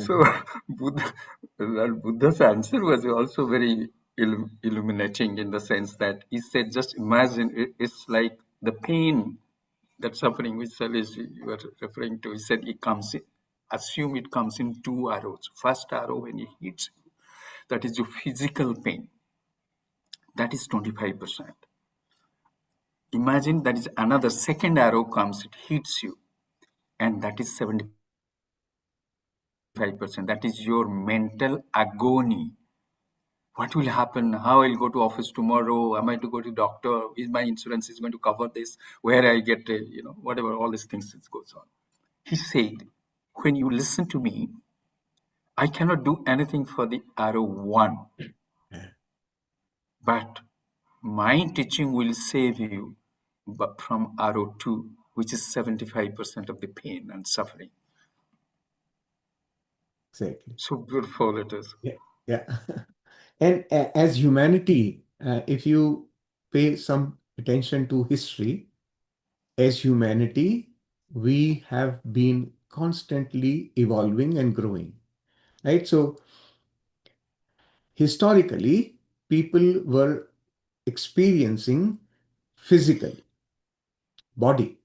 so Exactly. Buddha, well, Buddha's answer was also very illuminating in the sense that he said, just imagine it's like the pain, that suffering which Salish you were referring to. He said it comes in, assume it comes in two arrows. First arrow when it hits you, that is your physical pain. That is 25%. Imagine that is another second arrow comes, it hits you, and that is 75%. That is your mental agony. What will happen? How I'll go to office tomorrow? Am I to go to doctor? Is my insurance is going to cover this? Where I get, whatever, all these things that goes on. He said, when you listen to me, I cannot do anything for the arrow one, but my teaching will save you but from arrow two, which is 75% of the pain and suffering. Exactly. So beautiful it is. Yeah. Yeah. And as humanity, if you pay some attention to history, as humanity, we have been constantly evolving and growing, right? So historically, people were experiencing physically. body,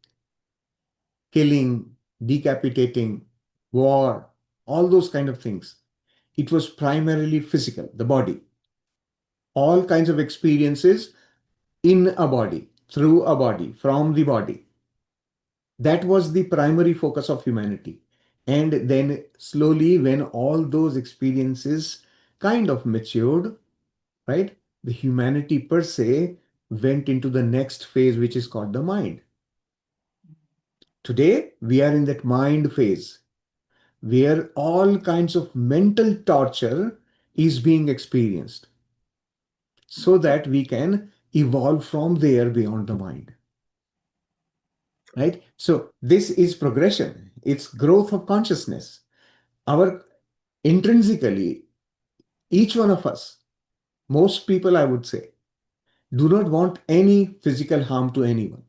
killing, decapitating, war, all those kind of things. It was primarily physical, the body. All kinds of experiences in a body, through a body, from the body. That was the primary focus of humanity. And then slowly, when all those experiences kind of matured, right, the humanity per se went into the next phase, which is called the mind. Today, we are in that mind phase where all kinds of mental torture is being experienced so that we can evolve from there beyond the mind. Right? So this is progression. It's growth of consciousness. Our intrinsically, each one of us, most people, I would say, do not want any physical harm to anyone.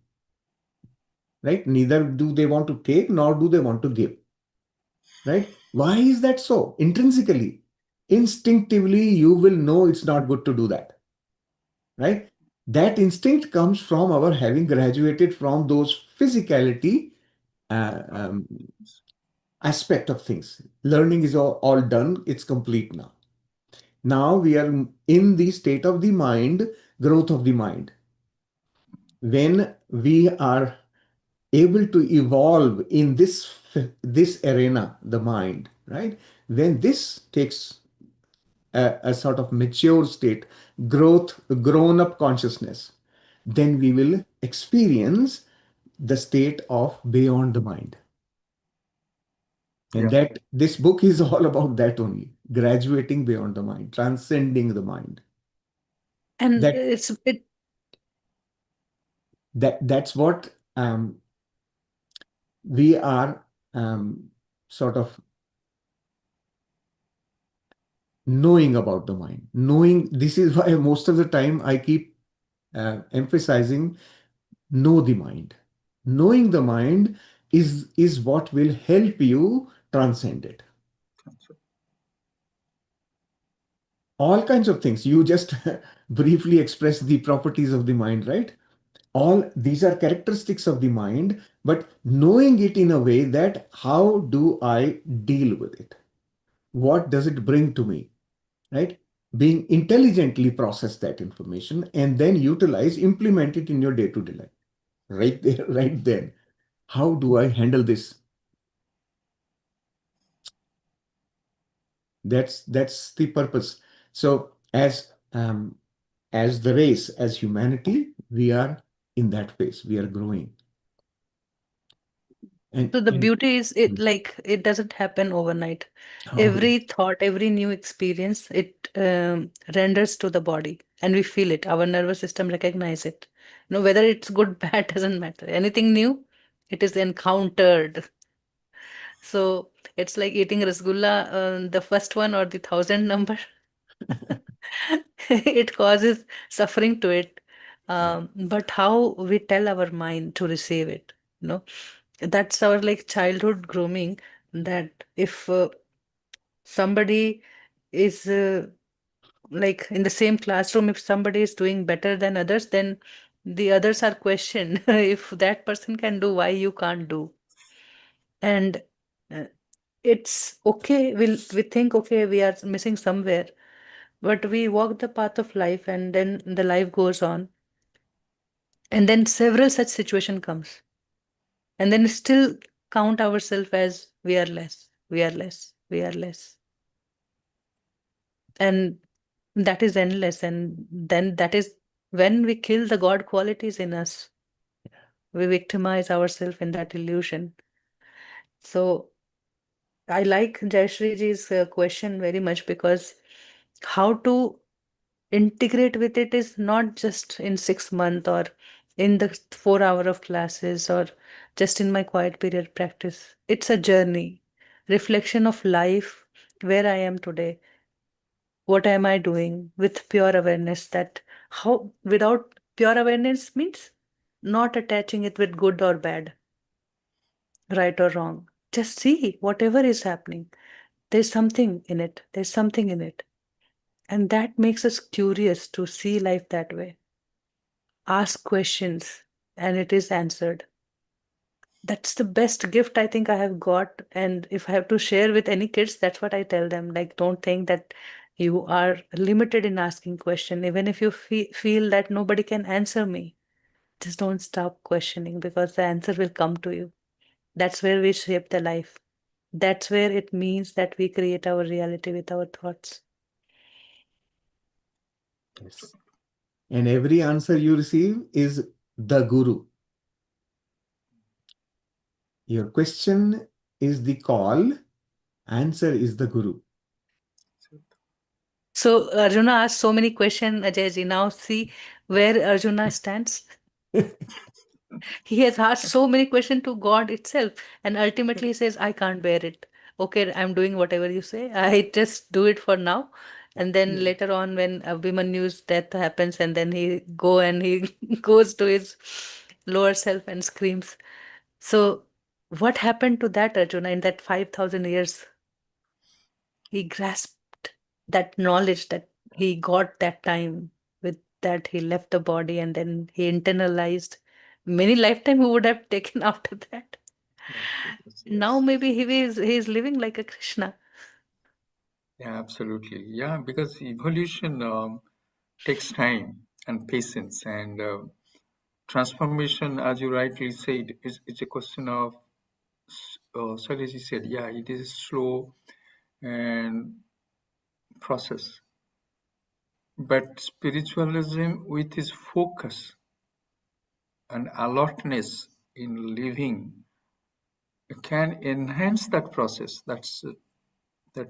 Right? Neither do they want to take nor do they want to give. Right? Why is that so? Intrinsically, instinctively, you will know it's not good to do that. Right? That instinct comes from our having graduated from those physicality uh, um, aspect of things. Learning is all done, it's complete now. Now we are in the state of the mind, growth of the mind. When we are able to evolve in this arena, the mind, right? When this takes a sort of mature state, growth, grown up consciousness, then we will experience the state of beyond the mind. And Yeah. that this book is all about that only, graduating beyond the mind, transcending the mind. And That that's what we are sort of knowing about the mind. Knowing, this is why most of the time I keep emphasizing know the mind. Knowing the mind is what will help you transcend it. All kinds of things. You just briefly express the properties of the mind, right? All these are characteristics of the mind, but knowing it in a way that how do I deal with it? What does it bring to me? Right? Being intelligently process that information and then utilize, implement it in your day-to-day life. Right there, right then. How do I handle this? That's the purpose. So as the race, as humanity, we are in that phase. We are growing. so the And beauty is it doesn't happen overnight. oh yeah. Every thought, every new experience, it renders to the body and we feel it. Our nervous system recognize it. Whether it's good, bad, doesn't matter. Anything new, it is encountered. So it's like eating rasgulla, the first one or the thousand number. It causes suffering to it. But how we tell our mind to receive it, you know, that's our like childhood grooming. That if somebody is like in the same classroom, if somebody is doing better than others, then the others are questioned. If that person can do, why you can't do? And uh, it's okay, we think okay, we are missing somewhere, but we walk the path of life and then the life goes on, and then several such situation comes, and then still count ourselves as we are less, we are less, we are less, and that is endless. And then that is when we kill the god qualities in us. We victimize ourselves in that illusion. So I like Jayashreeji's question very much, because how to integrate with it is not just in 6 months or in the 4 hour of classes or just in my quiet period practice. It's a journey, reflection of life, where I am today, what am I doing, with pure awareness. That how, without pure awareness means not attaching it with good or bad, right or wrong. Just see whatever is happening. There's something in it. There's something in it. And that makes us curious to see life that way. Ask questions and it is answered. That's the best gift I think I have got. And if I have to share with any kids, that's what I tell them. Like, don't think that you are limited in asking question. Even if you feel that nobody can answer me, just don't stop questioning, because the answer will come to you. That's where we shape the life. That's where it means that we create our reality with our thoughts. Yes. And every answer you receive is the guru. Your question is the call, answer is the guru. So Arjuna asked so many questions, Ajayji. Now see where Arjuna stands. He has asked so many questions to God itself, and ultimately he says, I can't bear it. Okay, I'm doing whatever you say. I just do it for now. And then later on, when Abhimanyu's death happens, and then he goes to his lower self and screams. So, what happened to that Arjuna in that 5,000 years? He grasped that knowledge that he got that time. With that, he left the body, and then he internalized many lifetime he would have taken after that. Now Yes. maybe he is living like a Krishna. Yeah, absolutely. Yeah, because evolution takes time and patience, and transformation, as you rightly said, is a question of, Shailesh said, yeah, it is slow and process. But spiritualism, with its focus and alertness in living, can enhance that process. That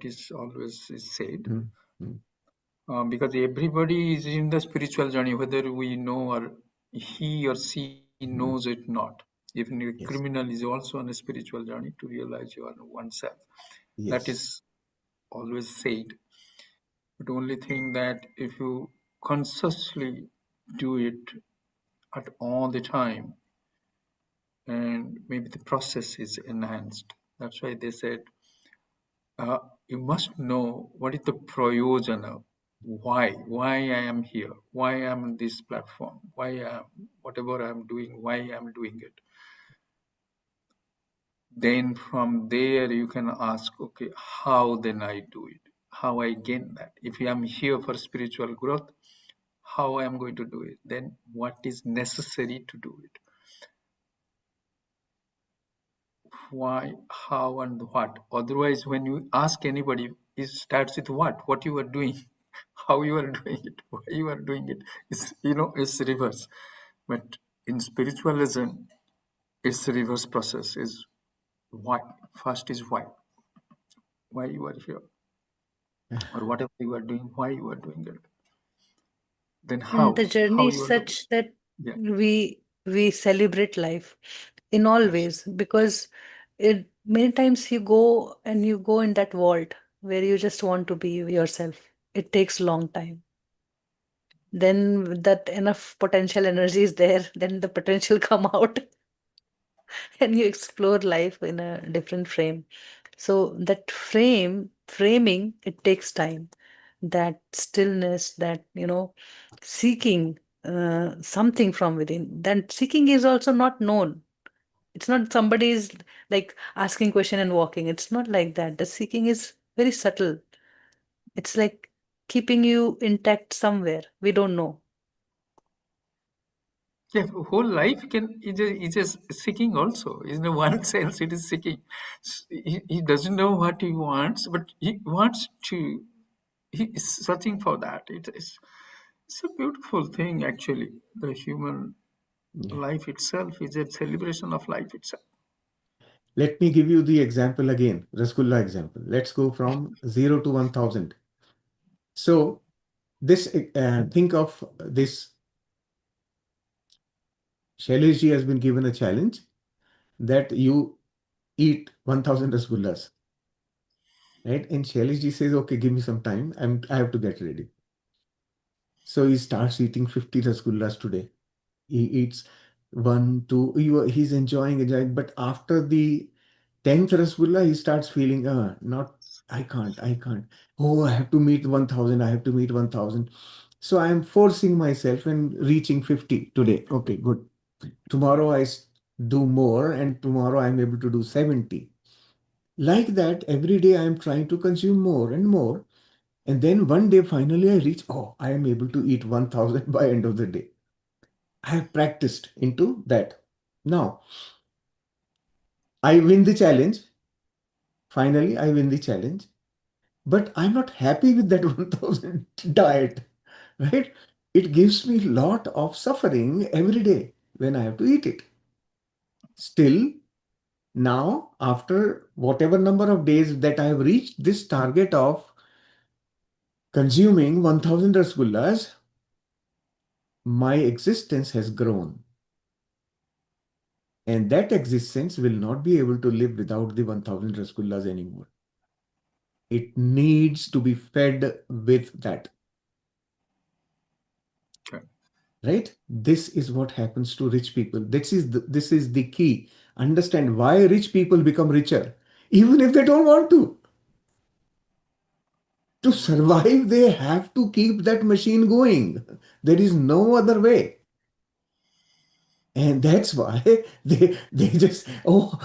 is always is said. Mm, mm. Because everybody is in the spiritual journey, whether we know or he or she knows Mm. it not. Even a Yes, criminal is also on a spiritual journey to realize you are oneself. That yes. is always said. But only thing that if you consciously do it at all the time, and maybe the process is enhanced. That's why they said, you must know what is the prayojana, why I am here, why I am on this platform, why I am, whatever I am doing, why I am doing it. Then from there you can ask, okay, how then I do it, how I gain that. If I am here for spiritual growth, how I am going to do it, then what is necessary to do it, why, how, and what. Otherwise, when you ask anybody, it starts with what you are doing, how you are doing it, why you are doing it. It's reverse. But in spiritualism, it's the reverse process. Is why. First is why you are here, or whatever you are doing, why you are doing it. Then And the how journey is you are doing it. such that Yeah, we celebrate life in all ways, because many times you go in that vault where you just want to be yourself. It takes long time. Then that enough potential energy is there, then the potential come out and you explore life in a different frame. So that framing, it takes time. That stillness, that seeking something from within. That seeking is also not known. It's not somebody's like asking question and walking. It's not like that. The seeking is very subtle. It's like keeping you intact somewhere. We don't know. yeah. Whole life is just seeking also. In the one sense, it is seeking. He doesn't know what he wants, but he wants to. He is searching for that. It's a beautiful thing, actually. The human Yeah. life itself is a celebration of life itself. Let me give you the example again, Rasgulla example. Let's go from 0 to 1000. So this, think of this. Shailesh has been given a challenge that you eat 1000 Rasgullas, right? And Shailesh says, okay, give me some time. I have to get ready. So he starts eating 50 Rasgullas today. He eats one, two, he's enjoying. But after the 10th Rasgulla, he starts feeling, not, I can't. Oh, I have to meet 1000. I have to meet 1000. So I am forcing myself and reaching 50 today. Okay, good. Tomorrow do more, and tomorrow I'm able to do 70. Like that, every day I'm trying to consume more and more. And then one day finally I reach, oh, I am able to eat 1000 by end of the day. I have practiced into that. Now, I win the challenge. Finally, I win the challenge. But I'm not happy with that 1000 diet, right? It gives me a lot of suffering every day when I have to eat it. Still, now, after whatever number of days that I have reached this target of consuming 1000 rasgullas, my existence has grown. And that existence will not be able to live without the 1000 rasgullas anymore. It needs to be fed with that, Okay. right? This is what happens to rich people. This is the key. Understand why rich people become richer, even if they don't want to. To survive, they have to keep that machine going. There is no other way. And that's why they just, oh,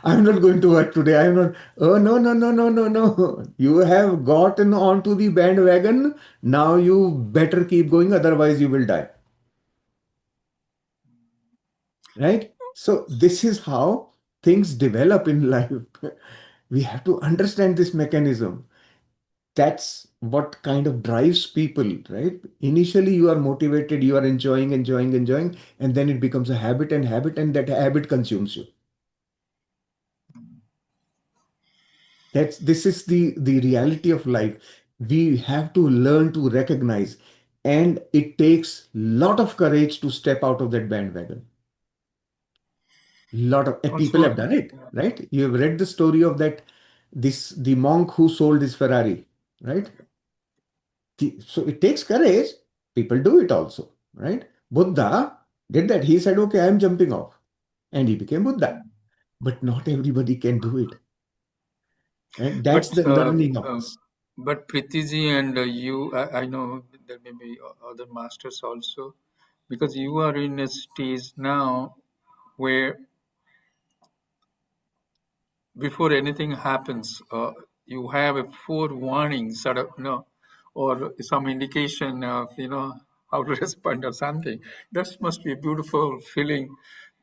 I'm not going to work today. I'm not. Oh, no, no, no, no, no, no. You have gotten onto the bandwagon. Now you better keep going, otherwise you will die. Right? So this is how things develop in life. We have to understand this mechanism. That's what kind of drives people, right? Initially, you are motivated, you are enjoying, enjoying, enjoying, and then it becomes a habit, and that habit consumes you. This is the reality of life. We have to learn to recognize, and it takes lot of courage to step out of that bandwagon. Lot of people have Also, done it, right? You have read the story of that the monk who sold his Ferrari, right? So it takes courage. People do it also, right? Buddha did that. He said, "Okay, I am jumping off," and he became Buddha. But not everybody can do it, and that's but the learning of this. but Pritiji and you, I know there may be other masters also, because you are in a stage now where before anything happens, you have a forewarning sort of, or some indication of, how to respond or something. That must be a beautiful feeling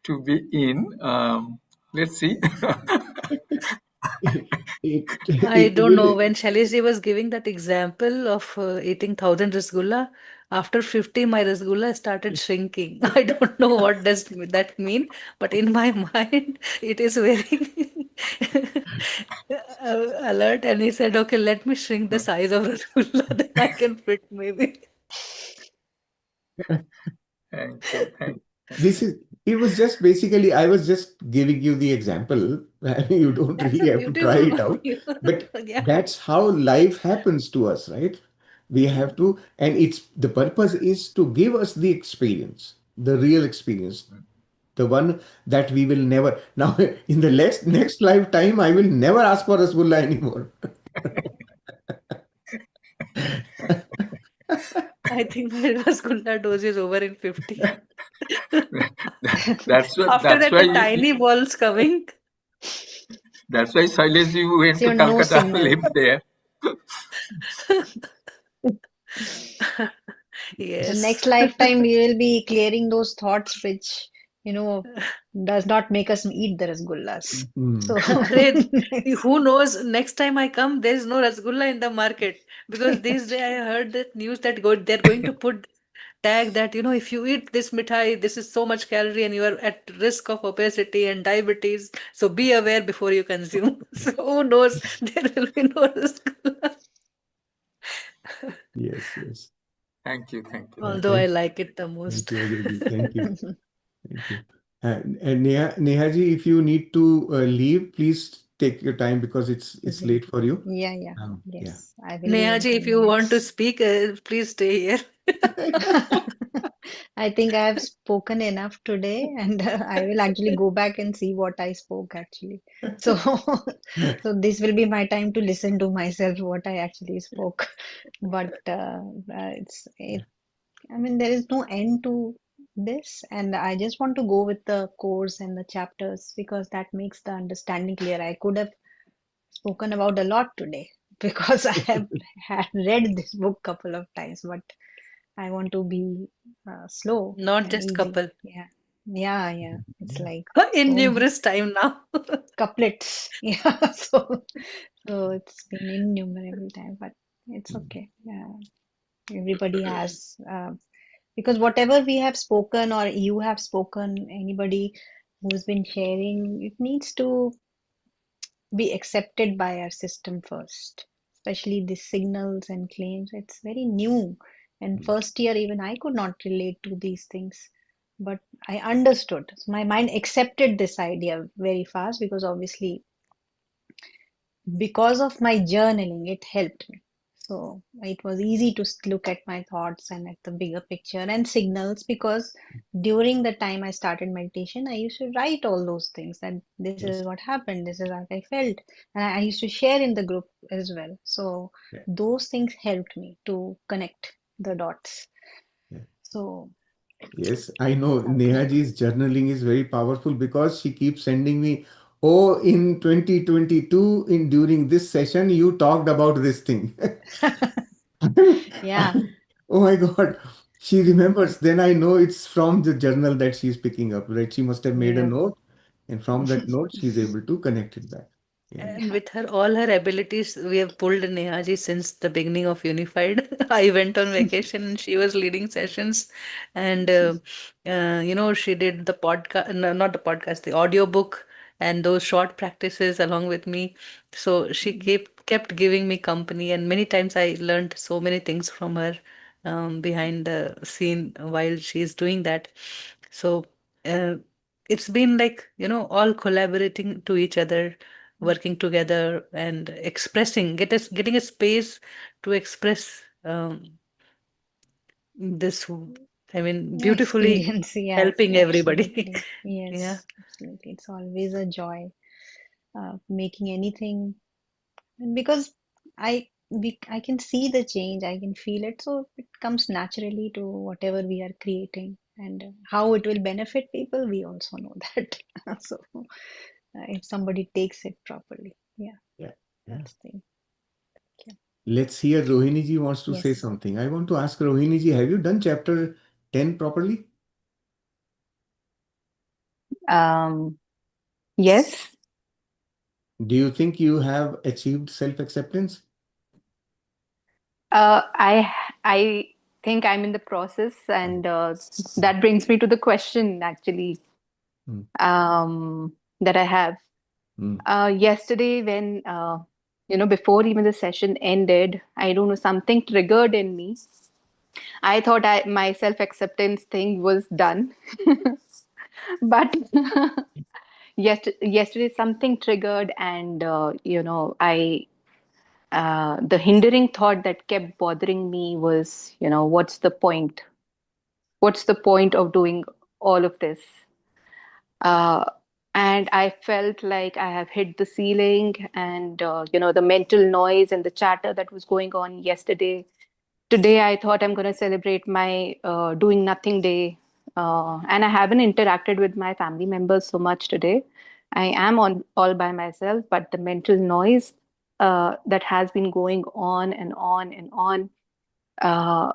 to be in. Let's see. I It don't know. will. When Shailesh was giving that example of eating 1000 rasgulla, after 50, my rasgulla started shrinking. I don't know what does that mean, but in my mind, it is very alert. And he said, "Okay, let me shrink the size of rasgulla, then I can fit maybe." Thank you. Thank This is, it was just basically, I was just giving you the example. You don't That's really a have to try beautiful, it out, but yeah. that's how life happens to us, right? We have to, and it's the purpose is to give us the experience, the real experience, the one that we will never. Now, in the next lifetime, I will never ask for Rasgulla anymore. I think my rasgulla dose is over in 50. After that's that, why the tiny balls coming. that's why Shailesh ji went So to your no Calcutta, signal. lived there. So next Yes. lifetime we will be clearing those thoughts which, you know, does not make us eat the rasgullas. Hmm. So Arey, who knows? Next time I come, there is no rasgulla in the market because these days I heard that news that they're going to put tag that if you eat this mithai, this is so much calorie and you are at risk of obesity and diabetes. So be aware before you consume. So who knows? There will be no rasgulla. Yes, yes. Thank you. Thank you. Although I Thank, like it the thank most. you, Ajay. Thank you. Thank you. And Neha ji, if you need to leave, please take your time because it's Mhm. late for you. Yeah, yeah. Yeah. Yes, I will leave in Nehaji, if 10 you want to minutes. speak, please stay here. I think I have spoken enough today, and I will actually go back and see what I spoke actually. So, so this will be my time to listen to myself what I actually spoke. But it's it. I mean, there is no end to. this, and I just want to go with the course and the chapters because that makes the understanding clear. I could have spoken about a lot today because I have had read this book couple of times, but I want to be slow Not and just easy. couple, Yeah, yeah, yeah. It's Yeah. like in so numerous time now. couplets. Yeah, so it's been innumerable time, but it's Mm. okay. Yeah, everybody has because whatever we have spoken or you have spoken, anybody who's been sharing, it needs to be accepted by our system first, especially the signals and claims. It's very new. And Mm. first year, even I could not relate to these things, but I understood. So my mind accepted this idea very fast because obviously because of my journaling, it helped me. So it was easy to look at my thoughts and at the bigger picture and signals because during the time I started meditation, I used to write all those things that this is Yes. what happened, this is what I felt. And I used to share in the group as well. So Yeah. those things helped me to connect the dots. Yeah. So Yes, I know okay. Nehaji's journaling is very powerful because she keeps sending me, oh, in 2022, in during this session, you talked about this thing. Yeah, Oh my God. She remembers. Then I know it's from the journal that she's picking up, right? She must have made a yeah. note, and from that note, she's able to connect it back. Yeah. And with her all her abilities, we have pulled Nehaji since the beginning of Unified. I went on vacation and she was leading sessions, and she did the podcast, no, not the podcast, the audiobook, and those short practices along with me. So she kept giving me company, and many times I learned so many things from her behind the scene while she's doing that. So uh, it's been like, all collaborating to each other, working together and expressing, getting a space to express this, I mean, beautifully Experience, yeah, helping everybody. absolutely. Yeah. Yes, absolutely. It's always a joy making anything because I can see the change, I can feel it, so it comes naturally to whatever we are creating and how it will benefit people, we also know that. So if somebody takes it properly, yeah, Yeah. Yeah. that's the yeah. Let's hear Rohini ji wants to say Yes. something. I want to ask Rohini ji, have you done chapter 10 properly? Um, yes, Do you think you have achieved self-acceptance? I think I'm in the process, and that brings me to the question actually Mm. that I have. Mm. Yesterday, when before even the session ended, I don't know, something triggered in me. I thought my self-acceptance thing was done, but yesterday something triggered, and I the hindering thought that kept bothering me was, what's the point? What's the point of doing all of this? Uh, and I felt like I have hit the ceiling, and the mental noise and the chatter that was going on yesterday. Today, I thought I'm going to celebrate my doing nothing day, and I haven't interacted with my family members so much today. I am on all by myself, but the mental noise that has been going on and on and on. I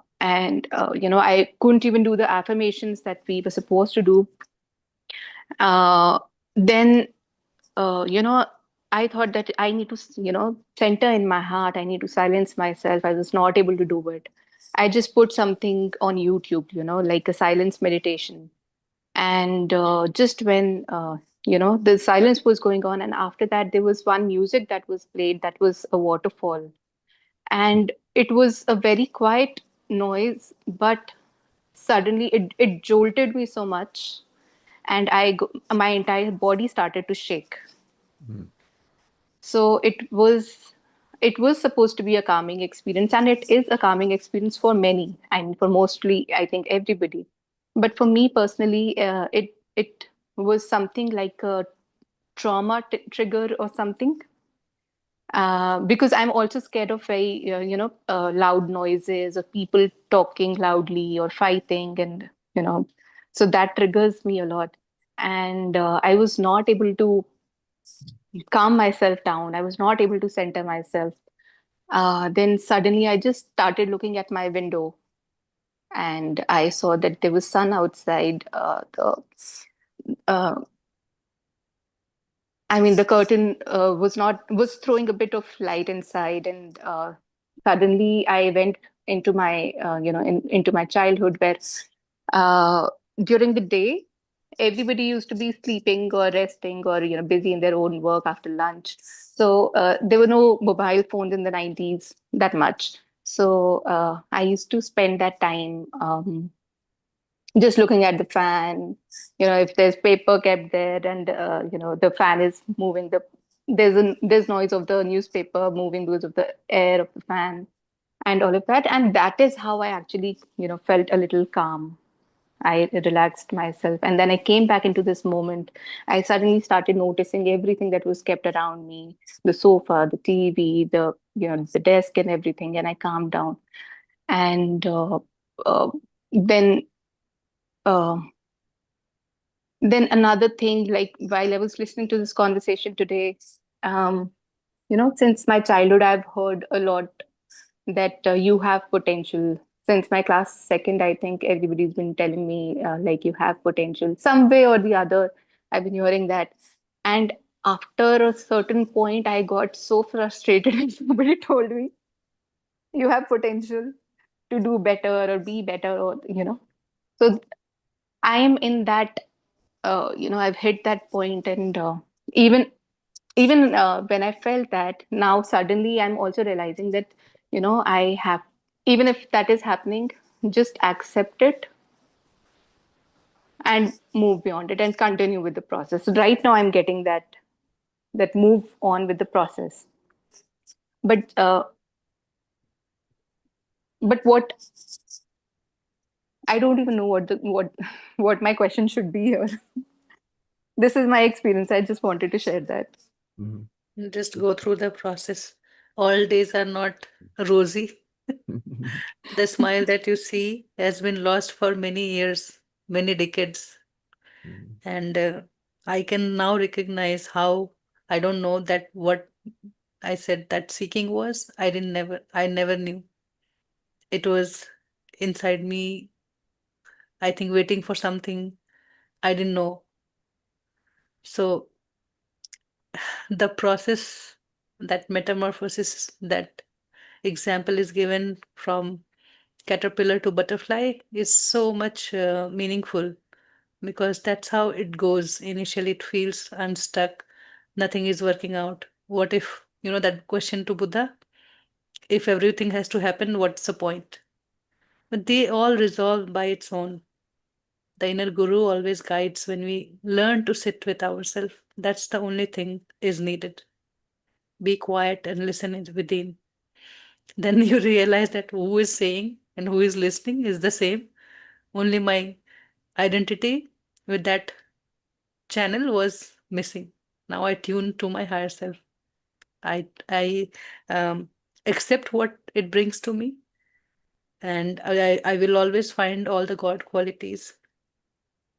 couldn't even do the affirmations that we were supposed to do. Then, I thought that I need to, center in my heart. I need to silence myself. I was not able to do it. I just put something on YouTube, like a silence meditation. And just when, the silence was going on, and after that, there was one music that was played that was a waterfall. And it was a very quiet noise, but suddenly it jolted me so much, and my entire body started to shake. Mm. So it was supposed to be a calming experience, and it is a calming experience for many, and for mostly, I think, everybody. But for me personally, it was something like a trauma trigger or something, because I'm also scared of very loud noises or people talking loudly or fighting, and So that triggers me a lot. And I was not able to calm myself down. I was not able to center myself. Then suddenly I just started looking at my window and I saw that there was sun outside. Uh, I mean, the curtain was throwing a bit of light inside, and suddenly I went into my into my childhood where uh, during the day everybody used to be sleeping or resting or busy in their own work after lunch. So there were no mobile phones in the 90s that much. So I used to spend that time. Just looking at the fan, if there's paper kept there and the fan is moving, there's noise of the newspaper moving because of the air of the fan and all of that. And that is how I actually felt a little calm. I relaxed myself, and then I came back into this moment. I suddenly started noticing everything that was kept around me, the sofa, the TV, the desk and everything, and I calmed down. And uh, then uh, then another thing, like while I was listening to this conversation today, um, since my childhood, I've heard a lot that you have potential. Since my class second, I think everybody's been telling me like you have potential. Some way or the other, I've been hearing that. And after a certain point, I got so frustrated when somebody told me you have potential to do better or be better, or. So I am in that I've hit that point, and even when I felt that, now suddenly I'm also realizing that I have, even if that is happening, just accept it and move beyond it and continue with the process. So right now I'm getting that move on with the process. But what, I don't even know what my question should be here. This is my experience. I just wanted to share that. Mhm. Just go through the process. All days are not rosy. The smile that you see has been lost for many years, many decades. Mhm. And I can now recognize how I don't know that what I said that seeking was. I never knew. It was inside me, I think, waiting for something I didn't know. So the process, that metamorphosis, that example is given from caterpillar to butterfly is so much meaningful, because that's how it goes. Initially, it feels unstuck, nothing is working out. What if, that question to Buddha, if everything has to happen, what's the point? But they all resolve by its own. The inner guru always guides when we learn to sit with ourselves. That's the only thing is needed. Be quiet and listen within. Then you realize that who is saying and who is listening is the same. Only my identity with that channel was missing. Now I tune to my higher self. I accept what it brings to me, and I will always find all the God qualities,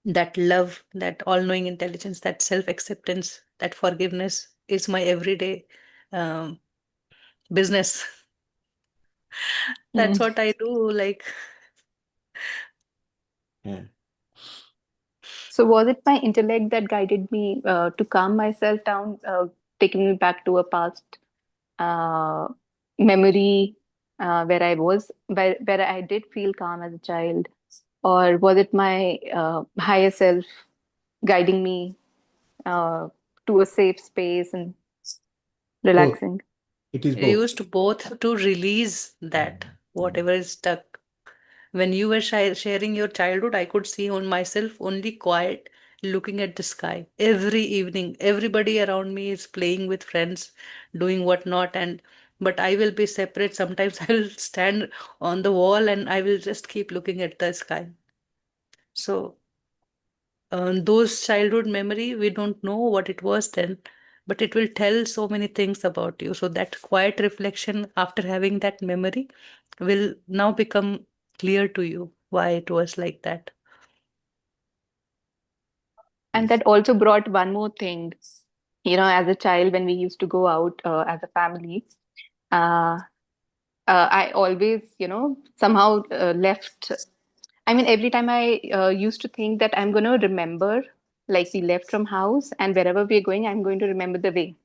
that love, that all-knowing intelligence, that self-acceptance, that forgiveness is my everyday um, business. That's Mm. what I do. Like, Yeah. So was it my intellect that guided me to calm myself down, taking me back to a past uh, memory where I did feel calm as a child, or was it my higher self guiding me uh, to a safe space and Both. relaxing? It is you both. used both to release that Mhm. whatever is stuck. When you were sharing your childhood, I could see on myself only quiet, looking at the sky every evening. Everybody around me is playing with friends, doing whatnot, and but I will be separate. Sometimes I will stand on the wall and I will just keep looking at the sky. So those childhood memory, we don't know what it was then, but it will tell so many things about you. So that quiet reflection after having that memory will now become clear to you why it was like that. And Yes. that also brought one more thing. As a child, when we used to go out as a family, uh, I always, somehow left. I mean, every time I used to think that I'm going to remember, like we left from house and wherever we're going, I'm going to remember the way.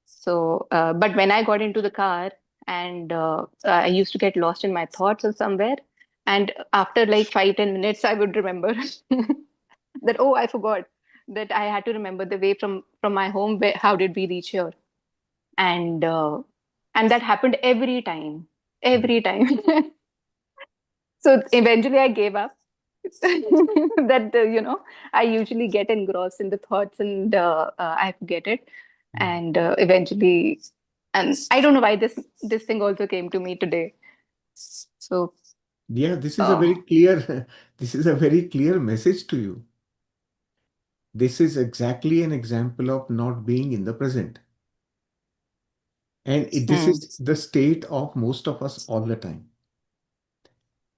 So, but when I got into the car and I used to get lost in my thoughts or somewhere, and after like 5, 10 minutes, I would remember that, oh, I forgot that I had to remember the way from my home. How did we reach here? And that happened Mm. every time. So eventually, I gave up. That I usually get engrossed in the thoughts and I forget it, Mm. and eventually, and I don't know why this thing also came to me today. So, Yeah, this is a uh, very clear, this is a very clear message to you. This is exactly an example of not being in the present. And this hmm, is the state of most of us all the time.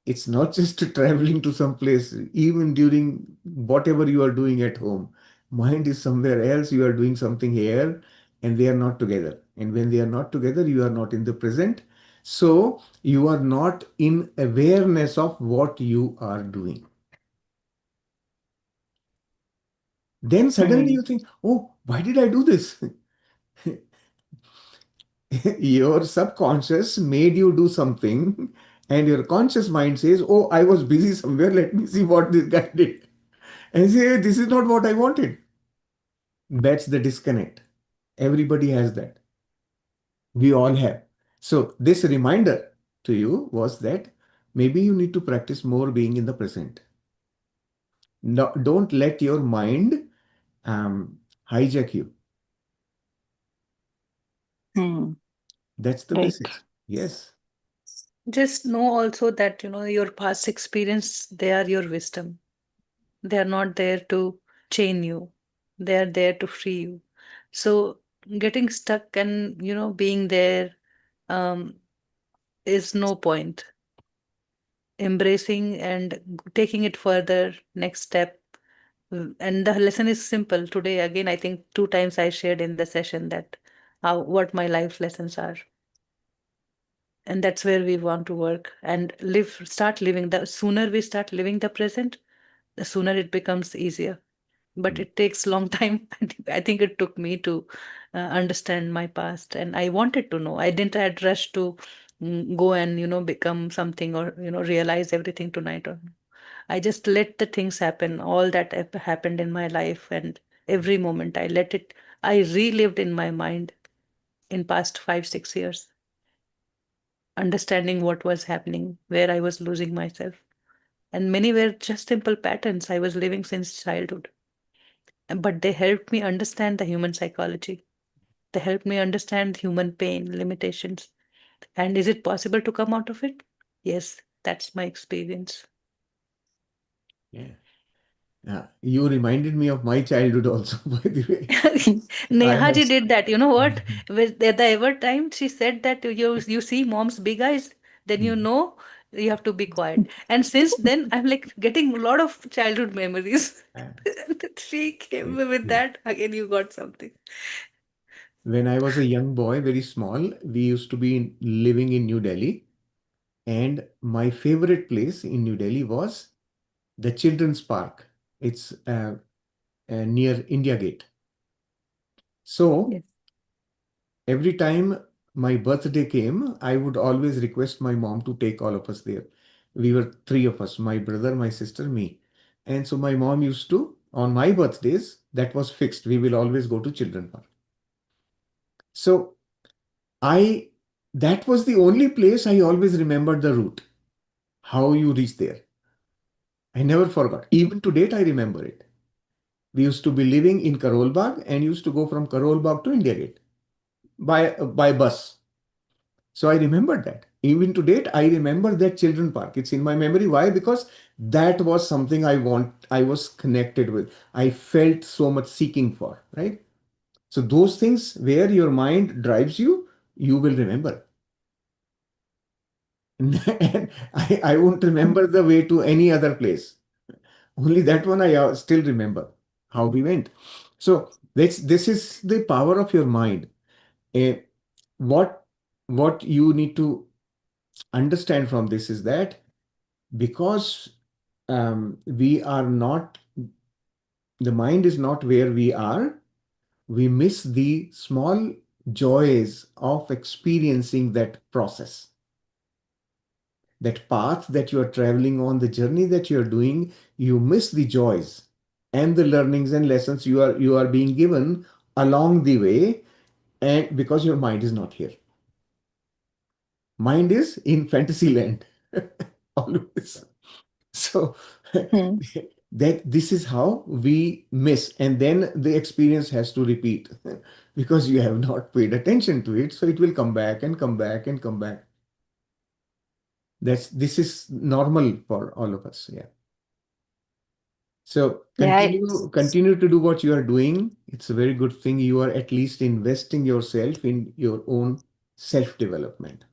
It's not just traveling to some place, even during whatever you are doing at home. Mind is somewhere else, you are doing something here, and they are not together. And when they are not together, you are not in the present. So you are not in awareness of what you are doing. Then suddenly hmm, you think, oh, why did I do this? Your subconscious made you do something, and your conscious mind says, oh, I was busy somewhere. Let me see what this guy did. And say, this is not what I wanted. That's the disconnect. Everybody has that. We all have. So, this reminder to you was that maybe you need to practice more being in the present. No, don't let your mind hijack you. hmm, That's the right. message. Yes. Just know also that, your past experience, they are your wisdom. They are not there to chain you. They are there to free you. So getting stuck and, being there um, is no point. Embracing and taking it further, next step. And the lesson is simple. Today, again, I think 2 times I shared in the session that how what my life lessons are. And that's where we want to work and start living. The sooner we start living the present, the sooner it becomes easier. But Mm. it takes long time. I think it took me to understand my past, and I wanted to know. I didn't had rush to go and become something, or realize everything tonight. Or I just let the things happen, all that happened in my life, and every moment I let it. I relived in my mind in past 5 6 years, understanding what was happening, where I was losing myself, and many were just simple patterns I was living since childhood, but they helped me understand the human psychology. They helped me understand human pain, limitations. And is it possible to come out of it? Yes, that's my experience. Yeah. You reminded me of my childhood also, by the way. I Neha have. ji did that. You know what? With the ever time she said that you see mom's big eyes, then you Mm. know you have to be quiet. And since then, I'm like getting a lot of childhood memories. Uh, She came Yes, with yes. that. Again, you got something. When I was a young boy, very small, we used to be living in New Delhi, and my favorite place in New Delhi was the Children's Park. It's near India Gate. So Yes. every time my birthday came, I would always request my mom to take all of us there. We were three of us, my brother, my sister, me. And so my mom used to, on my birthdays, that was fixed. We will always go to Children Park. So I, that was the only place I always remembered the route, how you reach there. I never forgot. Even to date, I remember it. We used to be living in Karol Bagh and used to go from Karol Bagh to India Gate by bus. So I remembered that. Even to date, I remember that children park. It's in my memory. Why? Because that was something I was connected with. I felt so much seeking for, right? So those things where your mind drives you, you will remember. And I won't remember the way to any other place. Only that one I still remember. how we went. So this is the power of your mind. Eh, what what you need to understand from this is that because we are not, the mind is not where we are, we miss the small joys of experiencing that process, that path that you are traveling on, the journey that you are doing. You miss the joys and the learnings and lessons you are being given along the way, and because your mind is not here. Mind is in fantasy land always. So Hmm. that this is how we miss, and then the experience has to repeat because you have not paid attention to it, so it will come back and come back and come back. This is normal for all of us. Yeah. So Yeah, continue to do what you are doing. It's a very good thing. You are at least investing yourself in your own self development.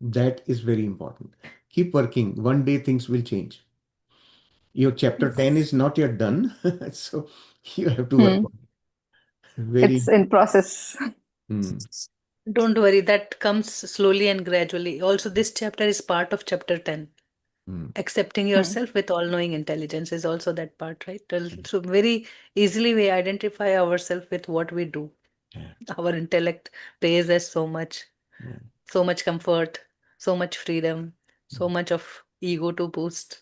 That is very important. Keep working. One day things will change. Your chapter 10 is not yet done, so you have to work hmm. on it. Very It's in important. process. Hmm. Don't worry, that comes slowly and gradually. Also, this chapter is part of chapter 10. Hmm. Accepting Hmm. yourself with all knowing intelligence is also that part, right? So, very easily we identify ourselves with what we do. Yeah. Our intellect pays us Yeah. so much comfort, so much freedom, so much of ego to boost.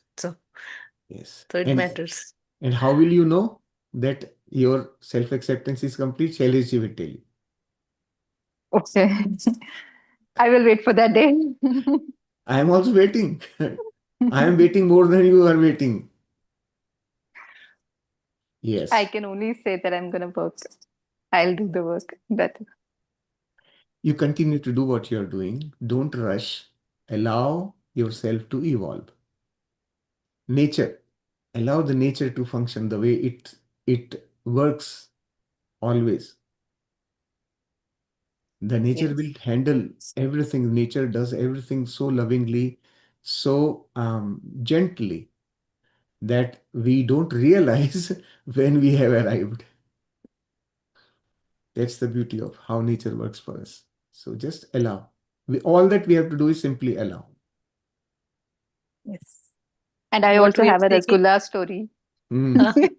Yes. So it matters. And how will you know that your self acceptance is complete? Shailesh will tell you. Okay. I will wait for that day. I am also waiting. I am waiting more than you are waiting. I Yes. can only say that I'm gonna work. I'll do the work. That You continue to do what you are doing. Don't rush. Allow yourself to evolve. Nature. Allow the nature to function the way it works always. The nature will yes. handle everything. Nature does everything so lovingly, so gently that we don't realize when we have arrived. That's the beauty of how nature works for us. So just allow. All that we have to do is simply allow. Yes. And I What also we are have a seeking. rasgulla story. Mm.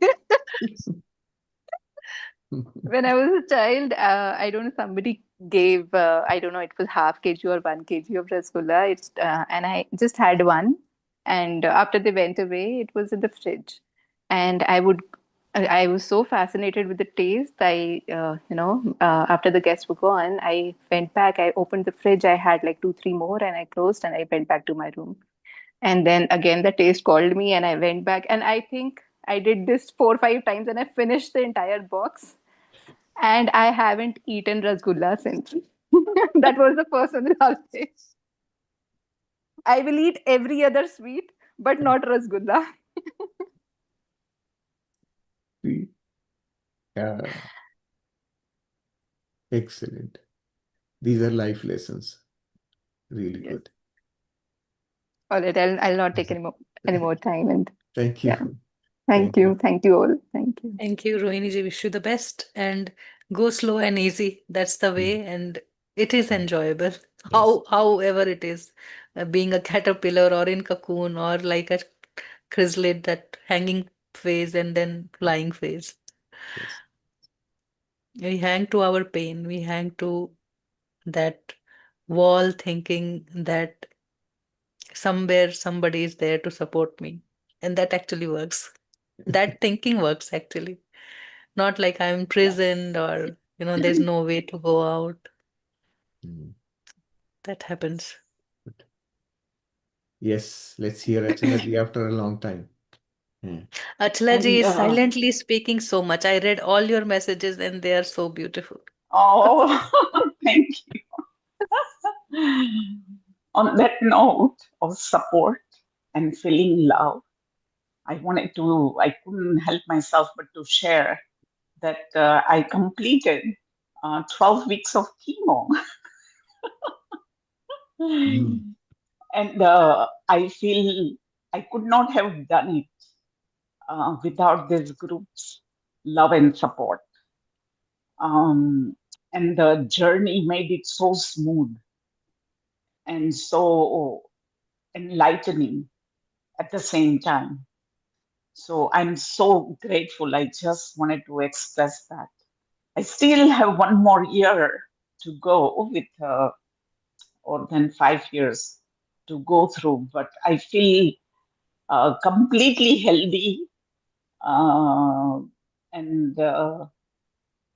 When I was a child, I don't know, somebody gave, I don't know, it was half kg or 1 kg of rasgulla. And I just had one. And after they went away, it was in the fridge. And I was so fascinated with the taste. After the guests were gone, I went back, I opened the fridge. I had like two, three more, and I closed and I went back to my room. And then again, the taste called me, and I went back. And I think I did this 4 or 5 times, and I finished the entire box. And I haven't eaten rasgulla since. That was the first and the last day. I will eat every other sweet, but not rasgulla. See? Excellent. These are life lessons. Really Yes. good. All right, I'll not take any more time. And Thank yeah, you. thank Thank you. you, thank you all, thank you. Thank you, Rohini ji. Wish you the best and go slow and easy. That's the Mm. way, and it is enjoyable. Yes. However it is, being a caterpillar or in cocoon or like a chrysalid, that hanging phase and then flying phase. Yes. We hang to our pain. We hang to that wall, thinking that somewhere somebody is there to support me, and that actually works. That thinking works actually. Not like I'm imprisoned or, there's no way to go out. Mm. That happens. Good. Yes. Let's hear Achalaji after a long time. Yeah. Achla ji And is silently speaking so much. I read all your messages and they are so beautiful. oh, thank you. On that note of support and feeling love, I couldn't help myself but to share that I completed 12 weeks of chemo. Mm. And I feel I could not have done it without these groups. love and support. Um, and the journey made it so smooth and so enlightening at the same time. So I'm so grateful. I just wanted to express that. I still have one more year to go with, or than 5 years to go through, but I feel completely healthy, uh, and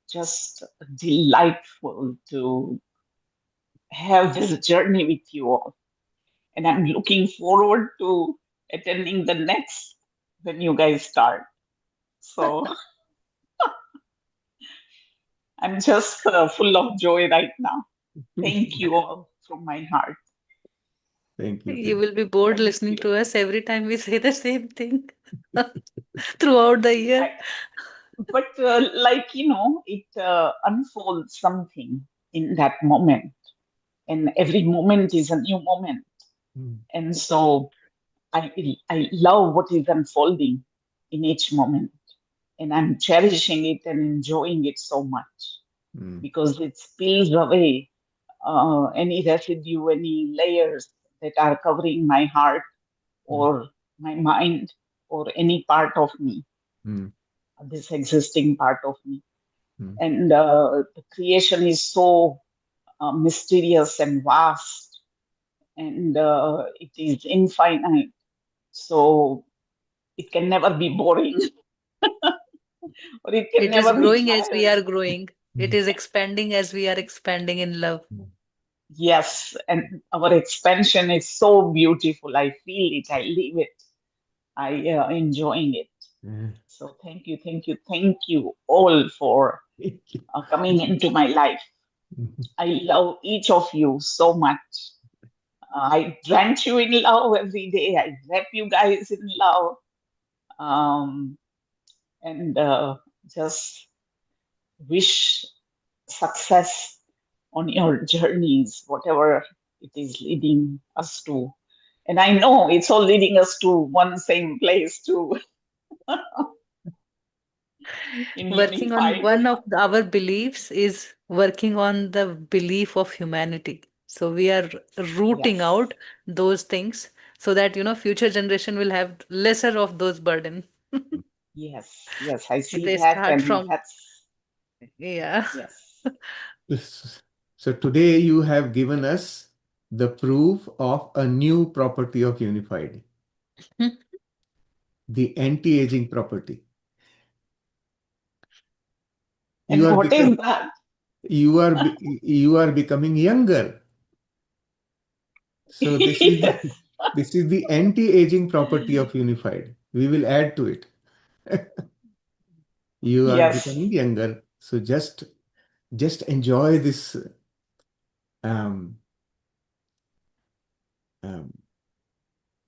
just delightful to have this journey with you all. And I'm looking forward to attending the next when you guys start. So I'm just full of joy right now. Thank you all from my heart. Thank you. You Thank will be bored Thank listening you. to us every time we say the same thing throughout the I, year. but it unfolds something in that moment, and every moment is a new moment. you. And so I love what is unfolding in each moment, and I'm cherishing it and enjoying it so much Mm, because it spills away any residue, any layers that are covering my heart mm, or my mind or any part of me, mm, this existing part of me. mm, And the creation is so mysterious and vast, and it is infinite. So it can never be boring, or it can It is never be growing as we tired. are growing. It mm, is expanding as we are expanding in love. mm. Yes, and our expansion is so beautiful. I feel it, I live it, I enjoying it. Yeah. So thank you all for Thank you. coming into my life. I love each of you so much. I drench you in love every day. I wrap you guys in love. Um, and just wish success on your journeys, whatever it is leading us to. And I know it's all leading us to one same place too, in Working on unified. one of our beliefs is working on the belief of humanity. So we are rooting Yes, out those things so that future generation will have lesser of those burden. yes, I see They that, start and from, that's yeah. yes, So today you have given us the proof of a new property of unified, the anti-aging property. You and are what is become that? you are becoming younger. So Yes, this is the anti-aging property of unified. We will add to it. You are yes, becoming younger. So just enjoy this um, um,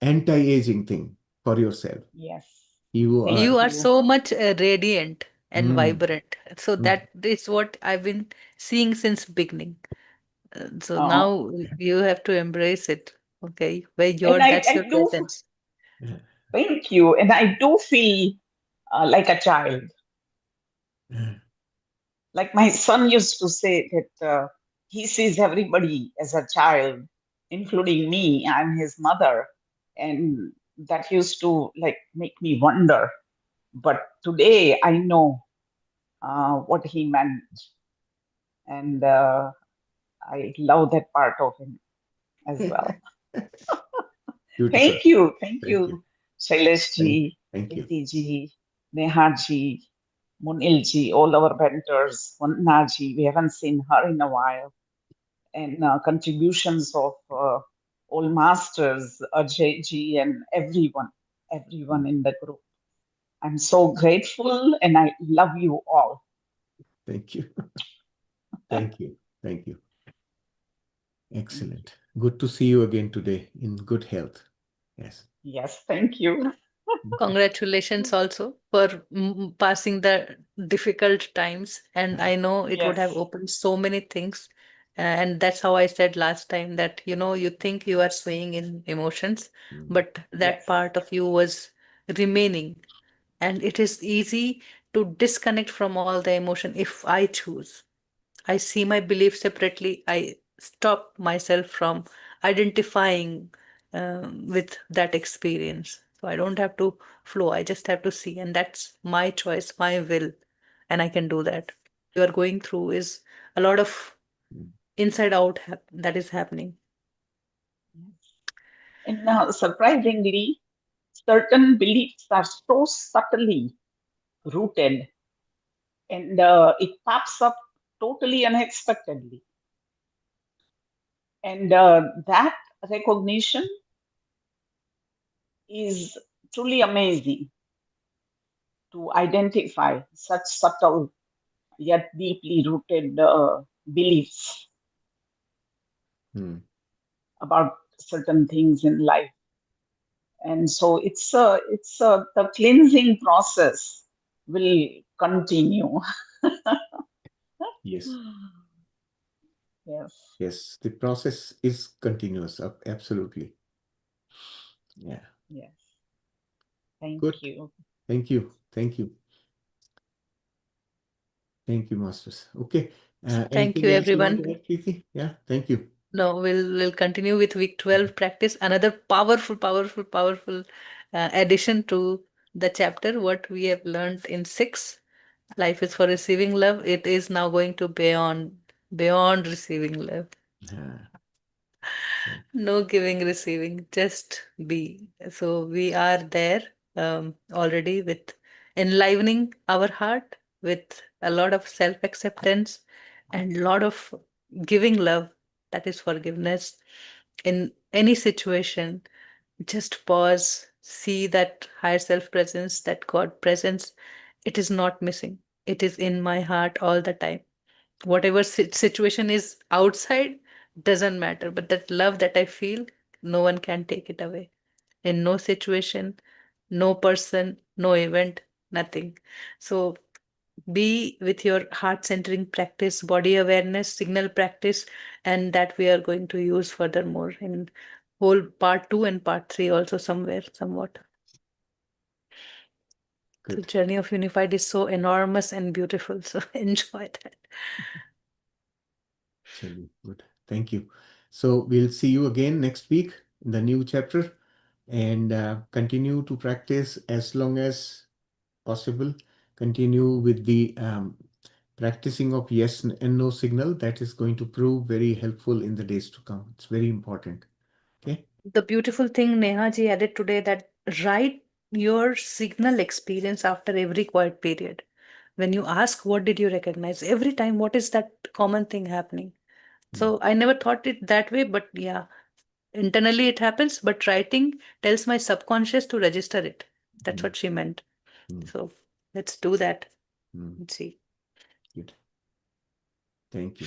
anti-aging thing for yourself. yes. You Thank are You are you. so much radiant and mm, vibrant. So mm. that is what I've been seeing since beginning. So Uh, now you have to embrace it. Okay, where and that's your I do presence. thank you, and I do feel like a child. Like my son used to say that he sees everybody as a child, including me. I'm his mother, and that used to like make me wonder. But today I know what he meant, and I love that part of him as well. Beautiful. Thank Thank you. you, Shailesh Thank, ji, thank you. Preeti ji, Neha ji, Munil ji, all our mentors, Vanna ji. We haven't seen her in a while, and contributions of all masters, Ajay ji, and everyone in the group. I'm so grateful, and I love you all. Thank you. Thank you. Thank you. Thank you. Excellent. Good to see you again today in good health. Yes. Yes, thank you. Congratulations also for passing the difficult times. And I know it would have Yes, opened so many things. And that's how I said last time that, you think you are swaying in emotions, Mm, but that yes, part of you was remaining. And it is easy to disconnect from all the emotion if I choose. I see my belief separately. I stop myself from identifying with that experience. So I don't have to flow. I just have to see. And that's my choice, my will. And I can do that. You are going through is a lot of inside out that is happening. And surprisingly, certain beliefs are so subtly rooted, and it pops up totally unexpectedly. And that recognition is truly amazing, to identify such subtle yet deeply rooted beliefs Hmm. about certain things in life. And so the cleansing process will continue. Yes. Yes, Yes. The process is continuous. Absolutely. Yeah. yes. Thank Good. you. Thank you. Thank you. Thank you, Masters. Okay. Thank you, Anything else you want everyone. to add, Preeti? Yeah. Thank you. No, we'll continue with week 12 practice. Another powerful, powerful, powerful addition to the chapter. What we have learned in 6, life is for receiving love. It is now going to beyond receiving love. Yeah. So, No giving, receiving, just be. So we are there already with enlivening our heart with a lot of self acceptance and lot of giving love, that is forgiveness. In any situation, just pause, see that higher self presence, that God presence. It is not missing, it is in my heart all the time. Whatever situation is outside doesn't matter, but that love that I feel, no one can take it away. In no situation, no person, no event, nothing. So be with your heart centering practice, body awareness, signal practice, and that we are going to use furthermore in whole part 2 and part 3 also, somewhere somewhat. The good. journey of unified is so enormous and beautiful, so enjoy that. Chali, good. Thank you. So we'll see you again next week in the new chapter, and continue to practice as long as possible. Continue with the practicing of yes and no signal. That is going to prove very helpful in the days to come. It's very important. Okay. The beautiful thing Neha ji added today, that write your signal experience after every quiet period. When you ask, what did you recognize? Every time, what is that common thing happening? Mm, So I never thought it that way, but yeah, internally it happens, but writing tells my subconscious to register it. That's mm, what she meant. mm, So let's do that mm. and see. Good. Thank you.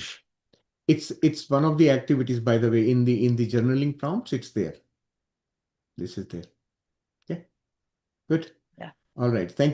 It's one of the activities, by the way, in the journaling prompts. It's there. This is there. Okay. Good. Yeah. All right. Thank you.